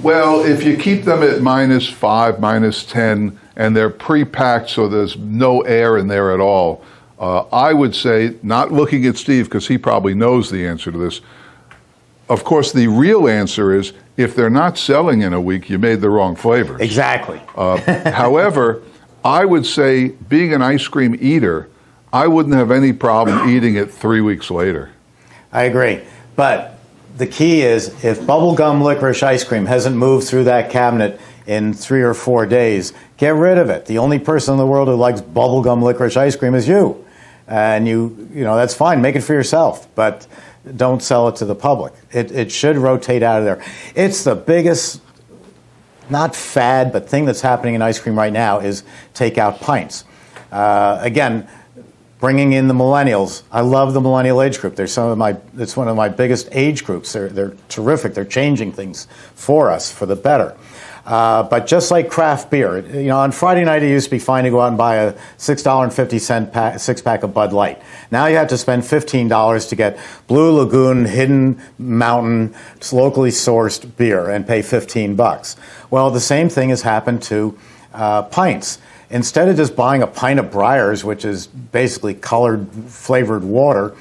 Well, if you keep them at -5, -10, and they're pre-packed so there's no air in there at all, I would say, not looking at Steve because he probably knows the answer to this. Of course, the real answer is if they're not selling in a week, you made the wrong flavors. Exactly. However, I would say, being an ice cream eater, I wouldn't have any problem eating it 3 weeks later. I agree. But the key is if bubblegum licorice ice cream hasn't moved through that cabinet in 3 or 4 days, get rid of it. The only person in the world who likes bubblegum licorice ice cream is you. And you know, that's fine. Make it for yourself. But don't sell it to the public. It should rotate out of there. It's the biggest, not fad, but thing that's happening in ice cream right now is take-out pints. Again, bringing in the millennials. I love the millennial age group. It's one of my biggest age groups. They're terrific. They're changing things for us for the better. But just like craft beer, you know, on Friday night it used to be fine to go out and buy a $6.50 six-pack of Bud Light. Now you have to spend $15 to get Blue Lagoon, Hidden Mountain, locally sourced beer and pay $15. Well, the same thing has happened to pints. Instead of just buying a pint of Breyers, which is basically colored, flavored water,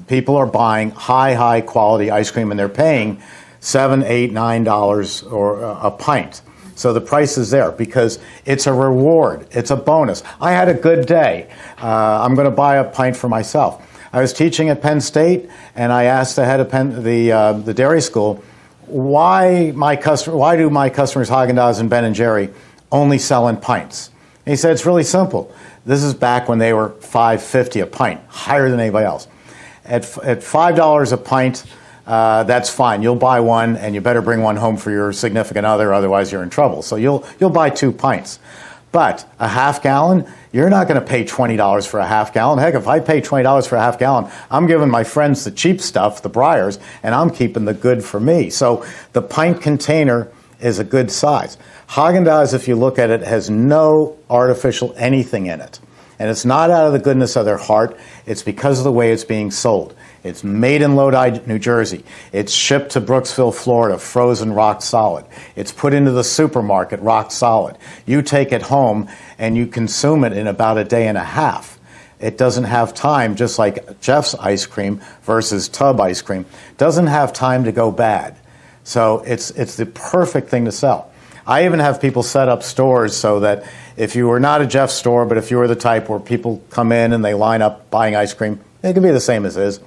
people are buying high quality ice cream, and they're paying $7, $8, $9 or a pint. So the price is there because it's a reward. It's a bonus. I had a good day. I'm going to buy a pint for myself. I was teaching at Penn State, and I asked the head of the dairy school, why do my customers Haagen-Dazs and Ben & Jerry only sell in pints? And he said, it's really simple. This is back when they were $5.50 a pint, higher than anybody else. At $5 a pint, that's fine. You'll buy one, and you better bring one home for your significant other, otherwise you're in trouble. So you'll buy 2 pints. But a half gallon, you're not going to pay $20 for a half gallon. Heck, if I pay $20 for a half gallon, I'm giving my friends the cheap stuff, the Breyers, and I'm keeping the good for me. So the pint container is a good size. Haagen-Dazs, if you look at it, has no artificial anything in it. And it's not out of the goodness of their heart. It's because of the way it's being sold. It's made in Lodi, New Jersey. It's shipped to Brooksville, Florida, frozen rock solid. It's put into the supermarket rock solid. You take it home and you consume it in about a day and a half. It doesn't have time, just like Jeff's ice cream versus tub ice cream, doesn't have time to go bad. So it's the perfect thing to sell. I even have people set up stores so that if you were not a Jeff store, but if you were the type where people come in and they line up buying ice cream, it can be the same as is.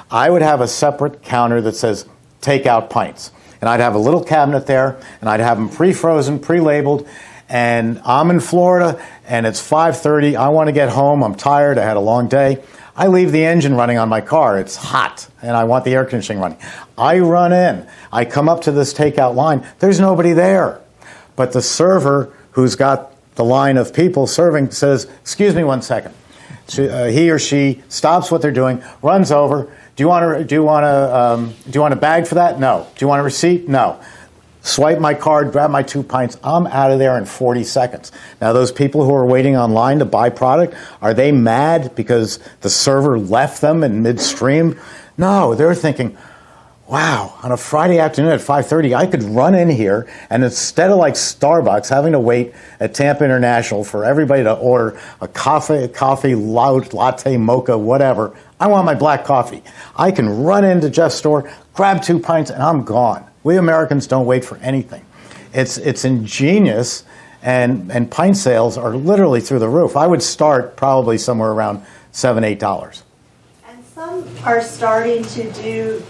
I would have a separate counter that says take out pints. And I'd have a little cabinet there, and I'd have them pre-frozen, pre-labeled, and I'm in Florida, and it's 5:30. I want to get home. I'm tired. I had a long day. I leave the engine running on my car. It's hot, and I want the air conditioning running. I run in. I come up to this takeout line. There's nobody there. But the server, who's got the line of people serving, says, excuse me 1 second. He or she stops what they're doing, runs over. Do you want a bag for that? No. Do you want a receipt? No. Swipe my card, grab my 2 pints. I'm out of there in 40 seconds. Now, those people who are waiting online to buy product, are they mad because the server left them in midstream? No, they're thinking, wow, on a Friday afternoon at 5:30, I could run in here, and instead of like Starbucks having to wait at Tampa International for everybody to order a coffee, latte, mocha, whatever, I want my black coffee. I can run into Jeff's store, grab 2 pints, and I'm gone. We Americans don't wait for anything. It's ingenious, and pint sales are literally through the roof. I would start probably somewhere around $7, $8. And some are starting to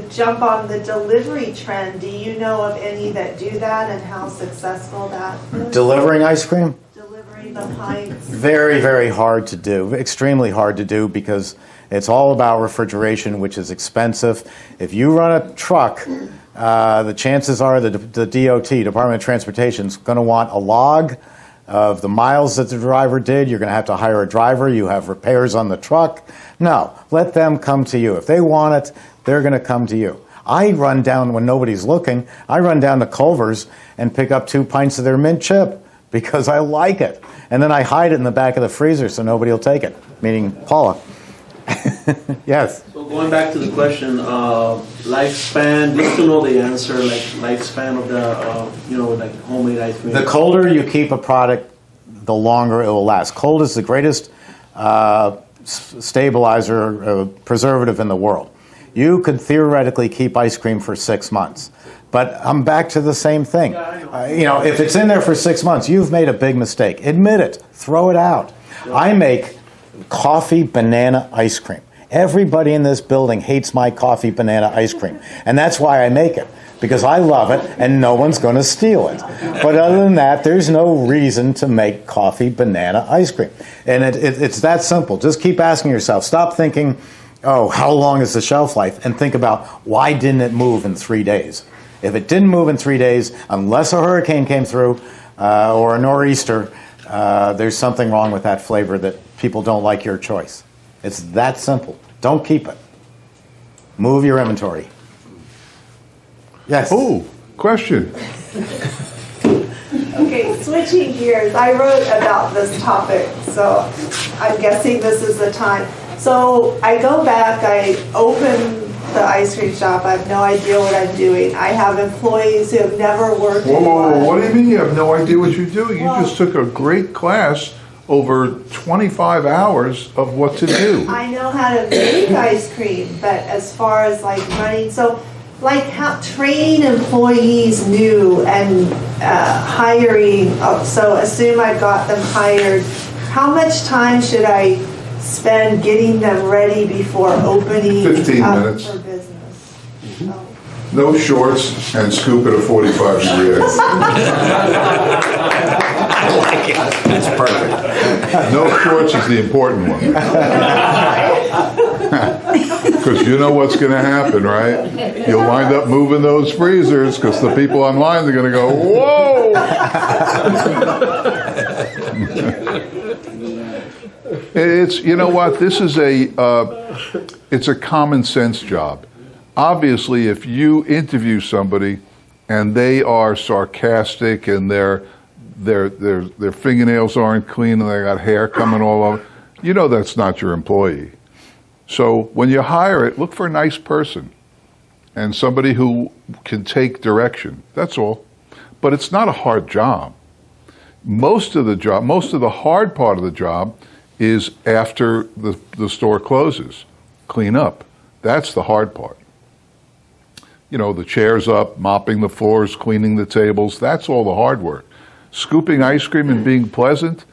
jump on the delivery trend. Do you know of any that do that and how successful that is? Delivering ice cream? Delivering the pints? Very, very hard to do. Extremely hard to do because it's all about refrigeration, which is expensive. If you run a truck, the chances are the DOT, Department of Transportation, is going to want a log of the miles that the driver did. You're going to have to hire a driver. You have repairs on the truck. No, let them come to you. If they want it, they're going to come to you. I run down when nobody's looking. I run down to Culver's and pick up 2 pints of their mint chip because I like it. And then I hide it in the back of the freezer so nobody will take it, meaning Paula. Yes. So going back to the question, lifespan, just to know the answer, like lifespan of the, like homemade ice cream. The colder you keep a product, the longer it will last. Cold is the greatest stabilizer, preservative in the world. You could theoretically keep ice cream for 6 months. But I'm back to the same thing. If it's in there for 6 months, you've made a big mistake. Admit it. Throw it out. I make coffee banana ice cream. Everybody in this building hates my coffee banana ice cream. And that's why I make it. Because I love it and no one's going to steal it. But other than that, there's no reason to make coffee banana ice cream. And it's that simple. Just keep asking yourself. Stop thinking, oh, how long is the shelf life? And think about, why didn't it move in 3 days? If it didn't move in 3 days, unless a hurricane came through or a nor'easter, there's something wrong with that flavor that people don't like your choice. It's that simple. Don't keep it. Move your inventory. Yes. Oh, question. Okay, switching gears, I wrote about this topic, so I'm guessing this is the time. So I go back, I open the ice cream shop, I have no idea what I'm doing. I have employees who have never worked in one. What do you mean you have no idea what you're doing? You just took a great class over 25 hours of what to do. I know how to make ice cream, but as far as like running, so like how training employees new and hiring, so assume I've got them hired, how much time should I spend getting them ready before opening 15 up minutes. for business? No shorts and scoop at a 45 degree angle. That's perfect. No shorts is the important one. Because you know what's going to happen, right? You'll wind up moving those freezers because the people online are going to go, whoa! It's, you know what, this is it's a common sense job. Obviously, if you interview somebody and they are sarcastic and their fingernails aren't clean and they got hair coming all over, you know that's not your employee. So when you hire it, look for a nice person and somebody who can take direction. That's all. But it's not a hard job. Most of the hard part of the job is after the store closes. Clean up. That's the hard part. You know, the chairs up, mopping the floors, cleaning the tables, that's all the hard work. Scooping ice cream and being pleasant,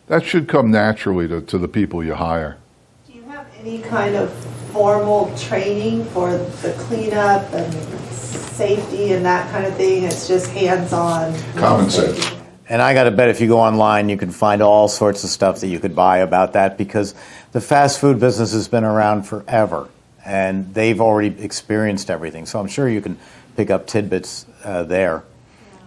that should come naturally to the people you hire. Do you have any kind of formal training for the cleanup and safety and that kind of thing? It's just hands-on. Common sense. And I got to bet if you go online, you can find all sorts of stuff that you could buy about that, because the fast food business has been around forever, and they've already experienced everything. So I'm sure you can pick up tidbits there.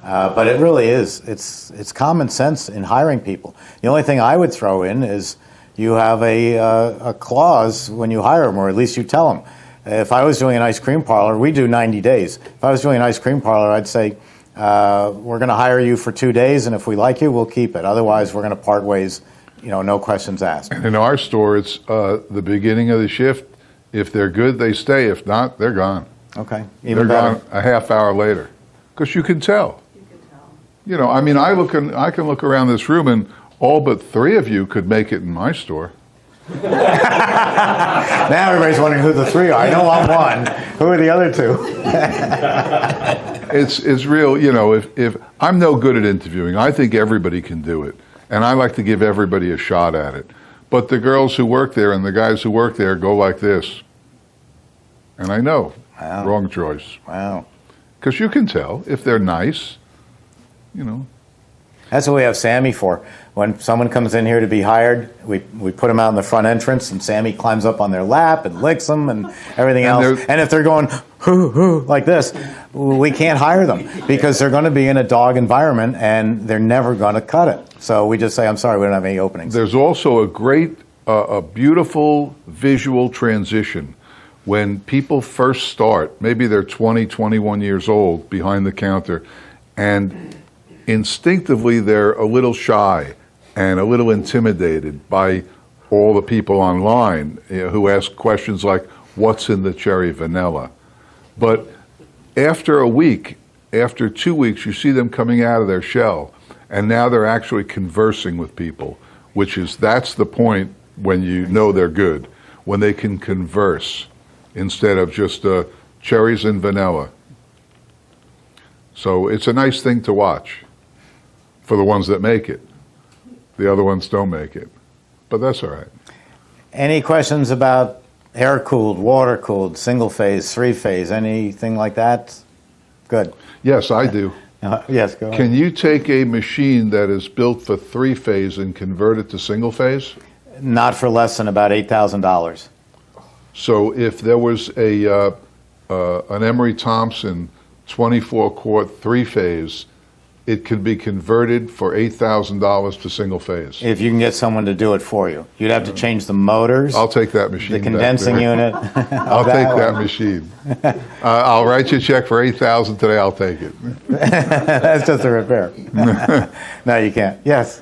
But it really is. It's common sense in hiring people. The only thing I would throw in is you have a clause when you hire them, or at least you tell them. If I was doing an ice cream parlor, we do 90 days. If I was doing an ice cream parlor, I'd say, we're going to hire you for 2 days, and if we like you, we'll keep it. Otherwise, we're going to part ways, no questions asked. In our store, it's the beginning of the shift. If they're good, they stay. If not, they're gone. Okay. They're gone a half hour later. Because you can tell. I mean, I can look around this room, and all but 3 of you could make it in my store. Now everybody's wondering who the 3 are. I know I'm one. Who are the other 2? It's real, if I'm no good at interviewing, I think everybody can do it. And I like to give everybody a shot at it. But the girls who work there and the guys who work there go like this. And I know, wow. Wrong choice. Wow. Because you can tell if they're nice, That's what we have Sammy for. When someone comes in here to be hired, we put them out in the front entrance, and Sammy climbs up on their lap and licks them and everything else. And if they're going, hoo, hoo, like this, we can't hire them because they're going to be in a dog environment and they're never going to cut it. So we just say, I'm sorry, we don't have any openings. There's also a great, a beautiful visual transition when people first start. Maybe they're 20, 21 years old behind the counter, and instinctively they're a little shy and a little intimidated by all the people online who ask questions like, what's in the cherry vanilla? But after a week, after 2 weeks, you see them coming out of their shell, and now they're actually conversing with people, that's the point when you know they're good, when they can converse instead of just cherries and vanilla. So it's a nice thing to watch for the ones that make it. The other ones don't make it, but that's all right. Any questions about air-cooled, water-cooled, single-phase, three-phase, anything like that? Good. Yes, I do. Yes, go ahead. Can you take a machine that is built for three-phase and convert it to single-phase? Not for less than about $8,000. So if there was an Emery Thompson 24-quart three-phase, it could be converted for $8,000 to single-phase. If you can get someone to do it for you. You'd have to change the motors. I'll take that machine. The condensing unit. I'll take that machine. I'll write you a check for $8,000 today. I'll take it. That's just a repair. No, you can't. Yes.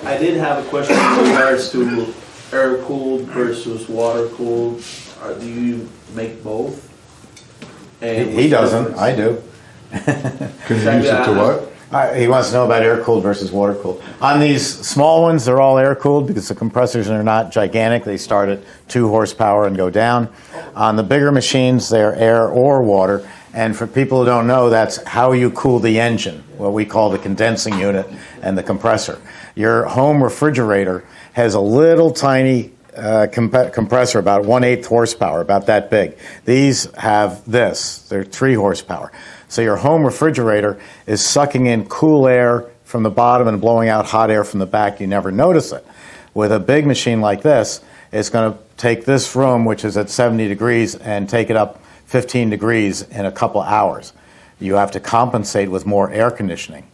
I did have a question in regards to air-cooled versus water-cooled. Do you make both? And He doesn't. I do. Can you use it to what? He wants to know about air-cooled versus water-cooled. On these small ones, they're all air-cooled because the compressors are not gigantic. They start at 2 horsepower and go down. On the bigger machines, they're air or water. And for people who don't know, that's how you cool the engine, what we call the condensing unit and the compressor. Your home refrigerator has a little tiny compressor, about 1/8 horsepower, about that big. These have this. They're 3 horsepower. So your home refrigerator is sucking in cool air from the bottom and blowing out hot air from the back. You never notice it. With a big machine like this, it's going to take this room, which is at 70 degrees, and take it up 15 degrees in a couple hours. You have to compensate with more air conditioning.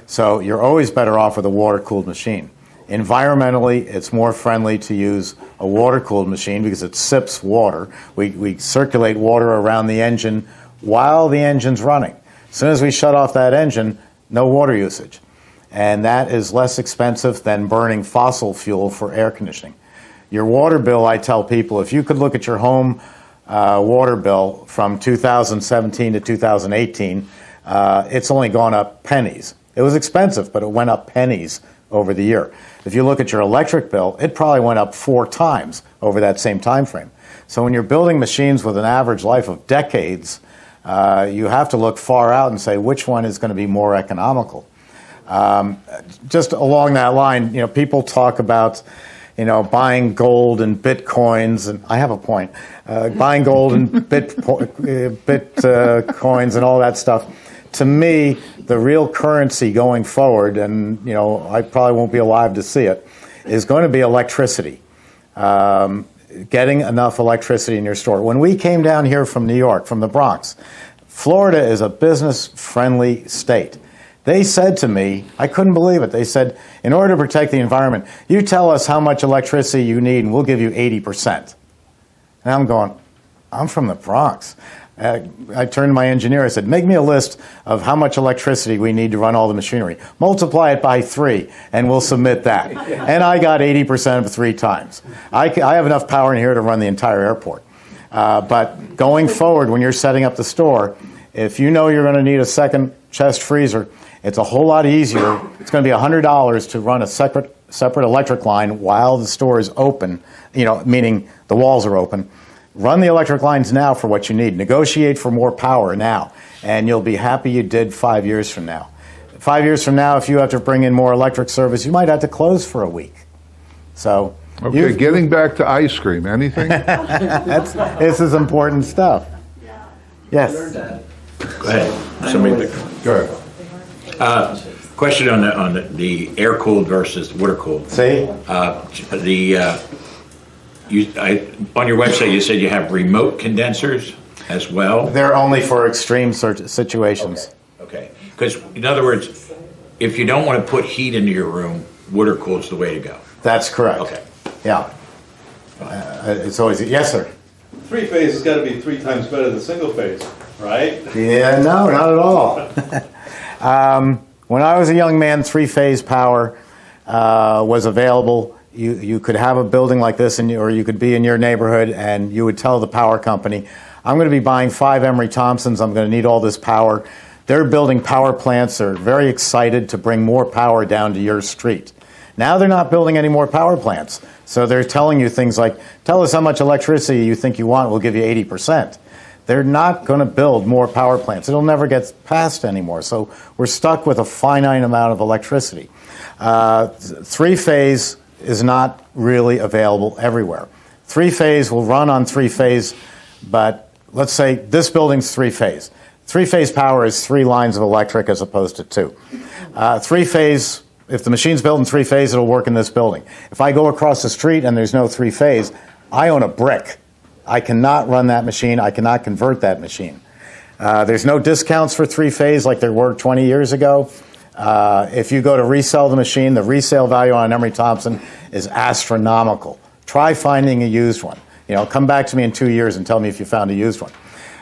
So you're always better off with a water-cooled machine. Environmentally, it's more friendly to use a water-cooled machine because it sips water. We circulate water around the engine while the engine's running. As soon as we shut off that engine, no water usage. And that is less expensive than burning fossil fuel for air conditioning. Your water bill, I tell people, if you could look at your home water bill from 2017 to 2018, it's only gone up pennies. It was expensive, but it went up pennies over the year. If you look at your electric bill, it probably went up 4 times over that same time frame. So when you're building machines with an average life of decades, you have to look far out and say which one is going to be more economical. Just along that line, people talk about, buying gold and bitcoins, and I have a point. Buying gold and bitcoins and all that stuff. To me, the real currency going forward, and I probably won't be alive to see it, is going to be electricity. Getting enough electricity in your store. When we came down here from New York, from the Bronx, Florida is a business-friendly state. They said to me, I couldn't believe it, they said, in order to protect the environment, you tell us how much electricity you need and we'll give you 80%. And I'm going, I'm from the Bronx. I turned to my engineer, I said, make me a list of how much electricity we need to run all the machinery. Multiply it by 3, and we'll submit that. And I got 80% of 3 times. I have enough power in here to run the entire airport. But going forward, when you're setting up the store, if you know you're going to need a second chest freezer, it's a whole lot easier. It's going to be $100 to run a separate electric line while the store is open, meaning the walls are open. Run the electric lines now for what you need. Negotiate for more power now, and you'll be happy you did 5 years from now. 5 years from now, if you have to bring in more electric service, you might have to close for a week. So, okay, getting back to ice cream, anything? This is important stuff. Yes. Go ahead. Somebody. Go ahead. Question on the air cooled versus water cooled. See, on your website you said you have remote condensers as well. They're only for extreme situations. Okay. Because in other words, if you don't want to put heat into your room, water cool's the way to go. That's correct. Okay. Yeah. It's always yes, sir. 3-phase has got to be 3 times better than single phase. right? Yeah, no, not at all. When I was a young man, three-phase power was available. You could have a building like this, or you could be in your neighborhood, and you would tell the power company, I'm going to be buying 5 Emery Thompsons. I'm going to need all this power. They're building power plants. They're very excited to bring more power down to your street. Now they're not building any more power plants. So they're telling you things like, tell us how much electricity you think you want, we'll give you 80%. They're not going to build more power plants. It'll never get passed anymore. So we're stuck with a finite amount of electricity. Three-phase is not really available everywhere. Three-phase will run on three-phase, but let's say this building's three-phase. Three-phase power is 3 lines of electric as opposed to 2. Three-phase, if the machine's built in three-phase, it'll work in this building. If I go across the street and there's no three-phase, I own a brick. I cannot run that machine. I cannot convert that machine. There's no discounts for three-phase like there were 20 years ago. If you go to resell the machine, the resale value on an Emery Thompson is astronomical. Try finding a used one. Come back to me in 2 years and tell me if you found a used one.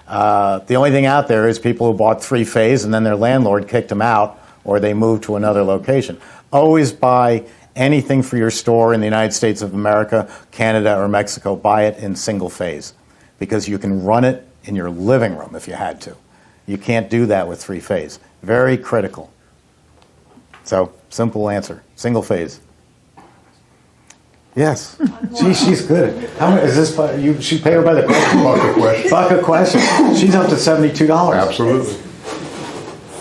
The only thing out there is people who bought three-phase and then their landlord kicked them out or they moved to another location. Always buy anything for your store in the United States of America, Canada, or Mexico. Buy it in single phase because you can run it in your living room if you had to. You can't do that with three-phase. Very critical. So, simple answer. Single phase. Yes. Gee, she's good. How much is this? You should pay her by the question. Bucket question. Bucket question. She's up to $72. Absolutely.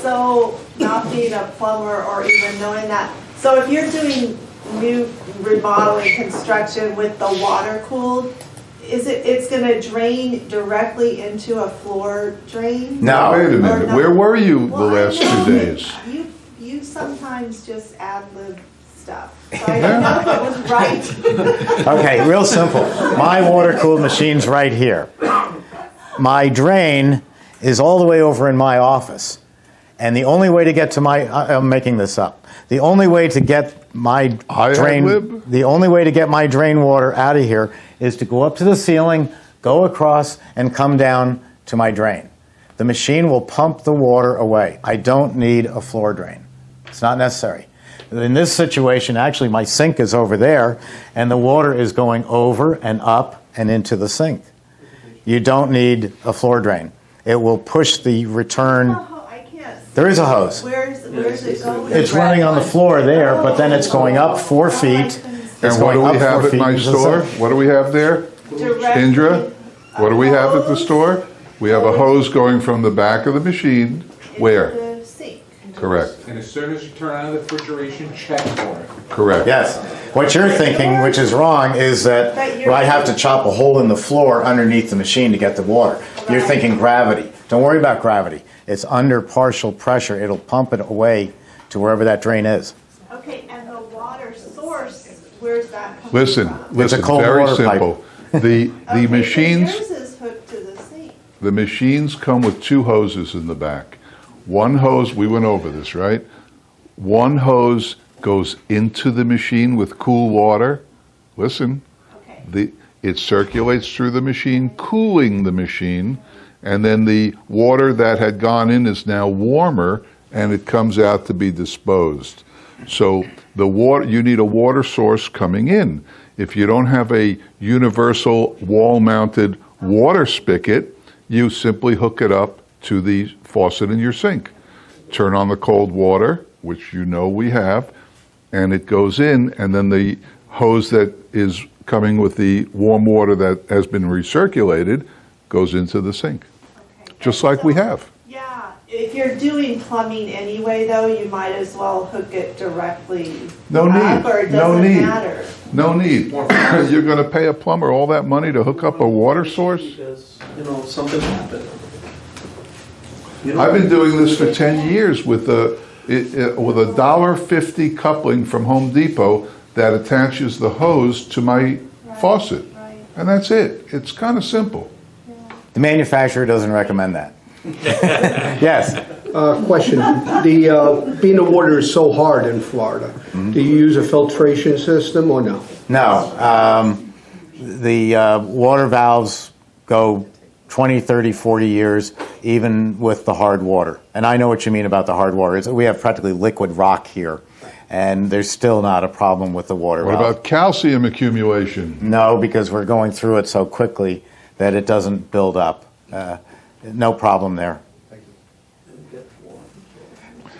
So, not being a plumber or even knowing that, so if you're doing new remodeling construction with the water cooled, it's going to drain directly into a floor drain? No. Wait a minute. Where were you the last 2 days? You sometimes just ad-lib stuff. So I don't know if it was right. Okay, real simple. My water-cooled machine's right here. My drain is all the way over in my office. And the only way to get to I'm making this up. The only way to get my drain water out of here is to go up to the ceiling, go across, and come down to my drain. The machine will pump the water away. I don't need a floor drain. It's not necessary. In this situation, actually, my sink is over there, and the water is going over and up and into the sink. You don't need a floor drain. It will push the return. There is a hose. Where's it going? It's running on the floor there, but then it's going up 4 feet. And what do we have at my store? What do we have there? Indra, what do we have at the store? We have a hose going from the back of the machine. Where? Correct. And as soon as you turn on the refrigeration, check for it. Correct. Yes. What you're thinking, which is wrong, is that I have to chop a hole in the floor underneath the machine to get the water. You're thinking gravity. Don't worry about gravity. It's under partial pressure. It'll pump it away to wherever that drain is. Okay, and the water source, where's that coming Listen, from? listen, cold very water pipe. simple. The machines, Yours is hooked to the sink. the machines come with 2 hoses in the back. One hose, we went over this, right? One hose goes into the machine with cool water. Listen, it circulates through the machine, cooling the machine, and then the water that had gone in is now warmer, and it comes out to be disposed. So you need a water source coming in. If you don't have a universal wall-mounted water spigot, you simply hook it up to the faucet in your sink. Turn on the cold water, which we have, and it goes in, and then the hose that is coming with the warm water that has been recirculated goes into the sink, just like we have. Yeah, if you're doing plumbing anyway, though, you might as well hook it directly No up, need. or it No doesn't need. matter. No need. You're going to pay a plumber all that money to hook up a water source? Because, something happened. I've been doing this for 10 years with a $1.50 coupling from Home Depot that attaches the hose to my faucet. And that's it. It's kind of simple. The manufacturer doesn't recommend that. Yes. Question. Being the water is so hard in Florida, do you use a filtration system or no? No. The water valves go 20, 30, 40 years. even with the hard water. And I know what you mean about the hard water. We have practically liquid rock here, and there's still not a problem with the water. What about calcium accumulation? No, because we're going through it so quickly that it doesn't build up. No problem there.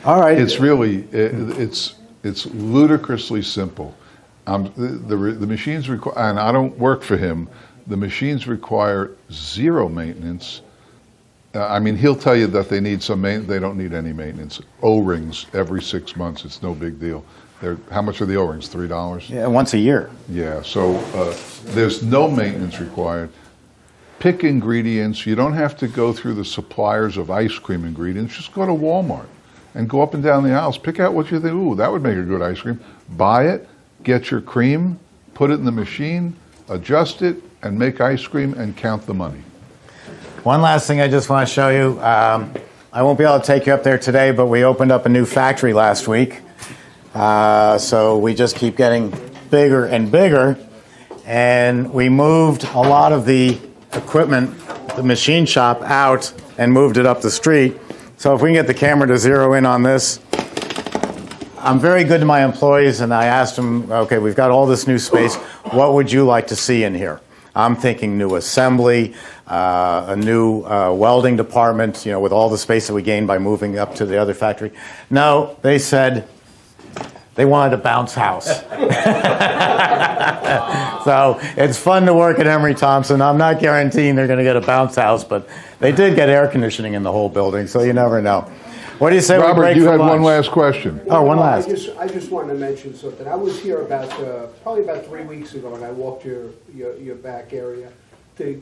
All right. It's really, it's ludicrously simple. The machines require, and I don't work for him, the machines require zero maintenance. I mean, he'll tell you that they need some maintenance. They don't need any maintenance. O-rings every 6 months. It's no big deal. How much are the O-rings? $3? Yeah, once a year. Yeah, so there's no maintenance required. Pick ingredients. You don't have to go through the suppliers of ice cream ingredients. Just go to Walmart and go up and down the aisles. Pick out what you think, ooh, that would make a good ice cream. Buy it, get your cream, put it in the machine, adjust it, and make ice cream and count the money. One last thing I just want to show you. I won't be able to take you up there today, but we opened up a new factory last week. So we just keep getting bigger and bigger. And we moved a lot of the equipment, the machine shop, out and moved it up the street. So if we can get the camera to zero in on this. I'm very good to my employees, and I asked them, okay, we've got all this new space. What would you like to see in here? I'm thinking new assembly, a new welding department, with all the space that we gained by moving up to the other factory. No, they said they wanted a bounce house. So it's fun to work at Emery Thompson. I'm not guaranteeing they're going to get a bounce house, but they did get air conditioning in the whole building, so you never know. What do you say? Robert, we break you for had lunch? one last question. Oh, one last. I just wanted to mention something. I was here probably about 3 weeks ago, and I walked your back area.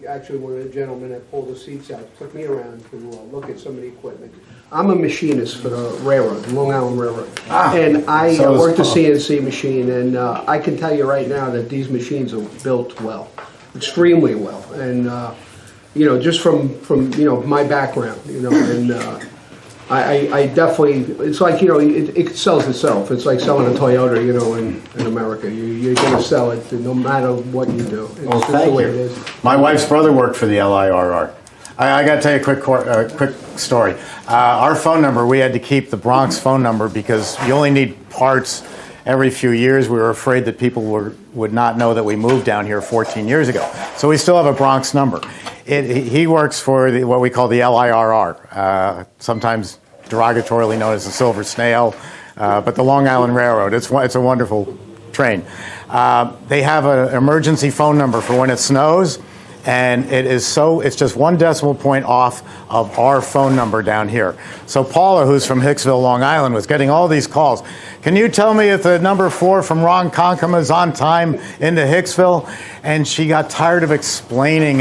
Actually, one of the gentlemen that pulled the seats out took me around to look at some of the equipment. I'm a machinist for the railroad, the Long Island Railroad, and I work the CNC machine. And I can tell you right now that these machines are built well, extremely well, and just from my background, and. I definitely, it's like, it sells itself. It's like selling a Toyota, in America. You're going to sell it no matter what you do. It's Well, just thank the way you. it is. My wife's brother worked for the LIRR. I got to tell you a quick story. Our phone number, we had to keep the Bronx phone number because you only need parts every few years. We were afraid that people would not know that we moved down here 14 years ago. So we still have a Bronx number. He works for what we call the LIRR, sometimes derogatorily known as the Silver Snail, but the Long Island Railroad. It's a wonderful train. They have an emergency phone number for when it snows, and it's just 1 decimal point off of our phone number down here. So Paula, who's from Hicksville, Long Island, was getting all these calls. Can you tell me if the number 4 from Ronkonkoma is on time into Hicksville? And she got tired of explaining.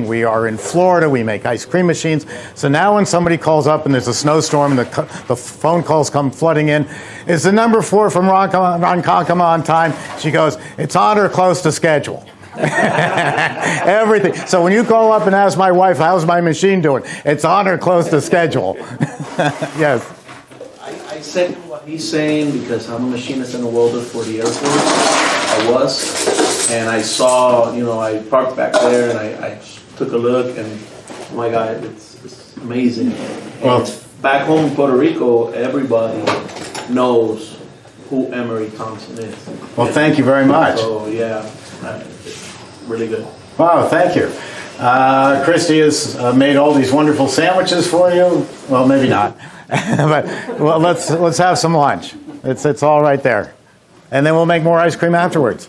We are in Florida, we make ice cream machines. So now when somebody calls up and there's a snowstorm and the phone calls come flooding in, is the number 4 from Ronkonkoma on time? She goes, it's on or close to schedule. Everything. So when you call up and ask my wife, how's my machine doing? It's on or close to schedule. Yes. I second what he's saying because I'm a machinist and a welder for the Air Force. I was, and I saw, I parked back there and I took a look and, oh my God, it's amazing. And back home in Puerto Rico, everybody knows who Emery Thompson is. Well, thank you very much. So, yeah, really good. Wow, thank you. Christy has made all these wonderful sandwiches for you. Well, maybe not. But let's have some lunch. It's all right there. And then we'll make more ice cream afterwards.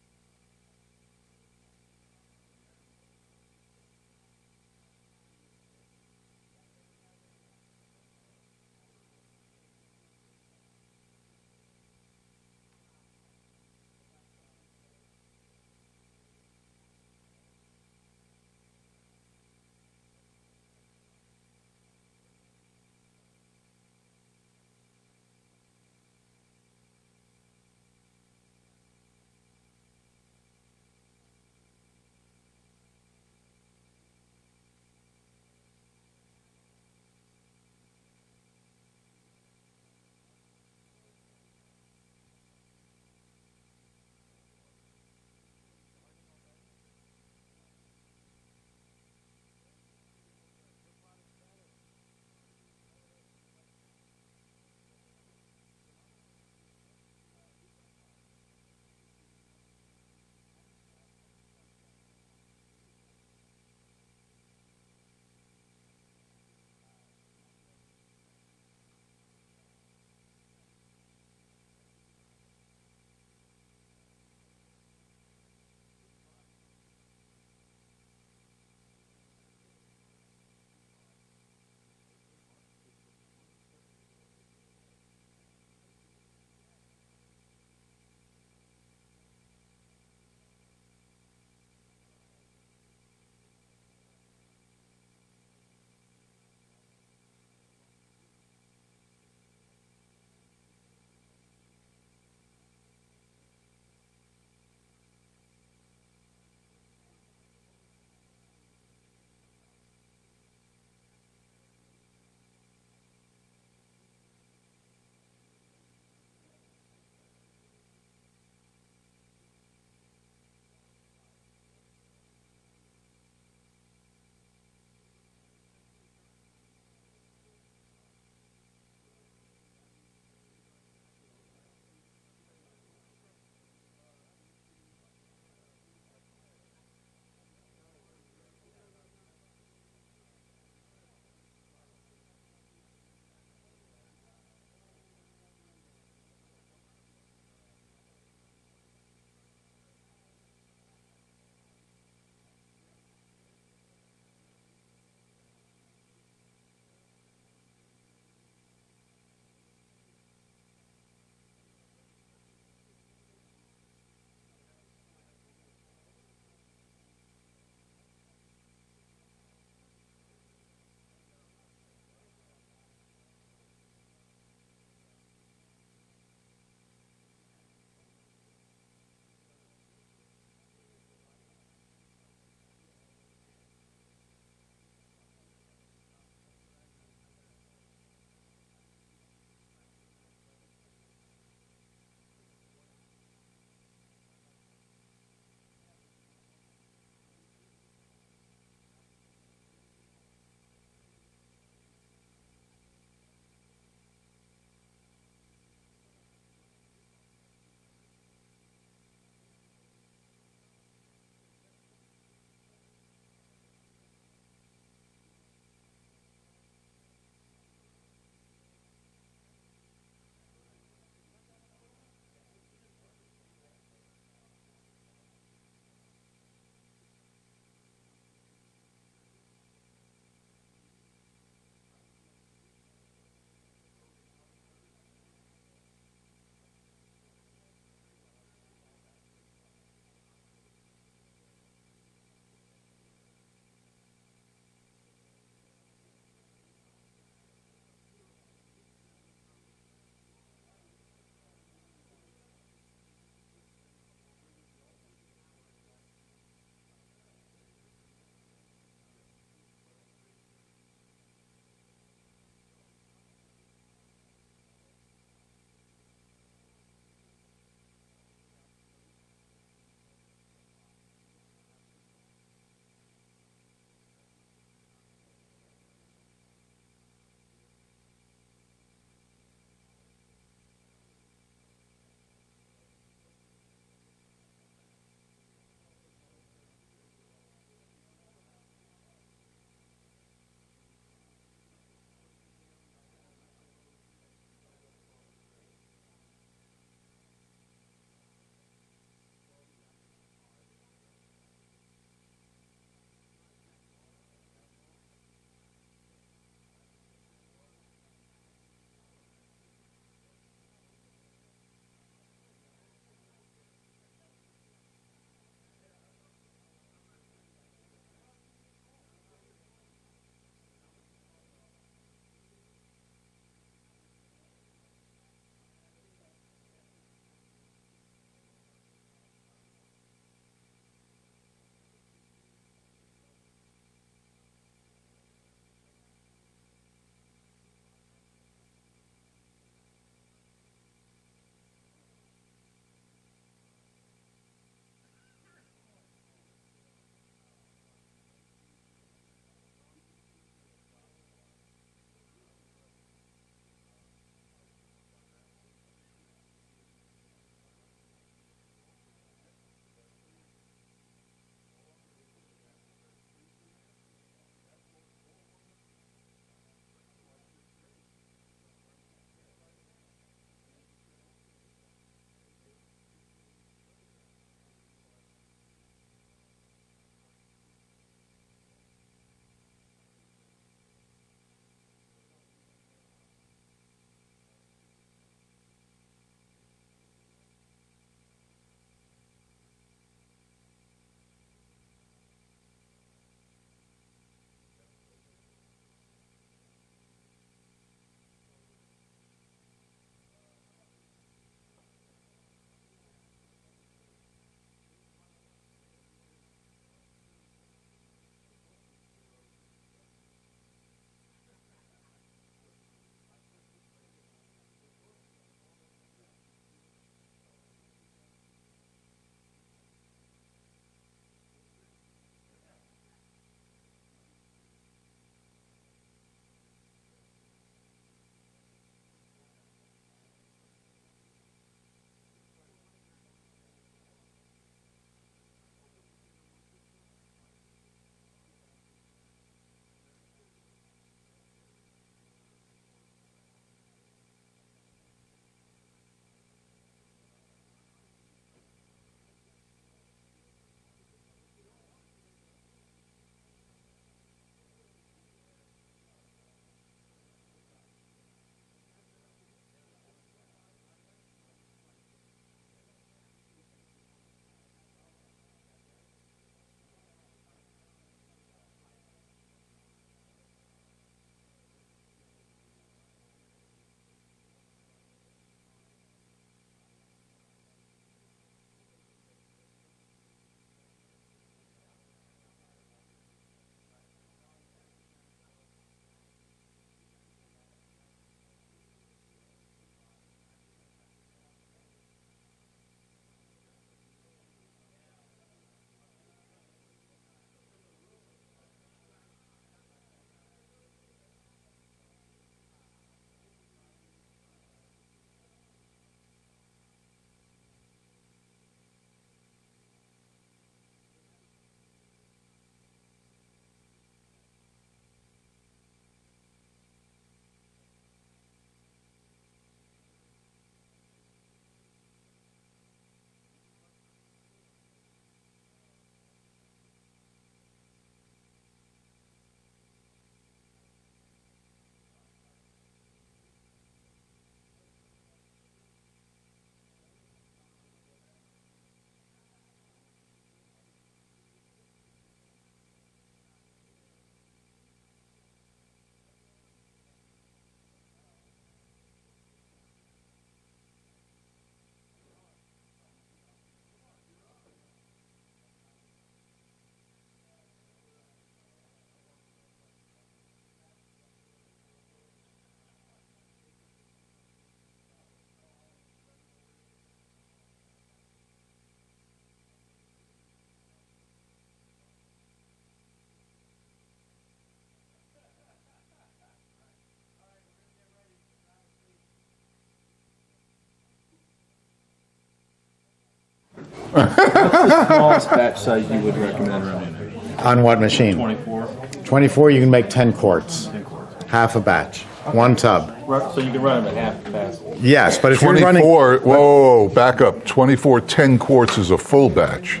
What's the smallest batch size you would recommend running? On what machine? 24. 24, you can make 10 quarts. 10 quarts. Half a batch. One tub. So you can run them at half capacity. Yes, but if you're 24, running... whoa, back up. 24 10 quarts is a full batch.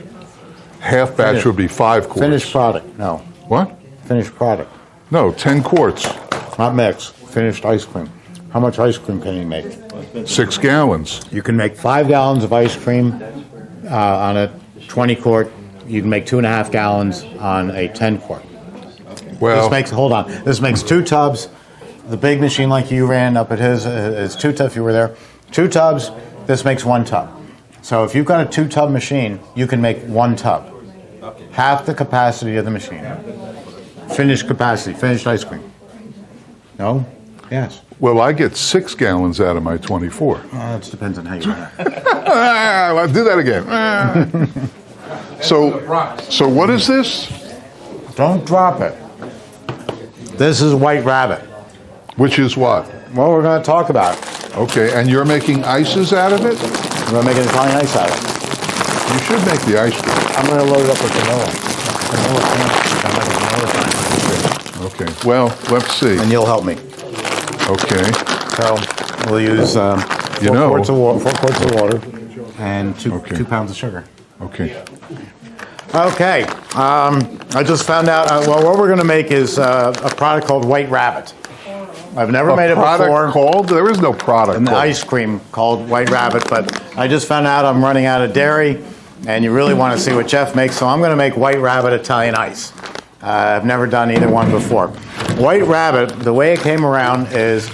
Half batch would be 5 quarts. Finished product, no. What? Finished product. No, 10 quarts. Not mix. Finished ice cream. How much ice cream can you make? 6 gallons. You can make 5 gallons of ice cream on a 20 quart. You can make 2.5 gallons on a 10 quart. Well, This makes 2 tubs. The big machine like you ran up at his is 2 tubs. You were there. 2 tubs. This makes 1 tub. So if you've got a 2-tub machine, you can make 1 tub. Half the capacity of the machine. Finished capacity. Finished ice cream. No? Yes. well, I get 6 gallons out of my 24. It just depends on how you run it. I'll do that again. So what is this? Don't drop it. This is White Rabbit. Which is what? Well, we're going to talk about it. Okay, and you're making ices out of it? I'm going to make an Italian ice out of it. You should make the ice cream. I'm going to load it up with vanilla. Okay, well, let's see. And you'll help me. Okay. So we'll use 4 quarts of water and 2 pounds of sugar. Okay. Okay. I just found out, what we're going to make is a product called White Rabbit. I've never made it before. Product called? There is no product An called. ice cream called White Rabbit, but I just found out I'm running out of dairy, and you really want to see what Jeff makes, so I'm going to make White Rabbit Italian ice. I've never done either one before. White Rabbit, the way it came around is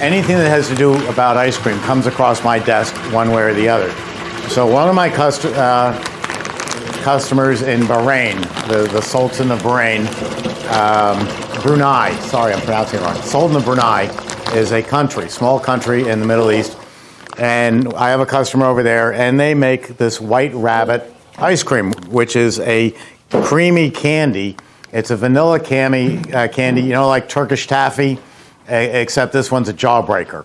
anything that has to do about ice cream comes across my desk one way or the other. So one of my customers in Bahrain, the Sultan of Bahrain, Brunei, sorry, I'm pronouncing it wrong. Sultan of Brunei is a country, small country in the Middle East, and I have a customer over there, and they make this White Rabbit ice cream, which is a creamy candy. It's a vanilla candy, you know, like Turkish taffy, except this one's a jawbreaker.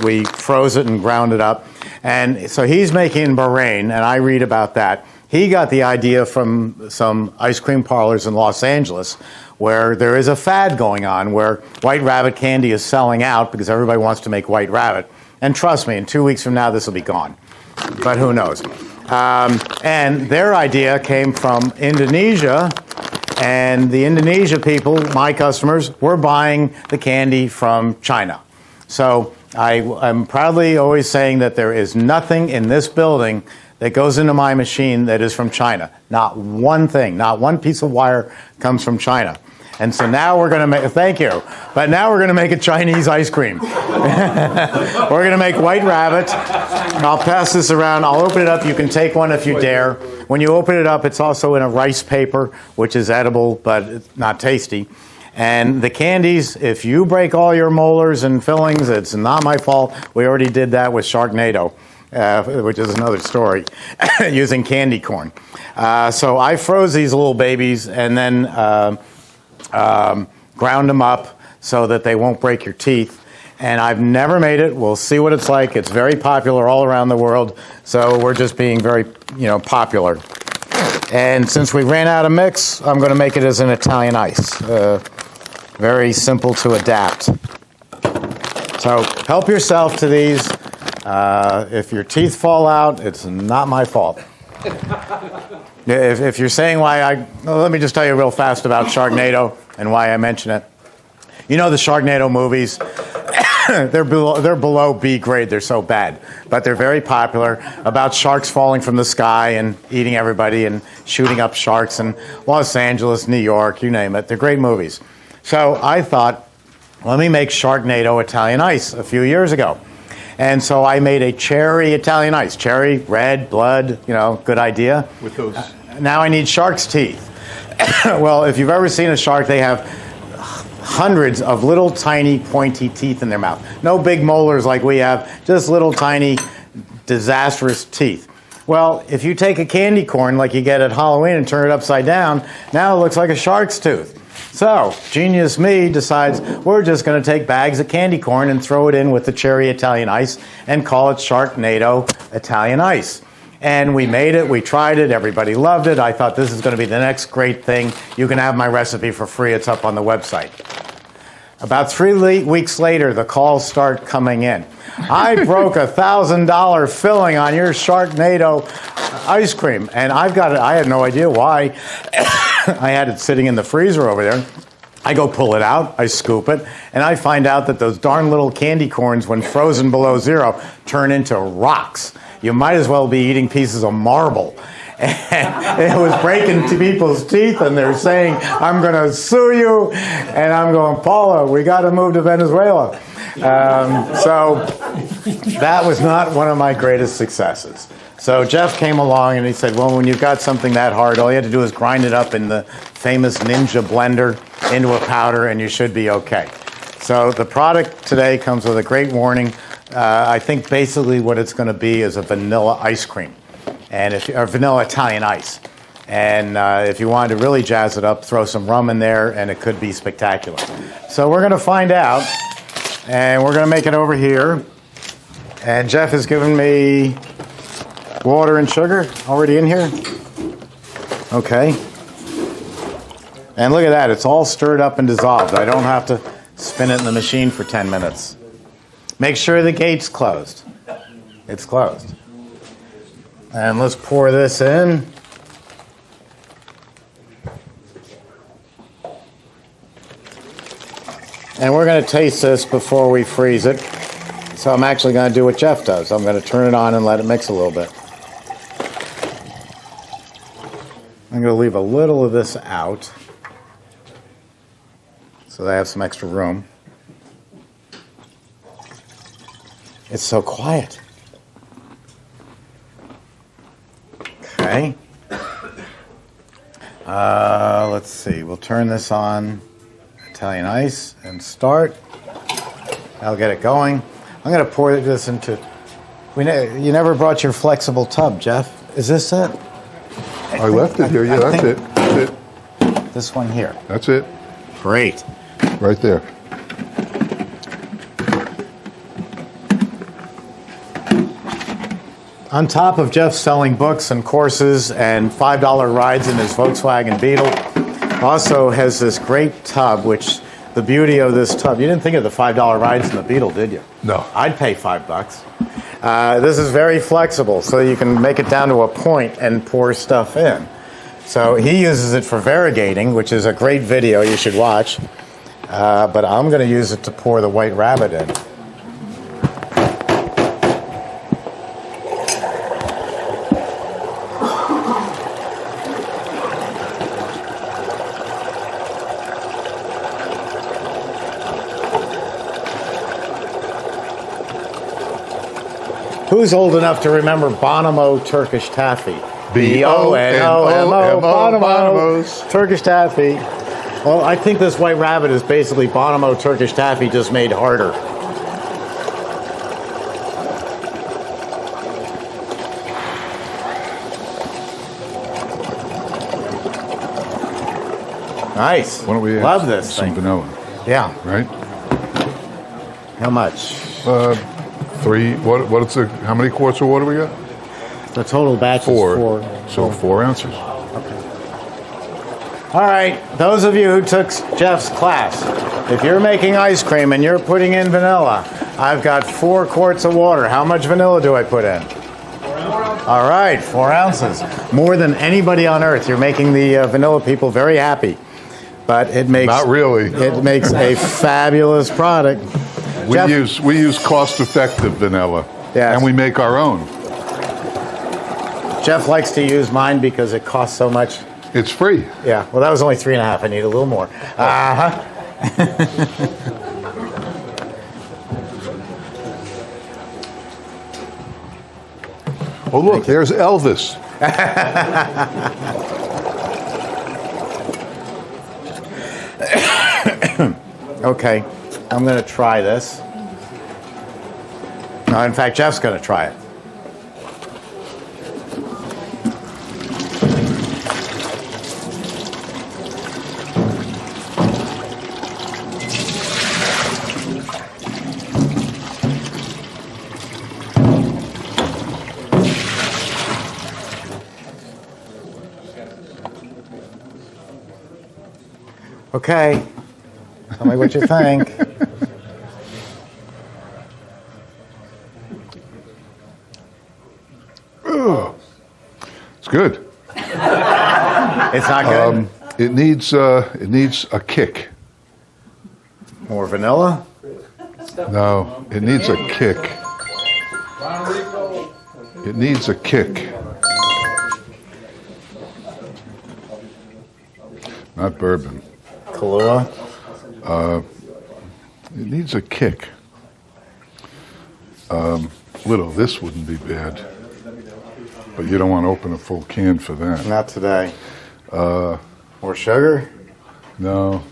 We froze it and ground it up. And so he's making in Bahrain, and I read about that. He got the idea from some ice cream parlors in Los Angeles where there is a fad going on where White Rabbit candy is selling out because everybody wants to make White Rabbit. And trust me, in 2 weeks from now, this will be gone. But who knows? And their idea came from Indonesia, and the Indonesia people, my customers, were buying the candy from China. So I'm proudly always saying that there is nothing in this building that goes into my machine that is from China. Not one thing, not one piece of wire comes from China. And so now we're going to make, thank you, but now we're going to make a Chinese ice cream. We're going to make White Rabbit. I'll pass this around. I'll open it up. You can take one if you dare. When you open it up, it's also in a rice paper, which is edible, but it's not tasty. And the candies, if you break all your molars and fillings, it's not my fault. We already did that with Sharknado, which is another story, using candy corn. So I froze these little babies and then ground them up so that they won't break your teeth. And I've never made it. We'll see what it's like. It's very popular all around the world. So we're just being very, popular. And since we ran out of mix, I'm going to make it as an Italian ice. Very simple to adapt. So help yourself to these. If your teeth fall out, it's not my fault. If you're saying let me just tell you real fast about Sharknado and why I mention it. You know the Sharknado movies, they're below B grade, they're so bad. But they're very popular, about sharks falling from the sky and eating everybody and shooting up sharks in Los Angeles, New York, you name it. They're great movies. So I thought, let me make Sharknado Italian ice a few years ago. And so I made a cherry Italian ice. Cherry, red, blood, good idea. With those. Now I need shark's teeth. Well, if you've ever seen a shark, they have hundreds of little tiny pointy teeth in their mouth. No big molars like we have, just little tiny disastrous teeth. Well, if you take a candy corn like you get at Halloween and turn it upside down, now it looks like a shark's tooth. So, genius me decides we're just going to take bags of candy corn and throw it in with the cherry Italian ice and call it Sharknado Italian Ice. And we made it, we tried it, everybody loved it. I thought this is going to be the next great thing. You can have my recipe for free, it's up on the website. About 3 weeks later, the calls start coming in. I broke $1,000 filling on your Sharknado ice cream, and I've got it. I had no idea why. I had it sitting in the freezer over there. I go pull it out, I scoop it, and I find out that those darn little candy corns, when frozen below zero, turn into rocks. You might as well be eating pieces of marble. And it was breaking people's teeth, and they're saying, I'm going to sue you. And I'm going, Paula, we got to move to Venezuela. So that was not one of my greatest successes. So Jeff came along and he said, well, when you've got something that hard, all you have to do is grind it up in the famous Ninja blender into a powder, and you should be okay. So the product today comes with a great warning. I think basically what it's going to be is a vanilla ice cream, or vanilla Italian ice. And if you wanted to really jazz it up, throw some rum in there, and it could be spectacular. So we're going to find out, and we're going to make it over here. And Jeff has given me water and sugar already in here. Okay. And look at that, it's all stirred up and dissolved. I don't have to spin it in the machine for 10 minutes. Make sure the gate's closed. It's closed. And let's pour this in. And we're going to taste this before we freeze it. So I'm actually going to do what Jeff does. I'm going to turn it on and let it mix a little bit. I'm going to leave a little of this out so they have some extra room. It's so quiet. Okay. Let's see. We'll turn this on Italian ice and start. I'll get it going. I'm going to pour this into... You never brought your flexible tub, Jeff. Is this it? I left it here. Yeah, that's it. That's it. This one here. That's it. Great. Right there. On top of Jeff selling books and courses and $5 rides in his Volkswagen Beetle, also has this great tub, which the beauty of this tub, you didn't think of the $5 rides in the Beetle, did you? No. I'd pay $5. This is very flexible, so you can make it down to a point and pour stuff in. So he uses it for variegating, which is a great video you should watch. But I'm going to use it to pour the White Rabbit in. Who's old enough to remember Bonomo Turkish Taffy? B-O-N-O-M-O, Bonomo Turkish Taffy. Well, I think this White Rabbit is basically Bonomo Turkish Taffy just made harder. Nice. Why don't we love add this some thing. vanilla? Yeah. Right? How much? 3. What's the? How many quarts of water we got? The total batch is 4. So 4 ounces. All right, those of you who took Jeff's class, if you're making ice cream and you're putting in vanilla, I've got 4 quarts of water. How much vanilla do I put in? 4 ounces. All right, 4 ounces. More than anybody on earth. You're making the vanilla people very happy. But it makes... Not really. It makes a fabulous product. We use cost-effective vanilla. Yes. And we make our own. Jeff likes to use mine because it costs so much. It's free. Yeah, well, that was only 3.5. I need a little more. Uh-huh. Oh, look, there's Elvis. Okay, I'm going to try this. No, in fact, Jeff's going to try it. Okay. Tell me what you think. It's good. It's not good? It needs a kick. More vanilla? No, it needs a kick. It needs a kick. Not bourbon. Kahlua? It needs a kick. Little of this wouldn't be bad, but you don't want to open a full can for that. Not today. More sugar? No.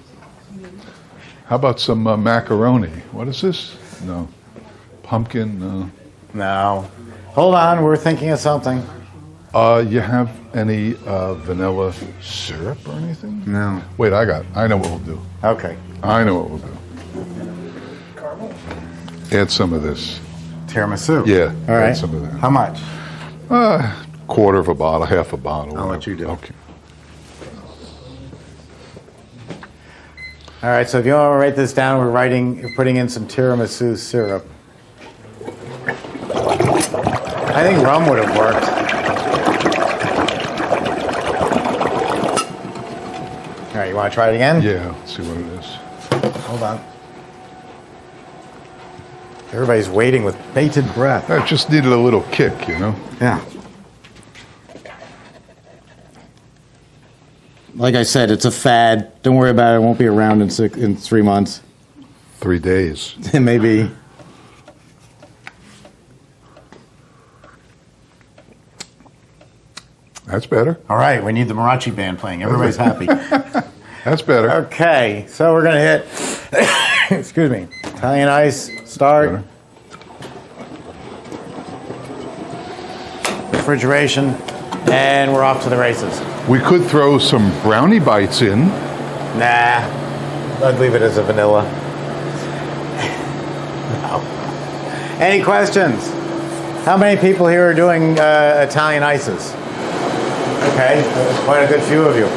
How about some macaroni? What is this? No. Pumpkin? No. No. Hold on, we're thinking of something. You have any vanilla syrup or anything? No. Wait, I know what we'll do. Okay. I know what we'll do. Add some of this. Tiramisu? Yeah. All right. Add some of that. How much? Quarter of a bottle, half a bottle. I'll let you do it. Okay. All right, so if you want to write this down, we're putting in some tiramisu syrup. I think rum would have worked. All right, you want to try it again? Yeah, let's see what it is. Hold on. Everybody's waiting with bated breath. I just needed a little kick, you know? Yeah. Like I said, it's a fad. Don't worry about it. It won't be around in 3 months. 3 days. Maybe. That's better. All right, we need the mariachi band playing. Everybody's happy. That's better. Okay, so we're going to hit, excuse me, Italian ice, start. Refrigeration, and we're off to the races. We could throw some brownie bites in. Nah, I'd leave it as a vanilla. No. Any questions? How many people here are doing Italian ices? Okay, quite a good few of you.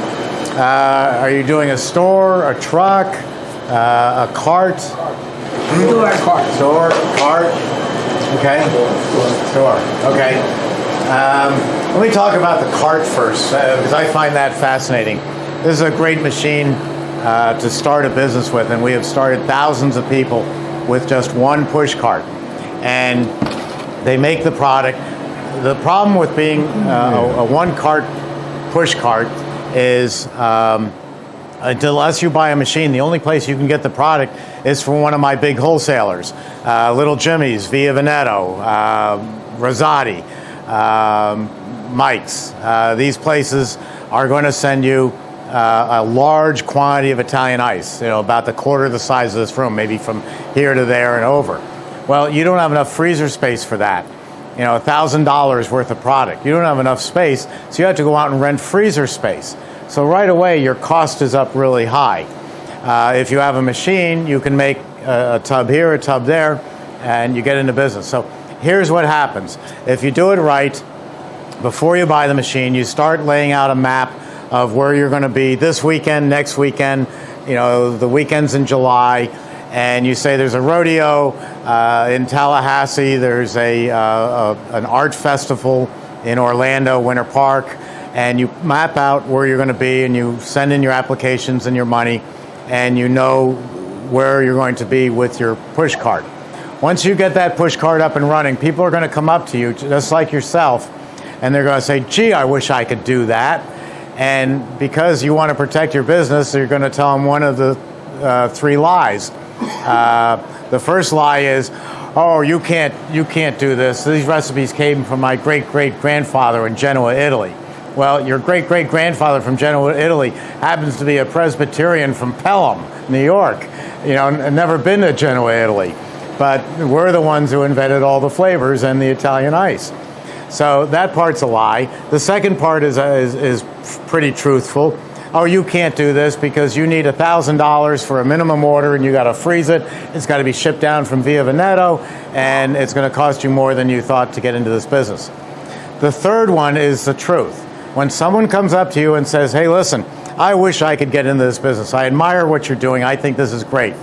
Are you doing a store, a truck, a cart? Store. Store, cart. Okay. Store. Okay. Let me talk about the cart first, because I find that fascinating. This is a great machine to start a business with, and we have started thousands of people with just one push cart. And they make the product. The problem with being a one cart push cart is unless you buy a machine, the only place you can get the product is from one of my big wholesalers, Little Jimmy's, Via Veneto, Rosati, Mike's. These places are going to send you a large quantity of Italian ice, about the quarter of the size of this room, maybe from here to there and over. Well, you don't have enough freezer space for that. $1,000 worth of product. You don't have enough space, so you have to go out and rent freezer space. So right away, your cost is up really high. If you have a machine, you can make a tub here, a tub there, and you get into business. So here's what happens. If you do it right, before you buy the machine, you start laying out a map of where you're going to be this weekend, next weekend, the weekends in July. And you say there's a rodeo in Tallahassee, there's an art festival in Orlando, Winter Park, and you map out where you're going to be, and you send in your applications and your money, and you know where you're going to be with your push cart. Once you get that push cart up and running, people are going to come up to you, just like yourself, and they're going to say, gee, I wish I could do that. And because you want to protect your business, you're going to tell them one of the 3 lies. The first lie is, oh, you can't do this. These recipes came from my great-great-grandfather in Genoa, Italy. Well, your great-great-grandfather from Genoa, Italy happens to be a Presbyterian from Pelham, New York. Never been to Genoa, Italy. But we're the ones who invented all the flavors and the Italian ice. So that part's a lie. The second part is pretty truthful. Oh, you can't do this because you need $1,000 for a minimum order, and you got to freeze it. It's got to be shipped down from Via Veneto, and it's going to cost you more than you thought to get into this business. The third one is the truth. When someone comes up to you and says, hey, listen, I wish I could get into this business. I admire what you're doing. I think this is great.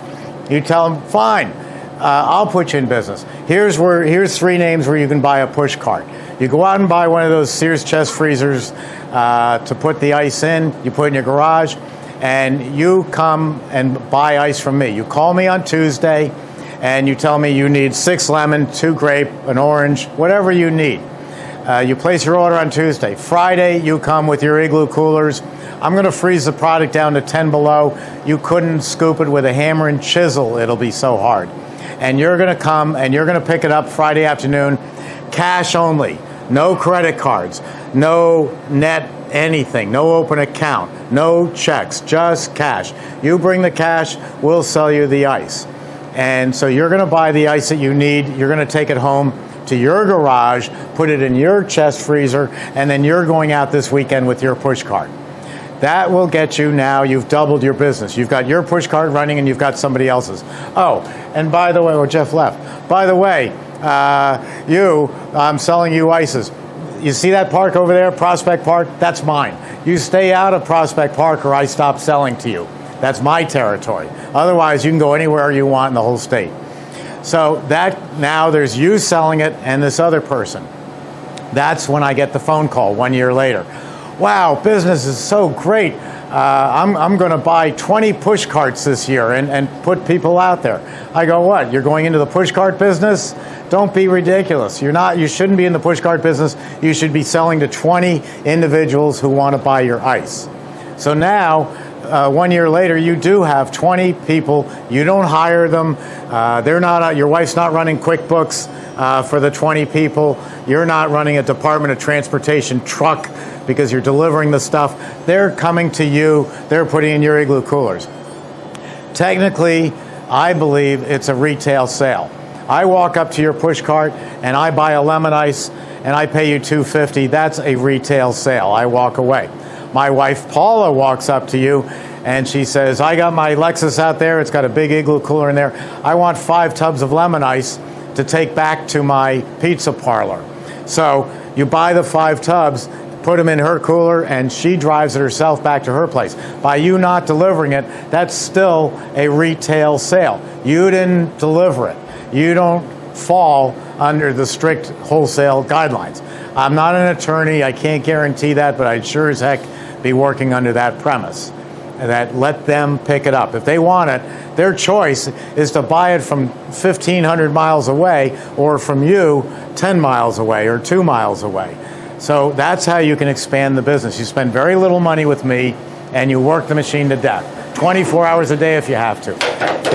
You tell them, fine, I'll put you in business. Here's 3 names where you can buy a push cart. You go out and buy one of those Sears chest freezers to put the ice in. You put it in your garage, and you come and buy ice from me. You call me on Tuesday, and you tell me you need 6 lemon, 2 grape, an orange, whatever you need. You place your order on Tuesday. Friday, you come with your igloo coolers. I'm going to freeze the product down to 10 below. You couldn't scoop it with a hammer and chisel. It'll be so hard. And you're going to come and you're going to pick it up Friday afternoon, cash only. No credit cards, no net anything, no open account, no checks, just cash. You bring the cash, we'll sell you the ice. And so you're going to buy the ice that you need. You're going to take it home to your garage, put it in your chest freezer, and then you're going out this weekend with your push cart. That will get you now, you've doubled your business. You've got your push cart running and you've got somebody else's. Oh, and by the way, well, Jeff left. By the way, I'm selling you ices. You see that park over there, Prospect Park? That's mine. You stay out of Prospect Park or I stop selling to you. That's my territory. Otherwise, you can go anywhere you want in the whole state. So that now there's you selling it and this other person. That's when I get the phone call 1 year later. Wow, business is so great. I'm going to buy 20 push carts this year and put people out there. I go, what? You're going into the push cart business? Don't be ridiculous. You shouldn't be in the push cart business. You should be selling to 20 individuals who want to buy your ice. So now, 1 year later, you do have 20 people. You don't hire them. Your wife's not running QuickBooks for the 20 people. You're not running a Department of Transportation truck because you're delivering the stuff. They're coming to you. They're putting in your igloo coolers. Technically, I believe it's a retail sale. I walk up to your push cart and I buy a lemon ice and I pay you $2.50. That's a retail sale. I walk away. My wife Paula walks up to you and she says, I got my Lexus out there. It's got a big igloo cooler in there. I want 5 tubs of lemon ice to take back to my pizza parlor. So you buy the 5 tubs, put them in her cooler, and she drives it herself back to her place. By you not delivering it, that's still a retail sale. You didn't deliver it. You don't fall under the strict wholesale guidelines. I'm not an attorney. I can't guarantee that, but I'd sure as heck be working under that premise. That let them pick it up. If they want it, their choice is to buy it from 1,500 miles away or from you 10 miles away or 2 miles away. So that's how you can expand the business. You spend very little money with me and you work the machine to death. 24 hours a day if you have to.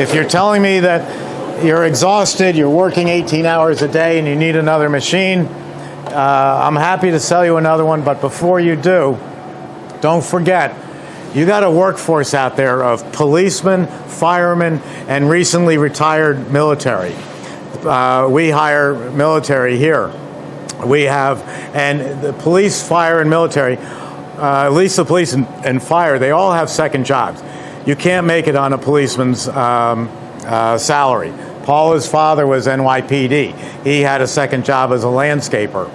If you're telling me that you're exhausted, you're working 18 hours a day and you need another machine, I'm happy to sell you another one, but before you do, don't forget, you got a workforce out there of policemen, firemen, and recently retired military. We hire military here. We have, and the police, fire, and military, at least the police and fire, they all have second jobs. You can't make it on a policeman's salary. Paula's father was NYPD. He had a second job as a landscaper.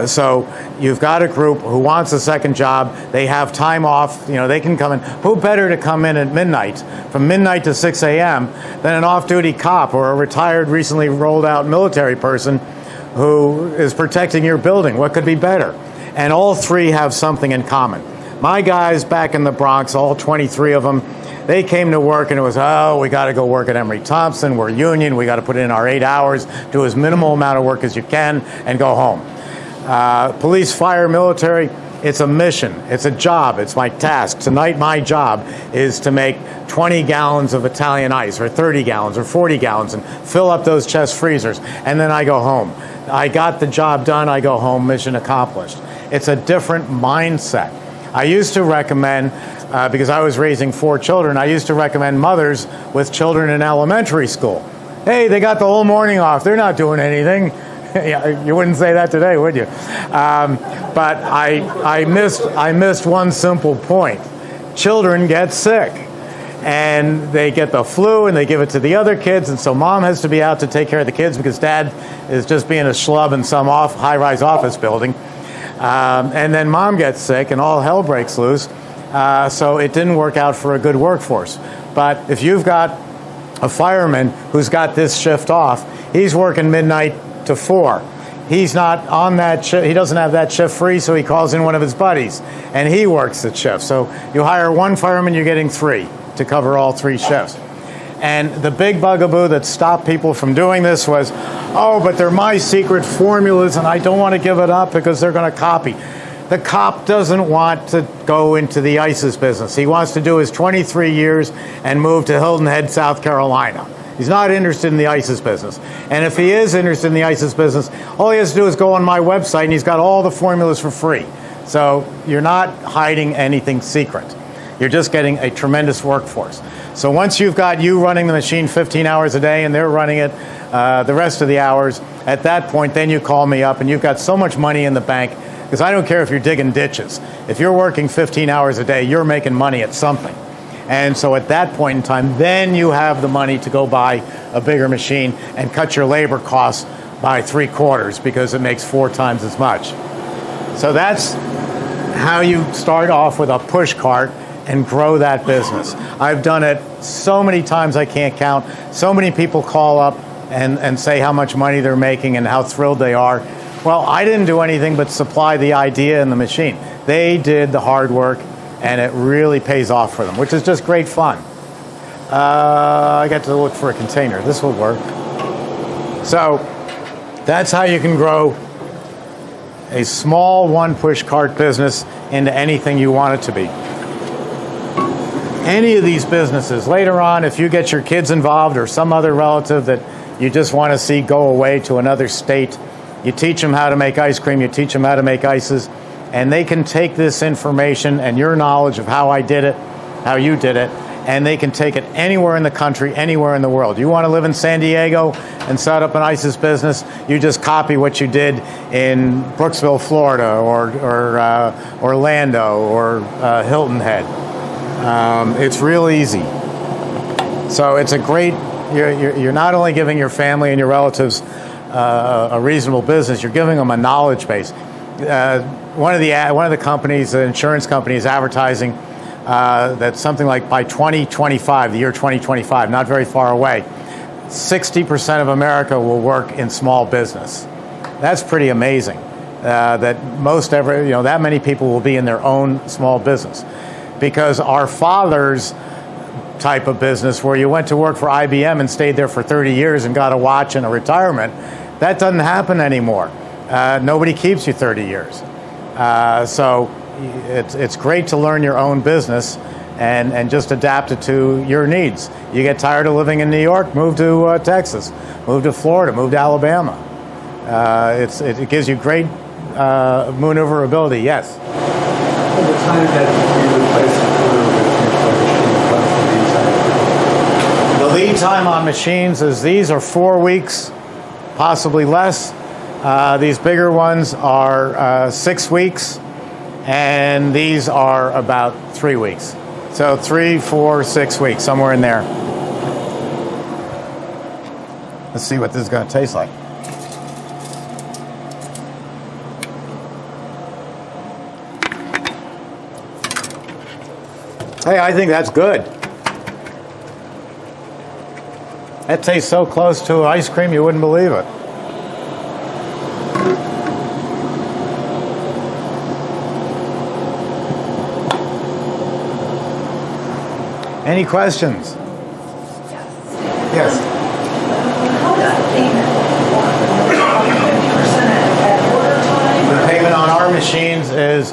So you've got a group who wants a second job. They have time off. You know, they can come in. Who better to come in at midnight, from midnight to 6 a.m., than an off-duty cop or a retired, recently rolled out military person who is protecting your building? What could be better? And all 3 have something in common. My guys back in the Bronx, all 23 of them, they came to work and it was, oh, we got to go work at Emery Thompson. We're union. We got to put in our 8 hours, do as minimal amount of work as you can, and go home. Police, fire, military, it's a mission. It's a job. It's my task. Tonight, my job is to make 20 gallons of Italian ice, or 30 gallons, or 40 gallons, and fill up those chest freezers. And then I go home. I got the job done. I go home. Mission accomplished. It's a different mindset. I used to recommend, because I was raising 4 children, I used to recommend mothers with children in elementary school. Hey, they got the whole morning off. They're not doing anything. You wouldn't say that today, would you? But I missed one simple point. Children get sick, and they get the flu, and they give it to the other kids, and so mom has to be out to take care of the kids because dad is just being a schlub in some high-rise office building. And then mom gets sick, and all hell breaks loose. So it didn't work out for a good workforce. But if you've got a fireman who's got this shift off, he's working midnight to 4. He's not on that shift. He doesn't have that shift free, so he calls in one of his buddies, and he works the shift. So you hire one fireman, you're getting 3 to cover all 3 shifts. And the big bugaboo that stopped people from doing this was, oh, but they're my secret formulas, and I don't want to give it up because they're going to copy. The cop doesn't want to go into the ices business. He wants to do his 23 years and move to Hilton Head, South Carolina. He's not interested in the ices business. And if he is interested in the ices business, all he has to do is go on my website, and he's got all the formulas for free. So you're not hiding anything secret. You're just getting a tremendous workforce. So once you've got you running the machine 15 hours a day and they're running it the rest of the hours, at that point, then you call me up and you've got so much money in the bank, because I don't care if you're digging ditches. If you're working 15 hours a day, you're making money at something. And so at that point in time, then you have the money to go buy a bigger machine and cut your labor costs by 3/4 because it makes 4 times as much. So that's how you start off with a push cart and grow that business. I've done it so many times I can't count. So many people call up and say how much money they're making and how thrilled they are. Well, I didn't do anything but supply the idea and the machine. They did the hard work, and it really pays off for them, which is just great fun. I got to look for a container. This will work. So that's how you can grow a small one-push cart business into anything you want it to be. Any of these businesses, later on, if you get your kids involved or some other relative that you just want to see go away to another state, you teach them how to make ice cream, you teach them how to make ices, and they can take this information and your knowledge of how I did it, how you did it, and they can take it anywhere in the country, anywhere in the world. You want to live in San Diego and set up an ices business, you just copy what you did in Brooksville, Florida, or Orlando, or Hilton Head. It's real easy. So it's a great, you're not only giving your family and your relatives a reasonable business, you're giving them a knowledge base. One of the companies, the insurance company, is advertising that something like by 2025, the year 2025, not very far away, 60% of America will work in small business. That's pretty amazing. That that many people will be in their own small business, because our fathers type of business where you went to work for IBM and stayed there for 30 years and got a watch and a retirement, that doesn't happen anymore. Nobody keeps you 30 years. So it's great to learn your own business and just adapt it to your needs. You get tired of living in New York, move to Texas, move to Florida, move to Alabama. It gives you great maneuverability, yes. At the time that you replaced the lead time on machines is these are 4 weeks, possibly less. These bigger ones are 6 weeks, and these are about 3 weeks. So 3, 4, 6 weeks, somewhere in there. Let's see what this is going to taste like. Hey, I think that's good. That tastes so close to ice cream you wouldn't believe it. Any questions? Yes. The payment on our machines is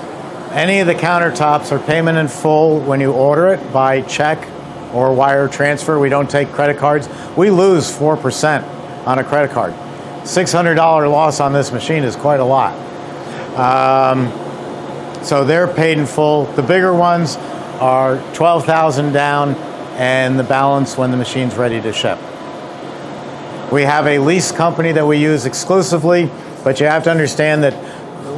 any of the countertops are payment in full when you order it by check or wire transfer. We don't take credit cards. We lose 4% on a credit card. $600 loss on this machine is quite a lot. So they're paid in full. The bigger ones are $12,000 down and the balance when the machine's ready to ship. We have a lease company that we use exclusively, but you have to understand that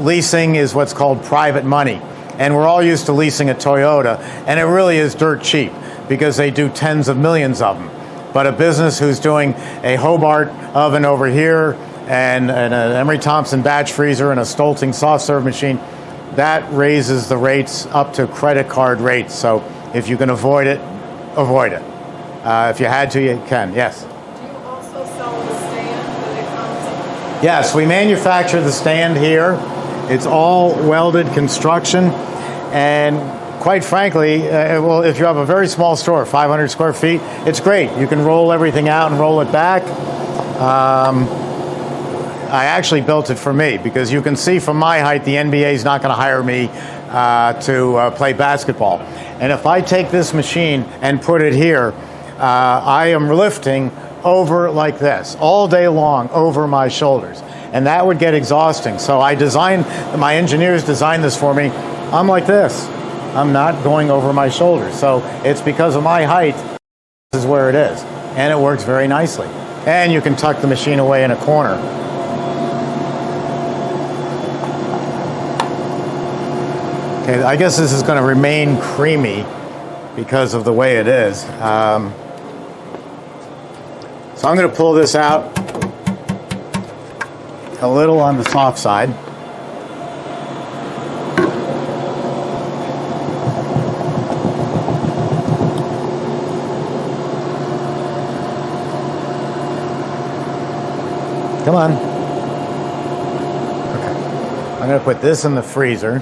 leasing is what's called private money. And we're all used to leasing a Toyota, and it really is dirt cheap because they do tens of millions of them. But a business who's doing a Hobart oven over here and an Emery Thompson batch freezer and a Stolting soft serve machine, that raises the rates up to credit card rates. So if you can avoid it, avoid it. If you had to, you can. Yes? Do you also sell the stand that it comes in? Yes, we manufacture the stand here. It's all welded construction. And quite frankly, well, if you have a very small store, 500 square feet, it's great. You can roll everything out and roll it back. I actually built it for me because you can see from my height, the NBA is not going to hire me to play basketball. And if I take this machine and put it here, I am lifting over like this all day long over my shoulders. And that would get exhausting. So my engineers designed this for me. I'm like this. I'm not going over my shoulders. So it's because of my height, this is where it is. And it works very nicely. And you can tuck the machine away in a corner. Okay, I guess this is going to remain creamy because of the way it is. So I'm going to pull this out a little on the soft side. Come on. Okay. I'm going to put this in the freezer.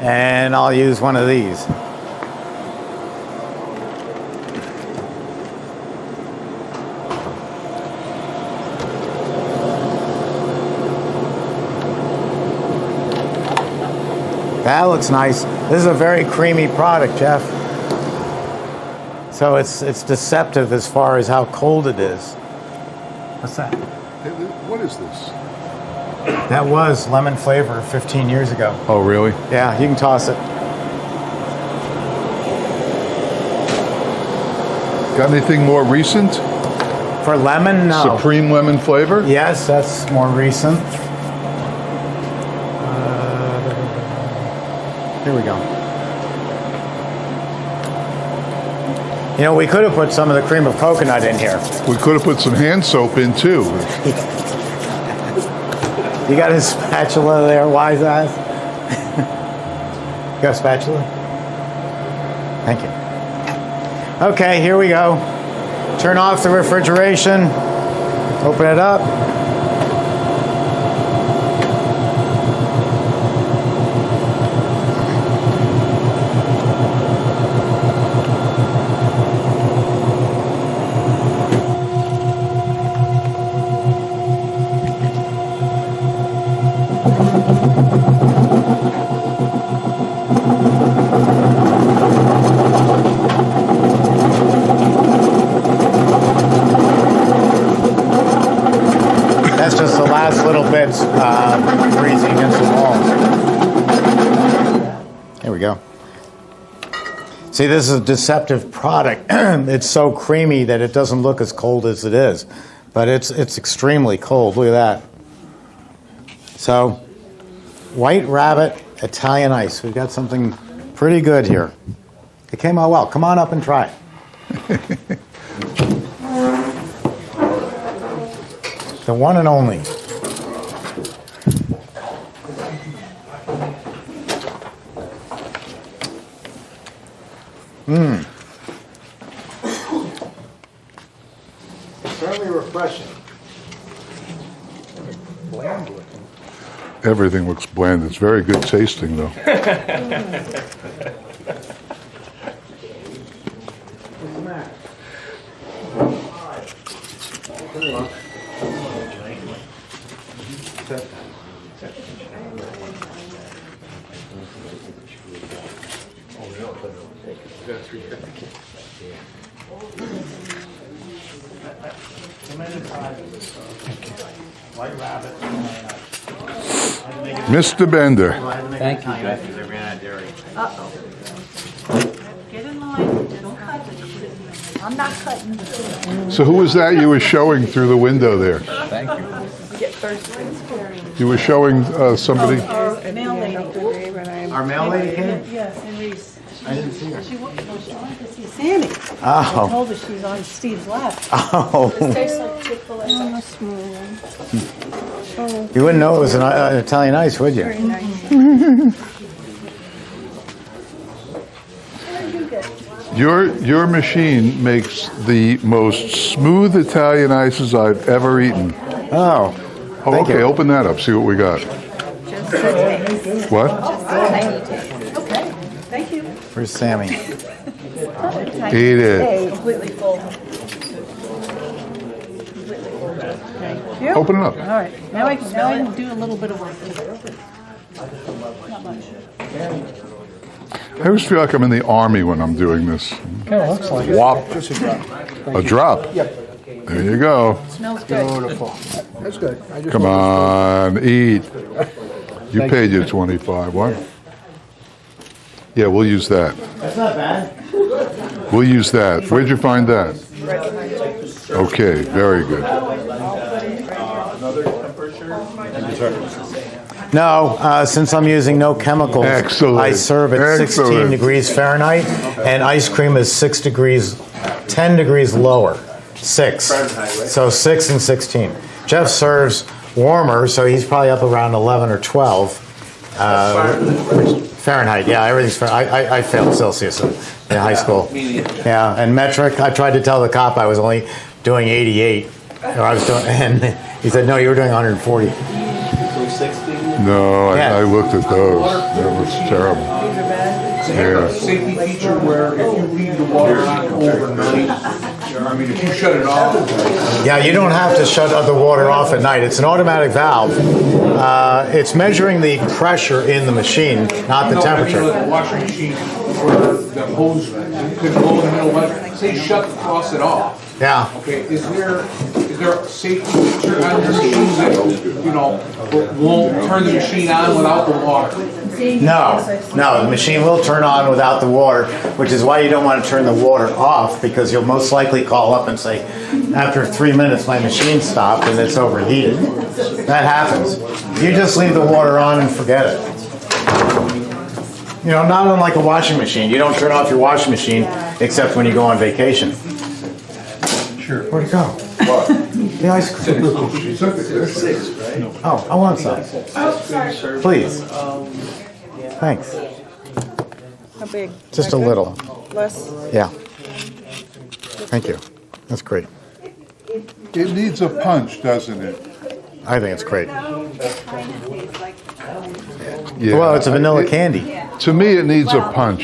And I'll use one of these. That looks nice. This is a very creamy product, Jeff. So it's deceptive as far as how cold it is. What's that? What is this? That was lemon flavor 15 years ago. Oh, really? Yeah, you can toss it. Got anything more recent? For lemon, no. Supreme lemon flavor? Yes, that's more recent. Here we go. You know, we could have put some of the cream of coconut in here. We could have put some hand soap in too. You got a spatula there, wise ass? You got a spatula? Thank you. Okay, here we go. Turn off the refrigeration. Open it up. That's just the last little bits freezing against the walls. There we go. See, this is a deceptive product. It's so creamy that it doesn't look as cold as it is. But it's extremely cold. Look at that. So, White Rabbit Italian Ice. We've got something pretty good here. It came out well. Come on up and try it. The one and only. Certainly refreshing. Bland looking. Everything looks bland. It's very good tasting, though. White Rabbit. Mr. Bender. Thank you, Jeff. Uh-oh. Get in line. Don't cut it. I'm not cutting. So who was that you were showing through the window there? Thank you. Get thirsty. You were showing somebody? Our mail lady. Our mail lady came? Yes, and Reese. I didn't see her. She wanted to see Sammy. Oh. I told her she's on Steve's lap. Oh. This tastes like Chick-fil-A. Oh, small one. You wouldn't know it was an Italian ice, would you? Very nice. Your machine makes the most smooth Italian ices I've ever eaten. Oh. Thank Okay, you. open that up. See what we got. What? Okay, thank you. Where's Sammy? Eat it. Completely full. Completely full. Thank you. Open it up. All right, now I can do a little bit of work. Not much. I always feel like I'm in the army when I'm doing this. Kind of looks like it. Whop. Just a drop. A drop. Yep. There you go. Smells good. Beautiful. That's good. I just Come on, eat. You Thank paid you. your 25. What? Yeah, we'll use that. That's not bad. We'll use that. Where'd you find that? Okay, very good. No, since I'm using no chemicals, Excellent. I serve at 16 Excellent. degrees Fahrenheit, and ice cream is 10 degrees lower. 6. So 6 and 16. Jeff serves warmer, so he's probably up around 11 or 12. Fahrenheit, yeah, everything's Fahrenheit. I failed Celsius in high school. Yeah, and metric, I tried to tell the cop I was only doing 88. And he said, no, you were doing 140. So 60? No, Yeah. I looked at those. That was terrible. They have a safety feature where if you leave the water on overnight, I mean, if you shut it off. Yeah, you don't have to shut the water off at night. It's an automatic valve. It's measuring the pressure in the machine, not the No, I mean, temperature. like a washing machine where the hose could go in the middle, like, say shut the faucet off. Yeah. Okay, is there a safety feature on your machine that, won't turn the machine on without the water? No, the machine will turn on without the water, which is why you don't want to turn the water off, because you'll most likely call up and say, after 3 minutes my machine stopped and it's overheated. That happens. You just leave the water on and forget it. Not unlike a washing machine. You don't turn off your washing machine except when you go on vacation. Sure. Where'd it go? What? The ice cream. Oh, I want some. Please. Thanks. How big? Just a Like little. that? Less? Yeah. Thank you. That's great. It needs a punch, doesn't it? I think it's great. Yeah. Well, it's a vanilla candy. To me, it needs a punch.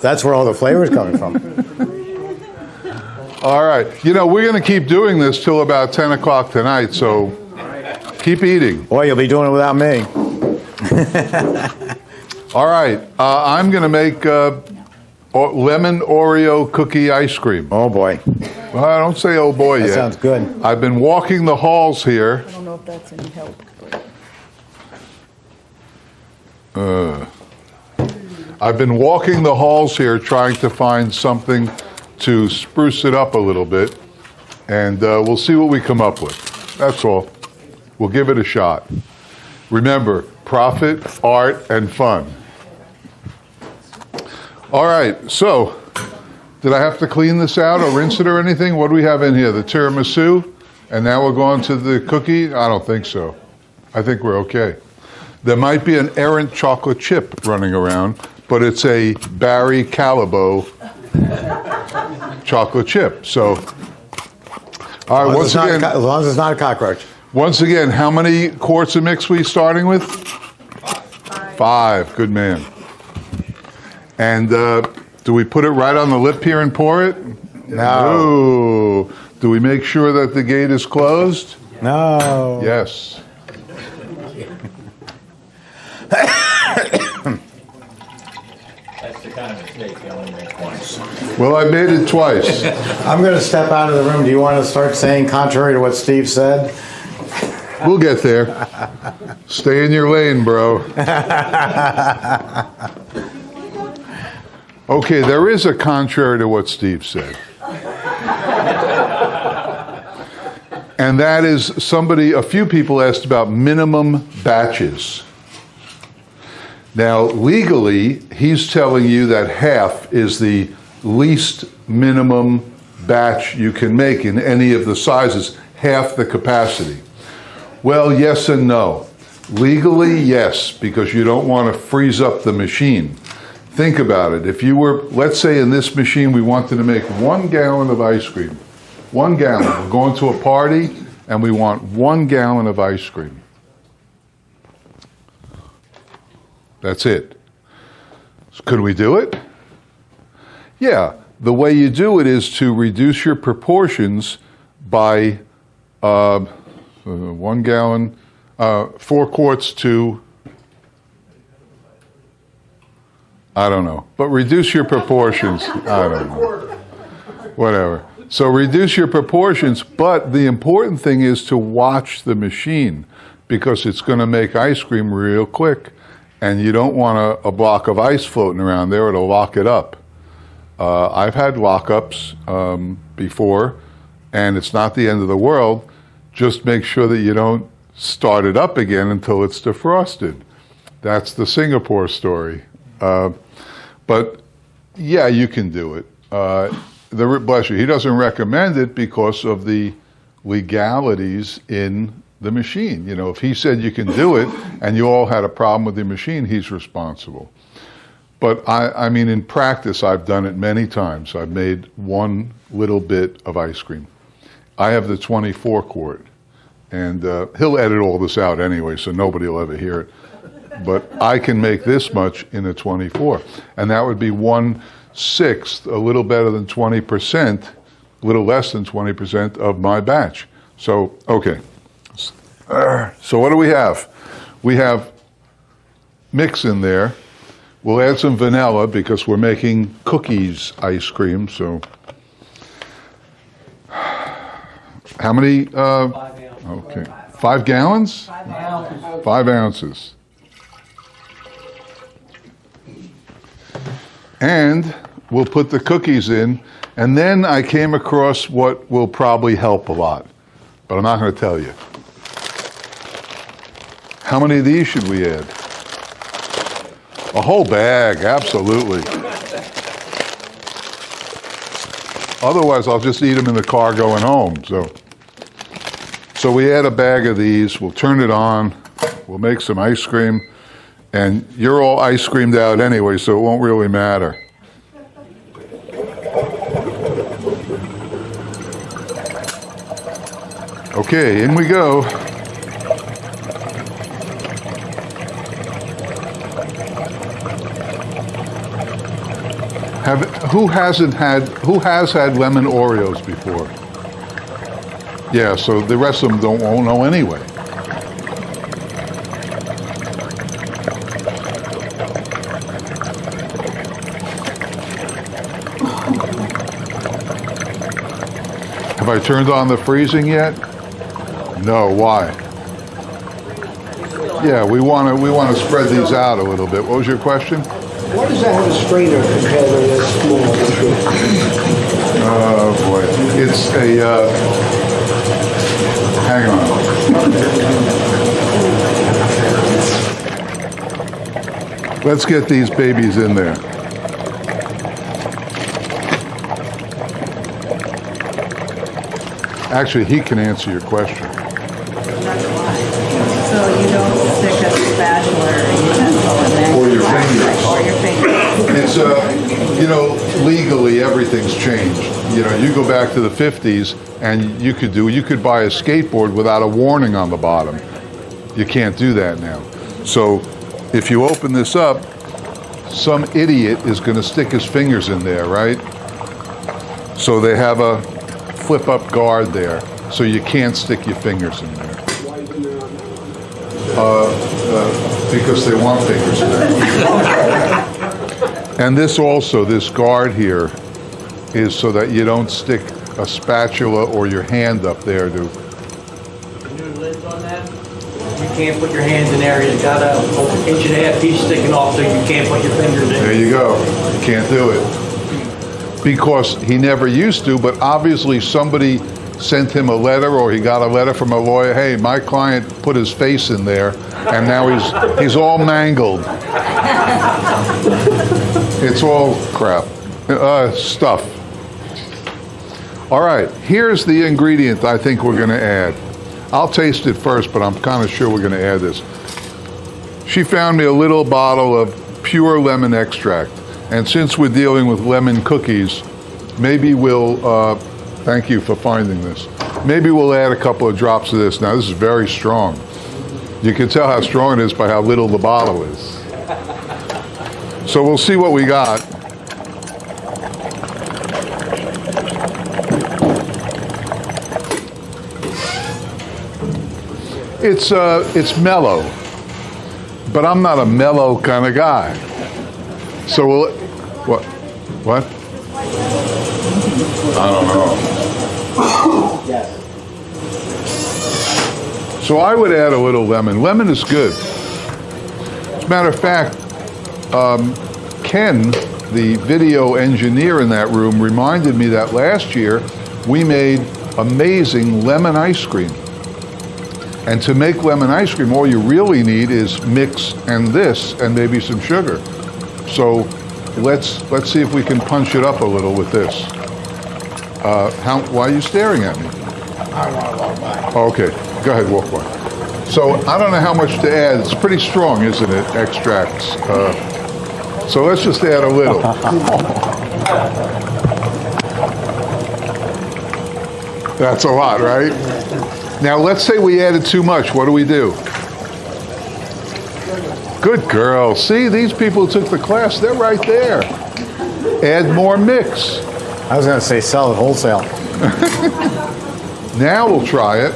That's where all the flavor's coming from. All right. We're going to keep doing this till about 10 o'clock tonight, so keep eating. Boy, you'll be doing it without me. All right. I'm going to make lemon Oreo cookie ice cream. Oh, boy. Well, I don't say oh, boy, That yet. sounds good. I've been walking the halls here. I don't know if that's any help. I've been walking the halls here trying to find something to spruce it up a little bit, and we'll see what we come up with. That's all. We'll give it a shot. Remember, profit, art, and fun. All right, so did I have to clean this out or rinse it or anything? What do we have in here? The tiramisu, and now we're going to the cookie? I don't think so. I think we're okay. There might be an errant chocolate chip running around, but it's a Barry Callebaut chocolate chip. So, all right, once again, as long as it's not a cockroach. once again, how many quarts of mix we starting with? 5. Good man. And do we put it right on the lip here and pour it? No. Do we make sure that the gate is closed? No. Yes. That's the kind of mistake you only make once. Well, I made it twice. I'm going to step out of the room. Do you want to start saying contrary to what Steve said? We'll get there. Stay in your lane, bro. Okay, there is a contrary to what Steve said. And that is a few people asked about minimum batches. Now, legally, he's telling you that half is the least minimum batch you can make in any of the sizes, half the capacity. Well, yes and no. Legally, yes, because you don't want to freeze up the machine. Think about it. If you were, let's say in this machine, we wanted to make 1 gallon of ice cream. 1 gallon. We're going to a party and we want 1 gallon of ice cream. That's it. Could we do it? Yeah. The way you do it is to reduce your proportions by 1 gallon, 4 quarts to, I don't know, but reduce your proportions. I don't know. Whatever. So reduce your proportions, but the important thing is to watch the machine because it's going to make ice cream real quick. And you don't want a block of ice floating around there, it'll lock it up. I've had lockups before, and it's not the end of the world. Just make sure that you don't start it up again until it's defrosted. That's the Singapore story. But yeah, you can do it. Bless you, he doesn't recommend it because of the legalities in the machine. You know, if he said you can do it and you all had a problem with the machine, he's responsible. But I mean, in practice, I've done it many times. I've made 1 little bit of ice cream. I have the 24 quart, and he'll edit all this out anyway, so nobody will ever hear it. But I can make this much in a 24, and that would be 1/6, a little better than 20%, a little less than 20% of my batch. So, okay. So what do we have? We have mix in there. We'll add some vanilla because we're making cookies ice cream. So how many? 5 ounces. Okay. 5 gallons? 5 ounces. 5 ounces. And we'll put the cookies in. And then I came across what will probably help a lot. But I'm not going to tell you. How many of these should we add? A whole bag, absolutely. Otherwise, I'll just eat them in the car going home. So we add a bag of these. We'll turn it on. We'll make some ice cream. And you're all ice creamed out anyway, so it won't really matter. Okay, in we go. Who has had lemon Oreos before? Yeah, so the rest of them won't know anyway. Have I turned on the freezing yet? No, why? Yeah, we want to spread these out a little bit. What was your question? Why does that have a strainer compared to this small machine? Oh boy, it's a, hang on. Let's get these babies in there. Actually, he can answer your question. So you don't stick a spatula or utensil in there? Or your fingers. Or your fingers. It's, you know, legally everything's changed. You know, you go back to the 50s and you could buy a skateboard without a warning on the bottom. You can't do that now. So if you open this up, some idiot is going to stick his fingers in there, right? So they have a flip-up guard there, so you can't stick your fingers in there. Because they want fingers in there. And this also, this guard here, is so that you don't stick a spatula or your hand up there to. New lids on that? You can't put your hands in there. It's got a 1.5 inch piece sticking off, so you can't put your fingers in. There you go. You can't do it. Because he never used to, but obviously somebody sent him a letter or he got a letter from a lawyer, hey, my client put his face in there and now he's all mangled. It's all crap. Stuff. All right, here's the ingredient I think we're going to add. I'll taste it first, but I'm kind of sure we're going to add this. She found me a little bottle of pure lemon extract. And since we're dealing with lemon cookies, maybe we'll, thank you for finding this. Maybe we'll add a couple of drops of this. Now, this is very strong. You can tell how strong it is by how little the bottle is. So we'll see what we got. It's mellow, but I'm not a mellow kind of guy. So we'll, what? I don't know. So I would add a little lemon. Lemon is good. As a matter of fact, Ken, the video engineer in that room, reminded me that last year we made amazing lemon ice cream. And to make lemon ice cream, all you really need is mix and this and maybe some sugar. So let's see if we can punch it up a little with this. Why are you staring at me? I want to walk by. Okay, go ahead, walk by. So I don't know how much to add. It's pretty strong, isn't it, extracts? So let's just add a little. That's a lot, right? Now let's say we added too much. What do we do? Good girl. See, these people who took the class, they're right there. Add more mix. I was going to say sell it wholesale. Now we'll try it.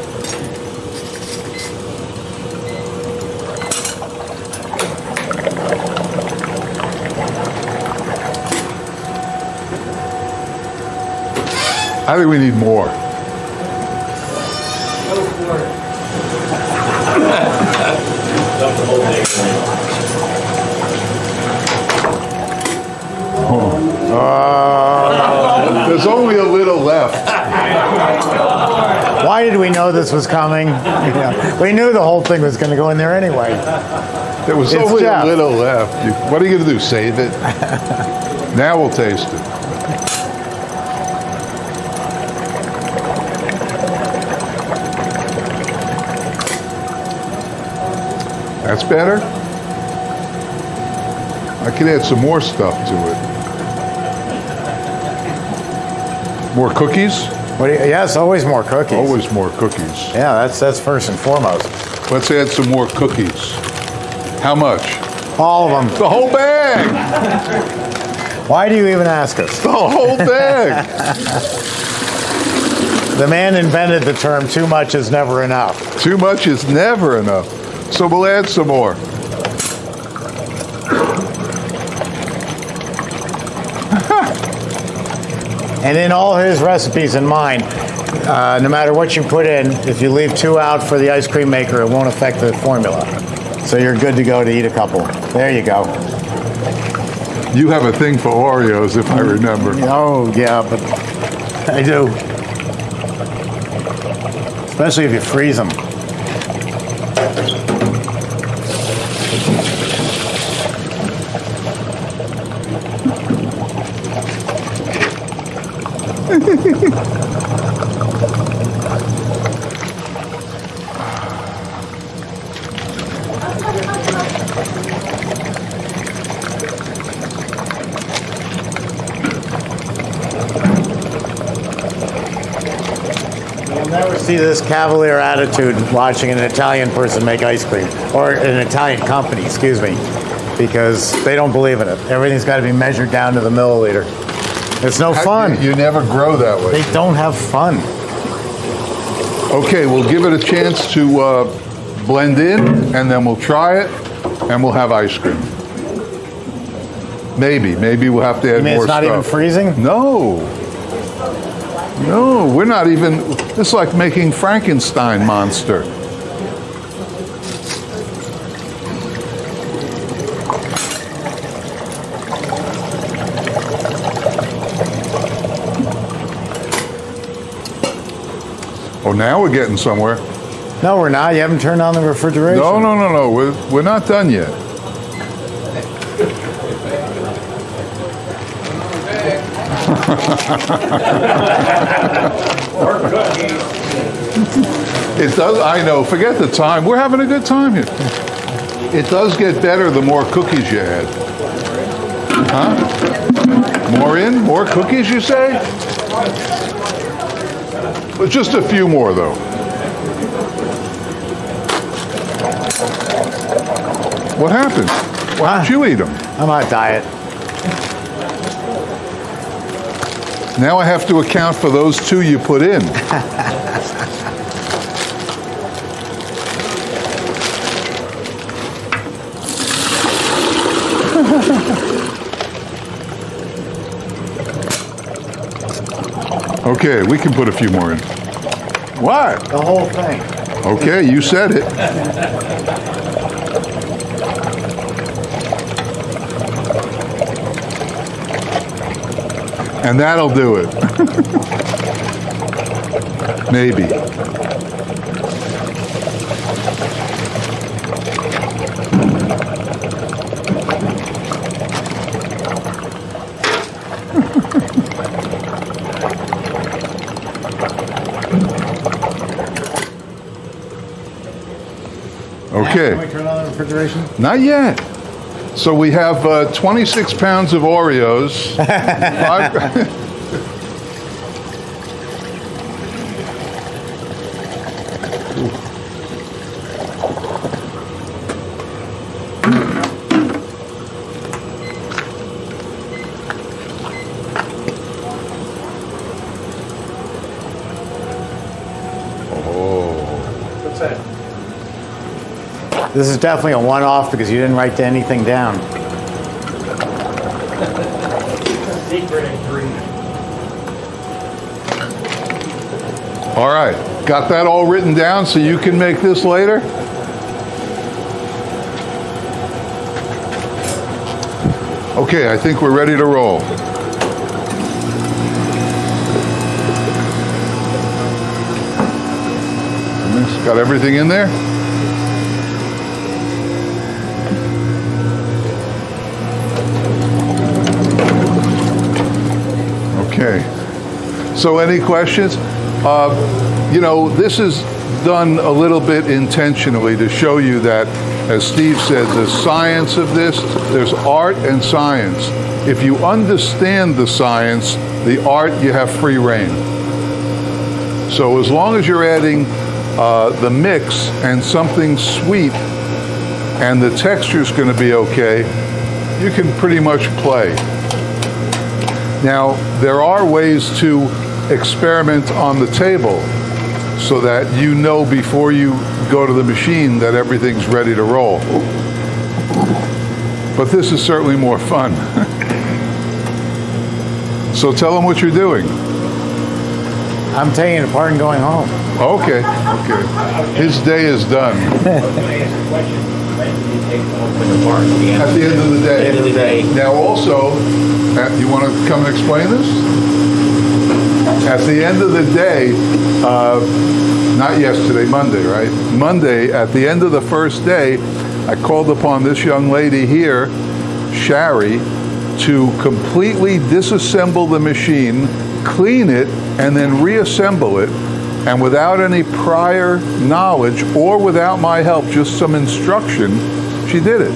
I think we need more. There's only a little left. Why did we know this was coming? We knew the whole thing was going to go in there anyway. There was It's only Jeff. a little left. What are you going to do, save it? Now we'll taste it. That's better. I could add some more stuff to it. More cookies? Yes, always more cookies. Always more cookies. Yeah, that's first and foremost. Let's add some more cookies. How much? All of them. The whole bag! Why do you even ask us? The whole bag! The man invented the term, too much is never enough. Too much is never enough. So we'll add some more. And in all his recipes and mine, no matter what you put in, if you leave 2 out for the ice cream maker, it won't affect the formula. So you're good to go to eat a couple. There you go. You have a thing for Oreos, if I remember. Oh, yeah, but I do. Especially if you freeze them. You'll never see this cavalier attitude watching an Italian person make ice cream, or an Italian company, excuse me, because they don't believe in it. Everything's got to be measured down to the milliliter. It's no fun. You never grow that way. They don't have fun. Okay, we'll give it a chance to blend in, and then we'll try it, and we'll have ice cream. Maybe we'll have to add You mean more it's not stuff. even freezing? No, we're not even. It's like making Frankenstein monster. Oh, now we're getting somewhere. No, we're not. You haven't turned on the refrigeration. No. We're not done yet. It does, I know, forget the time. We're having a good time here. It does get better the more cookies you add. Huh? More in? More cookies, you say? But just a few more, though. What happened? Why don't you eat them? I'm on a diet. Now I have to account for those 2 you put in. Okay, we can put a few more in. What? The whole thing. Okay, you said it. And that'll do it. Maybe. Okay. Can we turn on the refrigeration? Not yet. So we have 26 pounds of Oreos. What's that? This is definitely a one-off because you didn't write anything down. Secret ingredient. All right. Got that all written down so you can make this later? Okay, I think we're ready to roll. Got everything in there? Okay. So any questions? You know, this is done a little bit intentionally to show you that, as Steve said, the science of this, there's art and science. If you understand the science, the art, you have free reign. So as long as you're adding the mix and something sweet and the texture's going to be okay, you can pretty much play. Now, there are ways to experiment on the table so that you know before you go to the machine that everything's ready to roll. But this is certainly more fun. So tell them what you're doing. I'm taking it apart and going home. Okay, okay. His day is done. At the end of the day. End of the day. Now also, you want to come and explain this? At the end of the day, not yesterday, Monday, right? Monday, at the end of the first day, I called upon this young lady here, Shari, to completely disassemble the machine, clean it, and then reassemble it. And without any prior knowledge or without my help, just some instruction, she did it.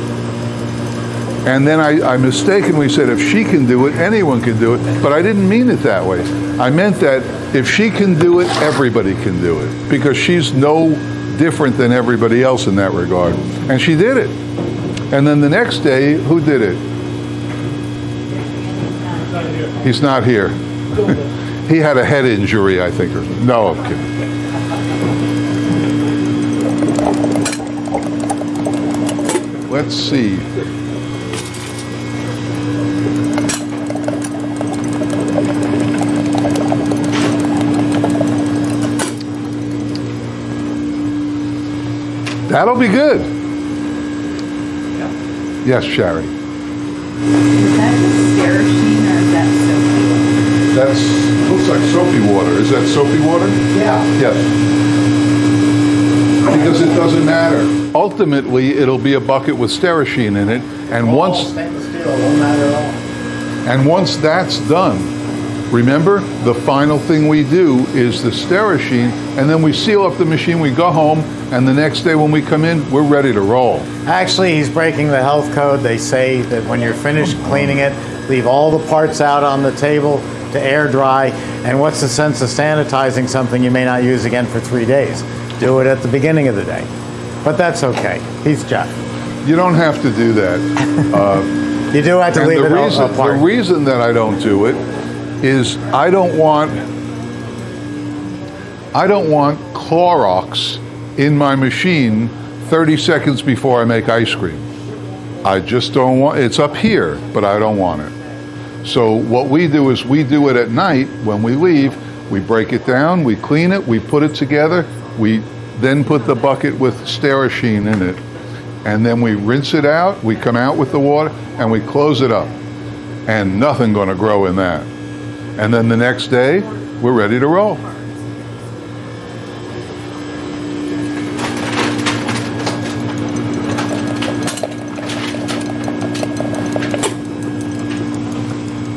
And then I mistakenly said, if she can do it, anyone can do it. But I didn't mean it that way. I meant that if she can do it, everybody can do it. Because she's no different than everybody else in that regard. And she did it. And then the next day, who did it? He's not here. He had a head injury, I think. No, I'm kidding. Let's see. That'll be good. Yes, Shari. Is that just Sterashine or is that soapy? That's, looks like soapy water. Is that soapy water? Yeah. Yes. Because it doesn't matter. Ultimately, it'll be a bucket with Sterashine in it, and once that's done, remember, the final thing we do is the Sterashine, and then we seal up the machine, we go home, and the next day when we come in, we're ready to roll. Actually, he's breaking the health code. They say that when you're finished cleaning it, leave all the parts out on the table to air dry. And what's the sense of sanitizing something you may not use again for 3 days? Do it at the beginning of the day. But that's okay. He's Jeff. You don't have to do that. You do have to leave it apart. The reason that I don't do it is I don't want Clorox in my machine 30 seconds before I make ice cream. I just don't want, it's up here, but I don't want it. So what we do is we do it at night when we leave. We break it down, we clean it, we put it together, we then put the bucket with Sterashine in it, and then we rinse it out, we come out with the water, and we close it up. And nothing gonna grow in that. And then the next day, we're ready to roll.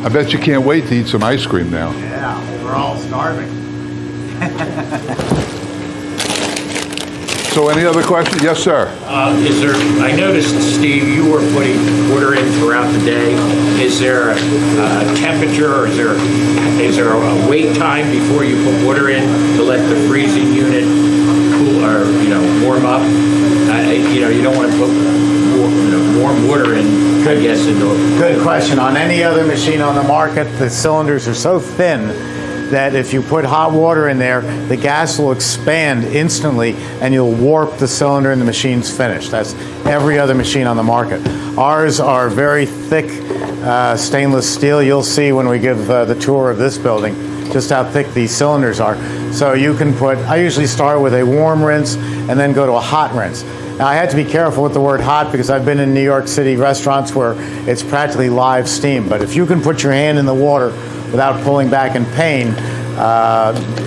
I bet you can't wait to eat some ice cream now. Yeah, we're all starving. So any other questions? Yes, sir. Is there, I noticed, Steve, you were putting water in throughout the day. Is there a temperature, or is there a wait time before you put water in to let the freezing unit cool, or, warm up? You don't want to put warm water in, I guess, into it. Good question. On any other machine on the market, the cylinders are so thin that if you put hot water in there, the gas will expand instantly and you'll warp the cylinder and the machine's finished. That's every other machine on the market. Ours are very thick stainless steel. You'll see when we give the tour of this building just how thick these cylinders are. So you can I usually start with a warm rinse and then go to a hot rinse. Now, I had to be careful with the word hot because I've been in New York City restaurants where it's practically live steam. But if you can put your hand in the water without pulling back in pain,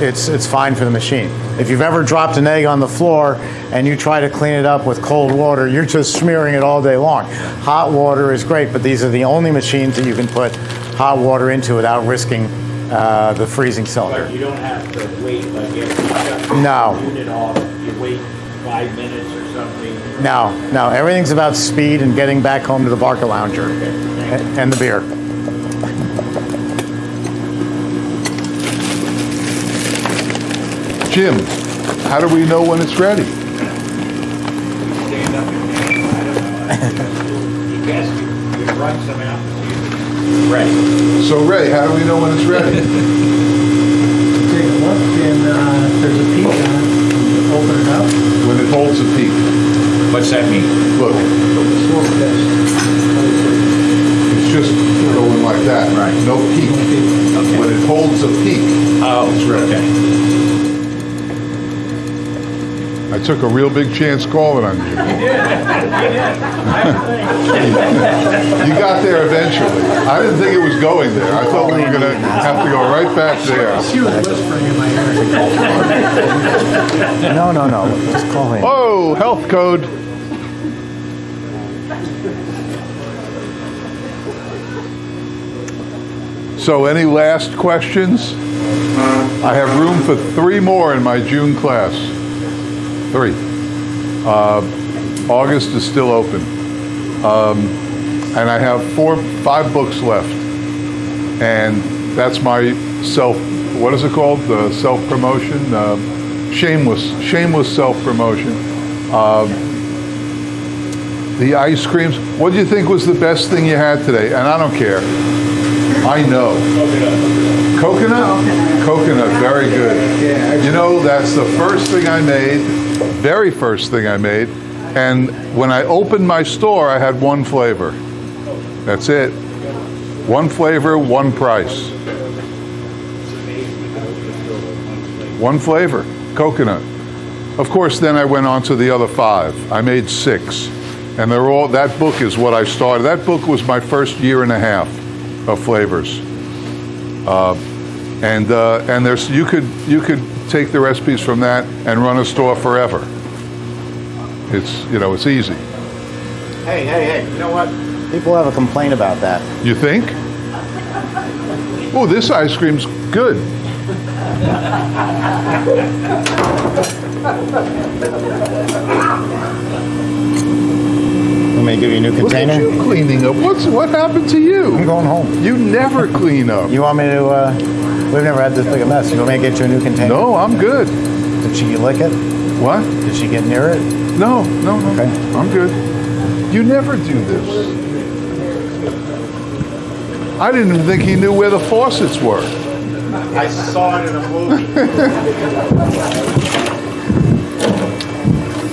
it's fine for the machine. If you've ever dropped an egg on the floor and you try to clean it up with cold water, you're just smearing it all day long. Hot water is great, but these are the only machines that you can put hot water into without risking the freezing cylinder. But you don't have to wait, like if you shut the No. unit off, you wait 5 minutes or something. No, everything's about speed and getting back home to the Barca Lounger and the beer. Jim, how do we know when it's ready? Stand up and I don't know. You guess you run some out and see if it's ready. So Ray, how do we know when it's ready? Take a look, and if there's a peak on it, you open it up. When it holds a peak. What's that mean? Look, it's just going like that. Right. No peak. Okay. When it holds a peak, it's ready. Okay. I took a real big chance calling on you. You got there eventually. I didn't think it was going there. I thought we were going to have to go right back there. She was whispering in my ear. No. Just call in. Oh, health code. So any last questions? I have room for 3 more in my June class. 3. August is still open. And I have 5 books left. And that's my what is it called? Self-promotion? Shameless self-promotion. The ice creams. What do you think was the best thing you had today? And I don't care. I know. Coconut? Coconut, very good. You know, that's the first thing I made, very first thing I made. And when I opened my store, I had 1 flavor. That's it. 1 flavor, 1 price. 1 flavor, coconut. Of course, then I went on to the other 5. I made 6. And they're all, that book is what I started. That book was my first 1.5 years of flavors. And there's you could take the recipes from that and run a store forever. It's it's easy. Hey, you know what? People have a complaint about that. You think? Oh, this ice cream's good. Want me to give you a new container? Look at you cleaning up. What happened to you? I'm going home. You never clean up. You want me to, we've never had this big a mess. You want me to get you a new container? No, I'm good. Did she lick it? What? Did she get near it? No. Okay. I'm good. You never do this. I didn't even think he knew where the faucets were. I saw it in a movie.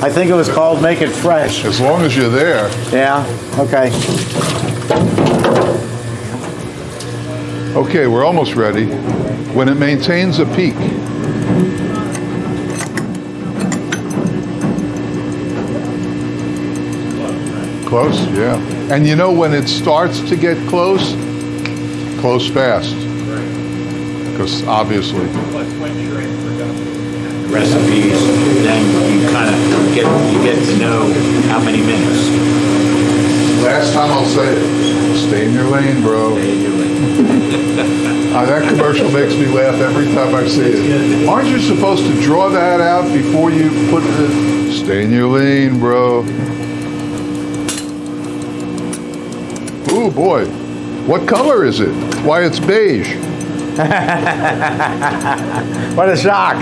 I think it was called Make It Fresh. As long as you're there. Yeah, okay. Okay, we're almost ready. When it maintains a peak. Close, yeah. And you know when it starts to get close fast. Because obviously. Recipes, then you kind of get to know how many minutes. Last time I'll say it. Stay in your lane, bro. That commercial makes me laugh every time I see it. Aren't you supposed to draw that out before you put the stay in your lane, bro? Ooh, boy. What color is it? Why, it's beige. What a shock.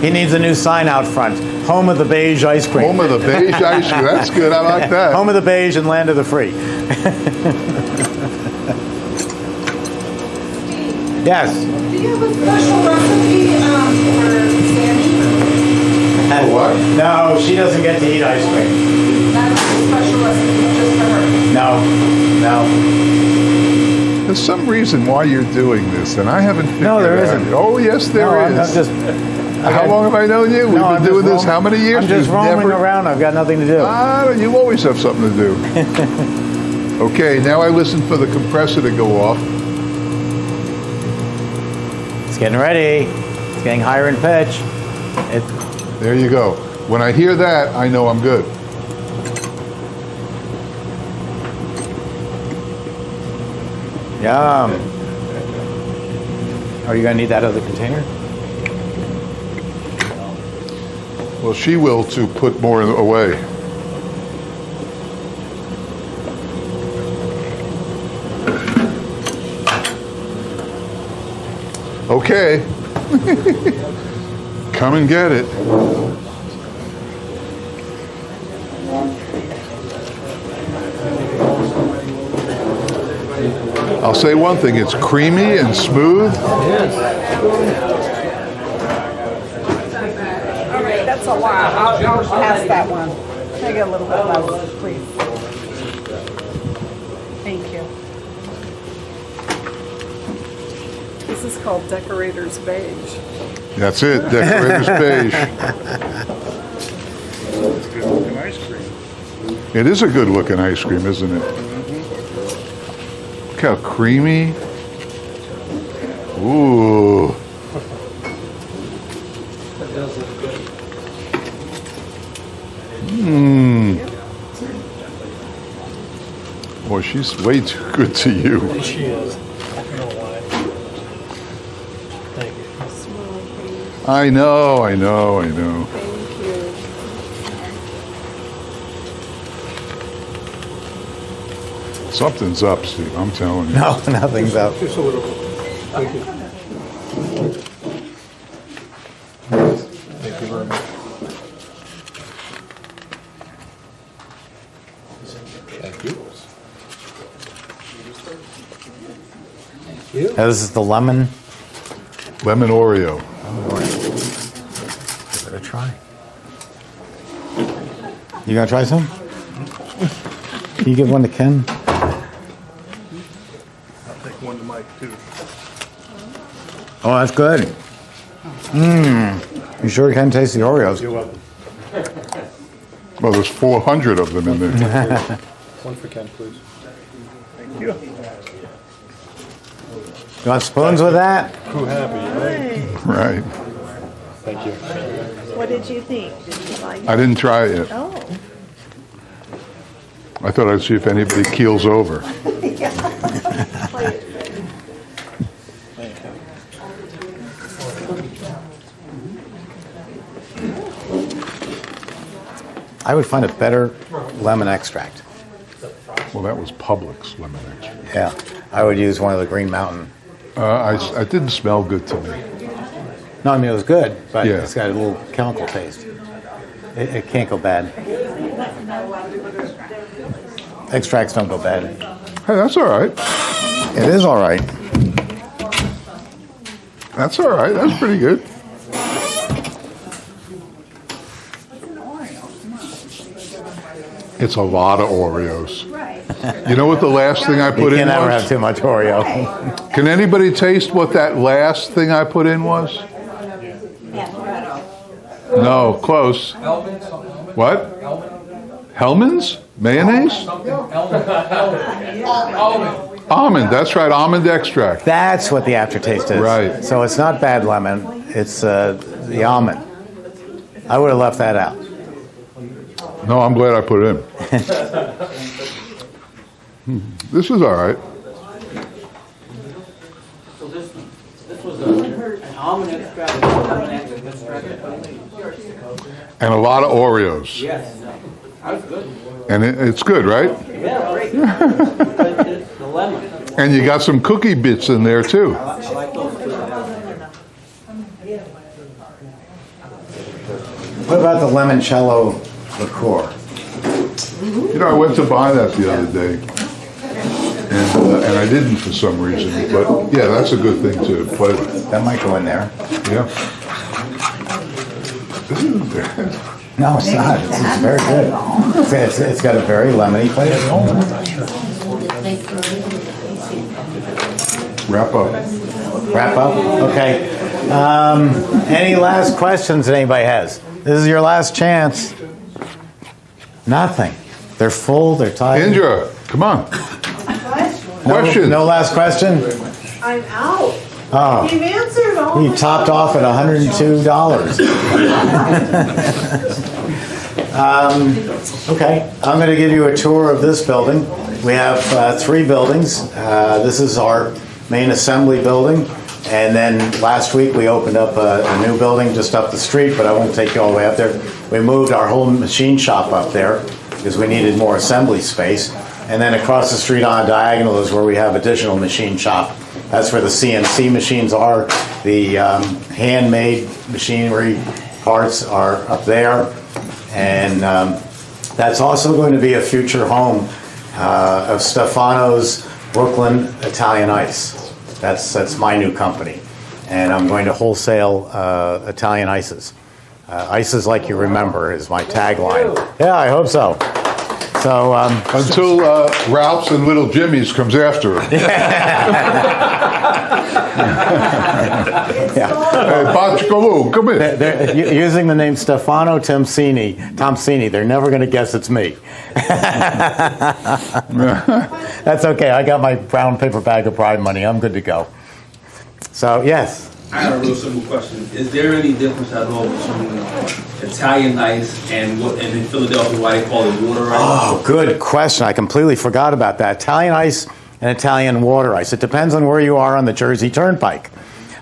He needs a new sign out front. Home of the beige ice cream. Home of the beige ice cream. That's good. I like that. Home of the beige and land of the free. Yes. Do you have a special recipe for Sammy? What? No, she doesn't get to eat ice cream. Not a special recipe just for her. No. There's some reason why you're doing this, and I haven't figured No, there it out. isn't. Oh, yes, there is. I'm just, How long have I known you? We've been doing this how many years? I'm just You've roaming never- around. I've got nothing to do. You always have something to do. Okay, now I listen for the compressor to go off. It's getting ready. It's getting higher in pitch. There you go. When I hear that, I know I'm good. Yum. Are you going to need that other container? Well, she will to put more away. Okay. Come and get it. I'll say one thing, it's creamy and smooth. All right, that's a lot. I'll pass that one. Can I get a little bit less, please? Thank you. This is called Decorator's Beige. That's it, Decorator's Beige. It's good looking ice cream. It is a good looking ice cream, isn't it? Look how creamy. Ooh. Mmm. Boy, she's way too good to you. She is. I don't know why. Thank you. I know. Something's up, Steve, I'm telling you. No, nothing's up. Just a little bit. Thank you. Thank you very much. Thank you. Now, this is the lemon. Lemon Oreo. Give it a try. You gonna try some? Can you give one to Ken? I'll take one to Mike, too. Oh, that's good. Mmm. You sure you can taste the Oreos? You're welcome. Well, there's 400 of them in there. One for Ken, please. Thank you. You want spoons with that? Who happy, right? Right. Thank you. What did you think? Did you like it? I didn't try it yet. Oh. I thought I'd see if anybody keels over. I would find a better lemon extract. Well, that was Publix lemon extract. Yeah, I would use one of the Green Mountain. I didn't smell good to me. No, I mean, it was good, but Yeah. it's got a little chemical taste. It can't go bad. Extracts don't go bad. Hey, that's all right. It is all right. That's all right. That's pretty good. It's a lot of Oreos. You know what the last thing I put You in can never was? have too much Oreo. Can anybody taste what that last thing I put in was? No, close. What? Hellman's? Mayonnaise? Almond, that's right, almond extract. That's what the aftertaste is. Right. So it's not bad lemon, it's the almond. I would have left that out. No, I'm glad I put it in. This is all right. So this was an almond extract, lemon extract. And a lot of Oreos. Yes, that was good. And it's good, right? Yeah, great. The lemon. And you got some cookie bits in there, too. I like those too. What about the limoncello liqueur? You know, I went to buy that the other day, and I didn't for some reason. But yeah, that's a good thing to play with. That might go in there. Yeah. This isn't bad. No, it's not. It's very good. It's got a very lemony flavor. Wrap up. Wrap up? Okay. Any last questions that anybody has? This is your last chance. Nothing. They're full, they're tired. Indra, come on. Question. No last question? I'm out. Oh. You've answered all. You topped off at $102. Okay, I'm going to give you a tour of this building. We have 3 buildings. This is our main assembly building. And then last week we opened up a new building just up the street, but I won't take you all the way up there. We moved our whole machine shop up there because we needed more assembly space. And then across the street on a diagonal is where we have additional machine shop. That's where the CNC machines are. The handmade machinery parts are up there. And that's also going to be a future home of Stefano's Brooklyn Italian Ice. That's my new company. And I'm going to wholesale Italian ices. Ices like you remember is my tagline. Yeah, I hope so. So until Ralph's and Little Jimmy's comes after it. Yeah. Hey, Bacciolo, come in. They're using the name Stefano Tomsini, they're never going to guess it's me. That's okay. I got my brown paper bag of Pride money. I'm good to go. So, yes. I have a real simple question. Is there any difference at all between Italian ice and what, and in Philadelphia, why they call it water ice? Oh, good question. I completely forgot about that. Italian ice and Italian water ice. It depends on where you are on the Jersey Turnpike.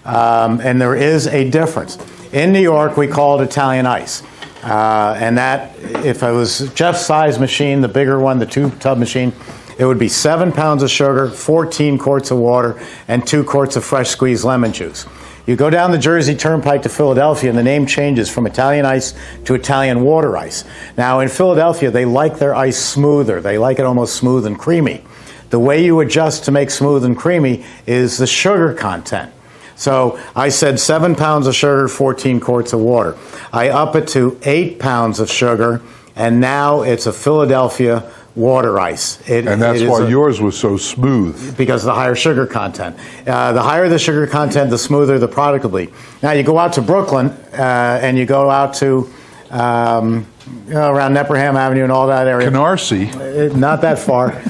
And there is a difference. In New York, we call it Italian ice. And that, if it was Jeff's size machine, the bigger one, the 2-tub machine, it would be 7 pounds of sugar, 14 quarts of water, and 2 quarts of fresh squeezed lemon juice. You go down the Jersey Turnpike to Philadelphia, and the name changes from Italian ice to Italian water ice. Now, in Philadelphia, they like their ice smoother. They like it almost smooth and creamy. The way you adjust to make smooth and creamy is the sugar content. So I said 7 pounds of sugar, 14 quarts of water. I up it to 8 pounds of sugar, and now it's a Philadelphia water ice. And that's why yours was so smooth. Because of the higher sugar content. The higher the sugar content, the smoother the product will be. Now you go out to Brooklyn, and you go out to around Nepperham Avenue and all that area. Canarsie. Not that far.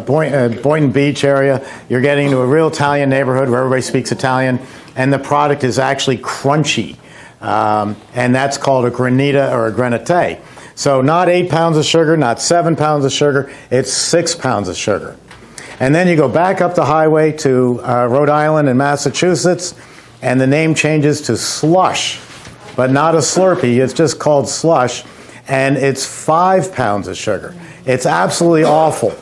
Boynton Beach area. You're getting into a real Italian neighborhood where everybody speaks Italian, and the product is actually crunchy. And that's called a granita or a granite. So not 8 pounds of sugar, not 7 pounds of sugar, it's 6 pounds of sugar. And then you go back up the highway to Rhode Island and Massachusetts, and the name changes to Slush, but not a Slurpee, it's just called Slush, and it's 5 pounds of sugar. It's absolutely awful,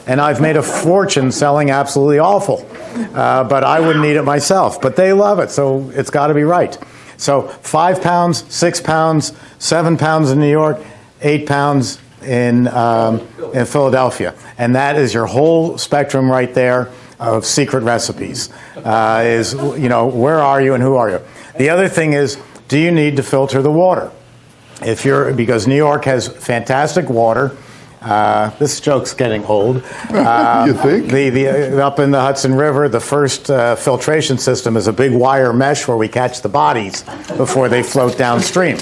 and I've made a fortune selling absolutely awful, but I wouldn't eat it myself, but they love it, so it's got to be right. So 5 pounds, 6 pounds, 7 pounds in New York, 8 pounds in Philadelphia. And that is your whole spectrum right there of secret recipes. Is, you know, where are you and who are you? The other thing is, do you need to filter the water? Because New York has fantastic water. This joke's getting old. You think? Up in the Hudson River, the first filtration system is a big wire mesh where we catch the bodies before they float downstream.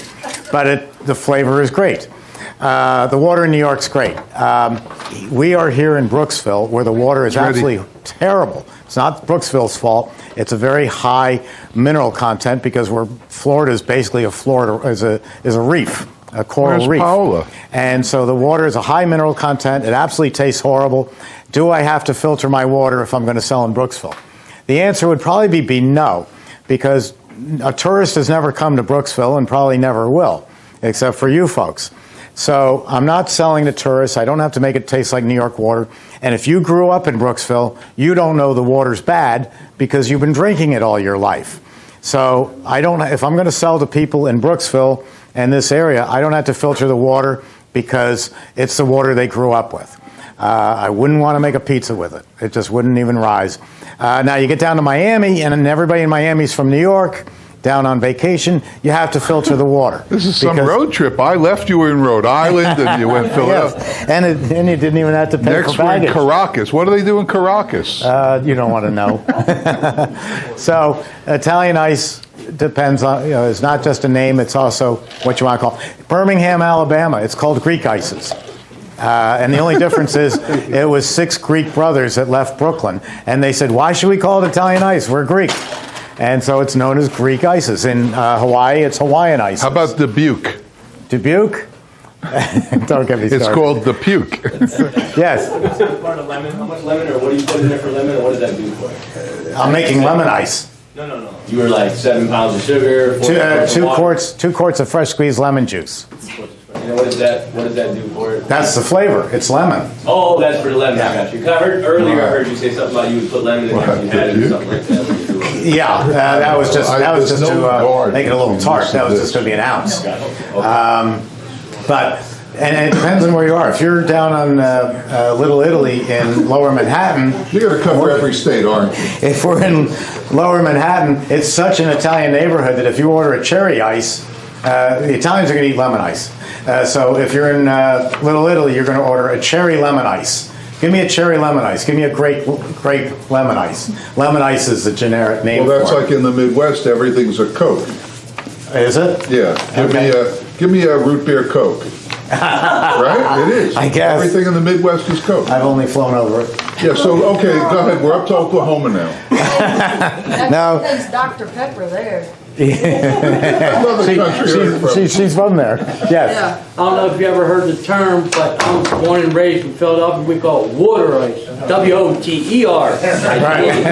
But the flavor is great. The water in New York's great. We are here in Brooksville, where the water is absolutely terrible. It's not Brooksville's fault. It's a very high mineral content because Florida is basically a reef, a coral reef. Paola? And so the water is a high mineral content. It absolutely tastes horrible. Do I have to filter my water if I'm going to sell in Brooksville? The answer would probably be no, because a tourist has never come to Brooksville and probably never will, except for you folks. So I'm not selling to tourists. I don't have to make it taste like New York water. And if you grew up in Brooksville, you don't know the water's bad because you've been drinking it all your life. So if I'm going to sell to people in Brooksville and this area, I don't have to filter the water because it's the water they grew up with. I wouldn't want to make a pizza with it. It just wouldn't even rise. Now you get down to Miami, and everybody in Miami's from New York. Down on vacation, you have to filter the water. This is some road trip. I left you in Rhode Island and you went to Philadelphia. Yes. And you didn't even have to pay Next for baggage. we're in Caracas. What do they do in Caracas? You don't want to know. So Italian ice depends on, it's not just a name, it's also what you want to call it. Birmingham, Alabama, it's called Greek ices. And the only difference is it was 6 Greek brothers that left Brooklyn, and they said, why should we call it Italian ice? We're Greek. And so it's known as Greek ices. In Hawaii, it's Hawaiian ice. How about Dubuque? Dubuque? Don't get me started. It's called the puke. Yes. How much lemon, or what do you put in there for lemon, or what does that do for it? I'm making lemon ice. No. You were like 7 pounds of sugar. 2 quarts of fresh squeezed lemon juice. And what does that do for it? That's the flavor. It's lemon. Oh, that's for the lemon. I got you. 'Cause I heard you say something about you would put lemon in there if you had it or something like that. Yeah, that was just to make it a little tart. That was just going to be an ounce. But it depends on where you are. If you're down on Little Italy in Lower Manhattan, You're going to cover every state, aren't you? if we're in Lower Manhattan, it's such an Italian neighborhood that if you order a cherry ice, the Italians are going to eat lemon ice. So if you're in Little Italy, you're going to order a cherry lemon ice. Give me a cherry lemon ice. Give me a grape lemon ice. Lemon ice is the generic name Well, that's for it. like in the Midwest, everything's a Coke. Is it? Yeah. Give me a root beer Coke. Right? It is. I guess. Everything in the Midwest is Coke. I've only flown over it. Yeah, so, okay, go ahead. We're up to Oklahoma now. No. That's Dr. Pepper there. She's from there. Yes. Yeah. I don't know if you ever heard the term, but I'm born and raised in Philadelphia. We call it water ice. W-O-T-E-R. Right.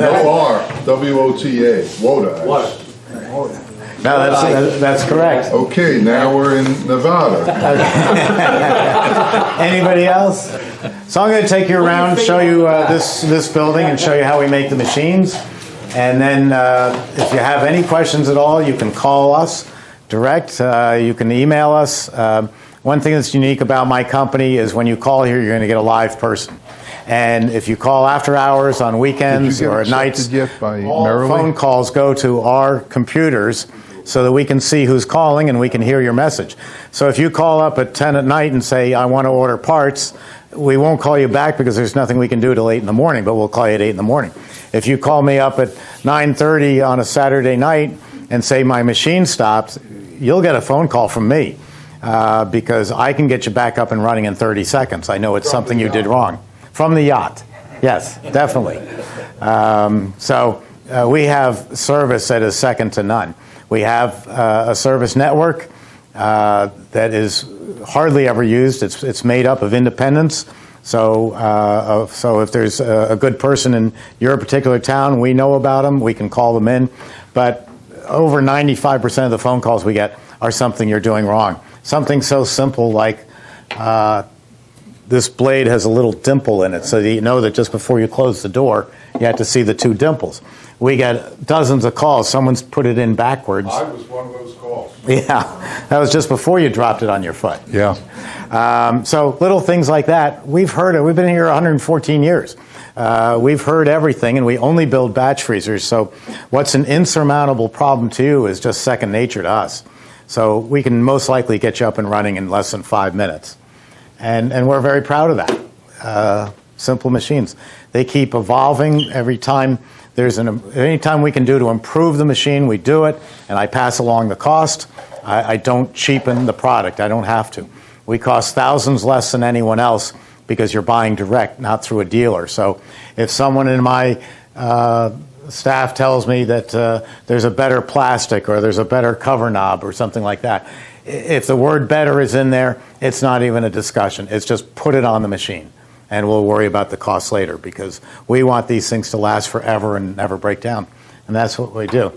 No R. W-O-T-A. Water ice. Water. No, that's correct. Okay, now we're in Nevada. Anybody else? So I'm going to take you around, show you this building, and show you how we make the machines. And then if you have any questions at all, you can call us direct. You can email us. One thing that's unique about my company is when you call here, you're going to get a live person. And if you call after hours on weekends or at nights, all phone calls go to our computers so that we can see who's calling and we can hear your message. So if you call up at 10 at night and say, I want to order parts, we won't call you back because there's nothing we can do till 8 in the morning, but we'll call you at 8 in the morning. If you call me up at 9:30 on a Saturday night and say my machine stopped, you'll get a phone call from me because I can get you back up and running in 30 seconds. I know it's something you did wrong. From the yacht. Yes, definitely. We have service that is second to none. We have a service network that is hardly ever used. It's made up of independents. So if there's a good person in your particular town, we know about them. We can call them in. But over 95% of the phone calls we get are something you're doing wrong. Something so simple like this blade has a little dimple in it, so that you know that just before you close the door, you have to see the two dimples. We get dozens of calls. Someone's put it in backwards. I was one of those calls. Yeah, that was just before you dropped it on your foot. Yeah. So little things like that, we've heard it. We've been here 114 years. We've heard everything, and we only build batch freezers. So what's an insurmountable problem to you is just second nature to us. So we can most likely get you up and running in less than 5 minutes. And we're very proud of that. Simple machines. They keep evolving every time. Anytime we can do to improve the machine, we do it, and I pass along the cost. I don't cheapen the product. I don't have to. We cost thousands less than anyone else because you're buying direct, not through a dealer. So if someone in my staff tells me that there's a better plastic or there's a better cover knob or something like that, if the word better is in there, it's not even a discussion. It's just put it on the machine, and we'll worry about the cost later because we want these things to last forever and never break down, and that's what we do.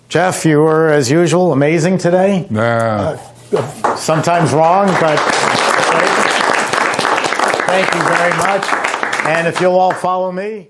Jeff, you were, as usual, amazing today. Nah. Sometimes wrong, but thank you very much. And if you'll all follow me.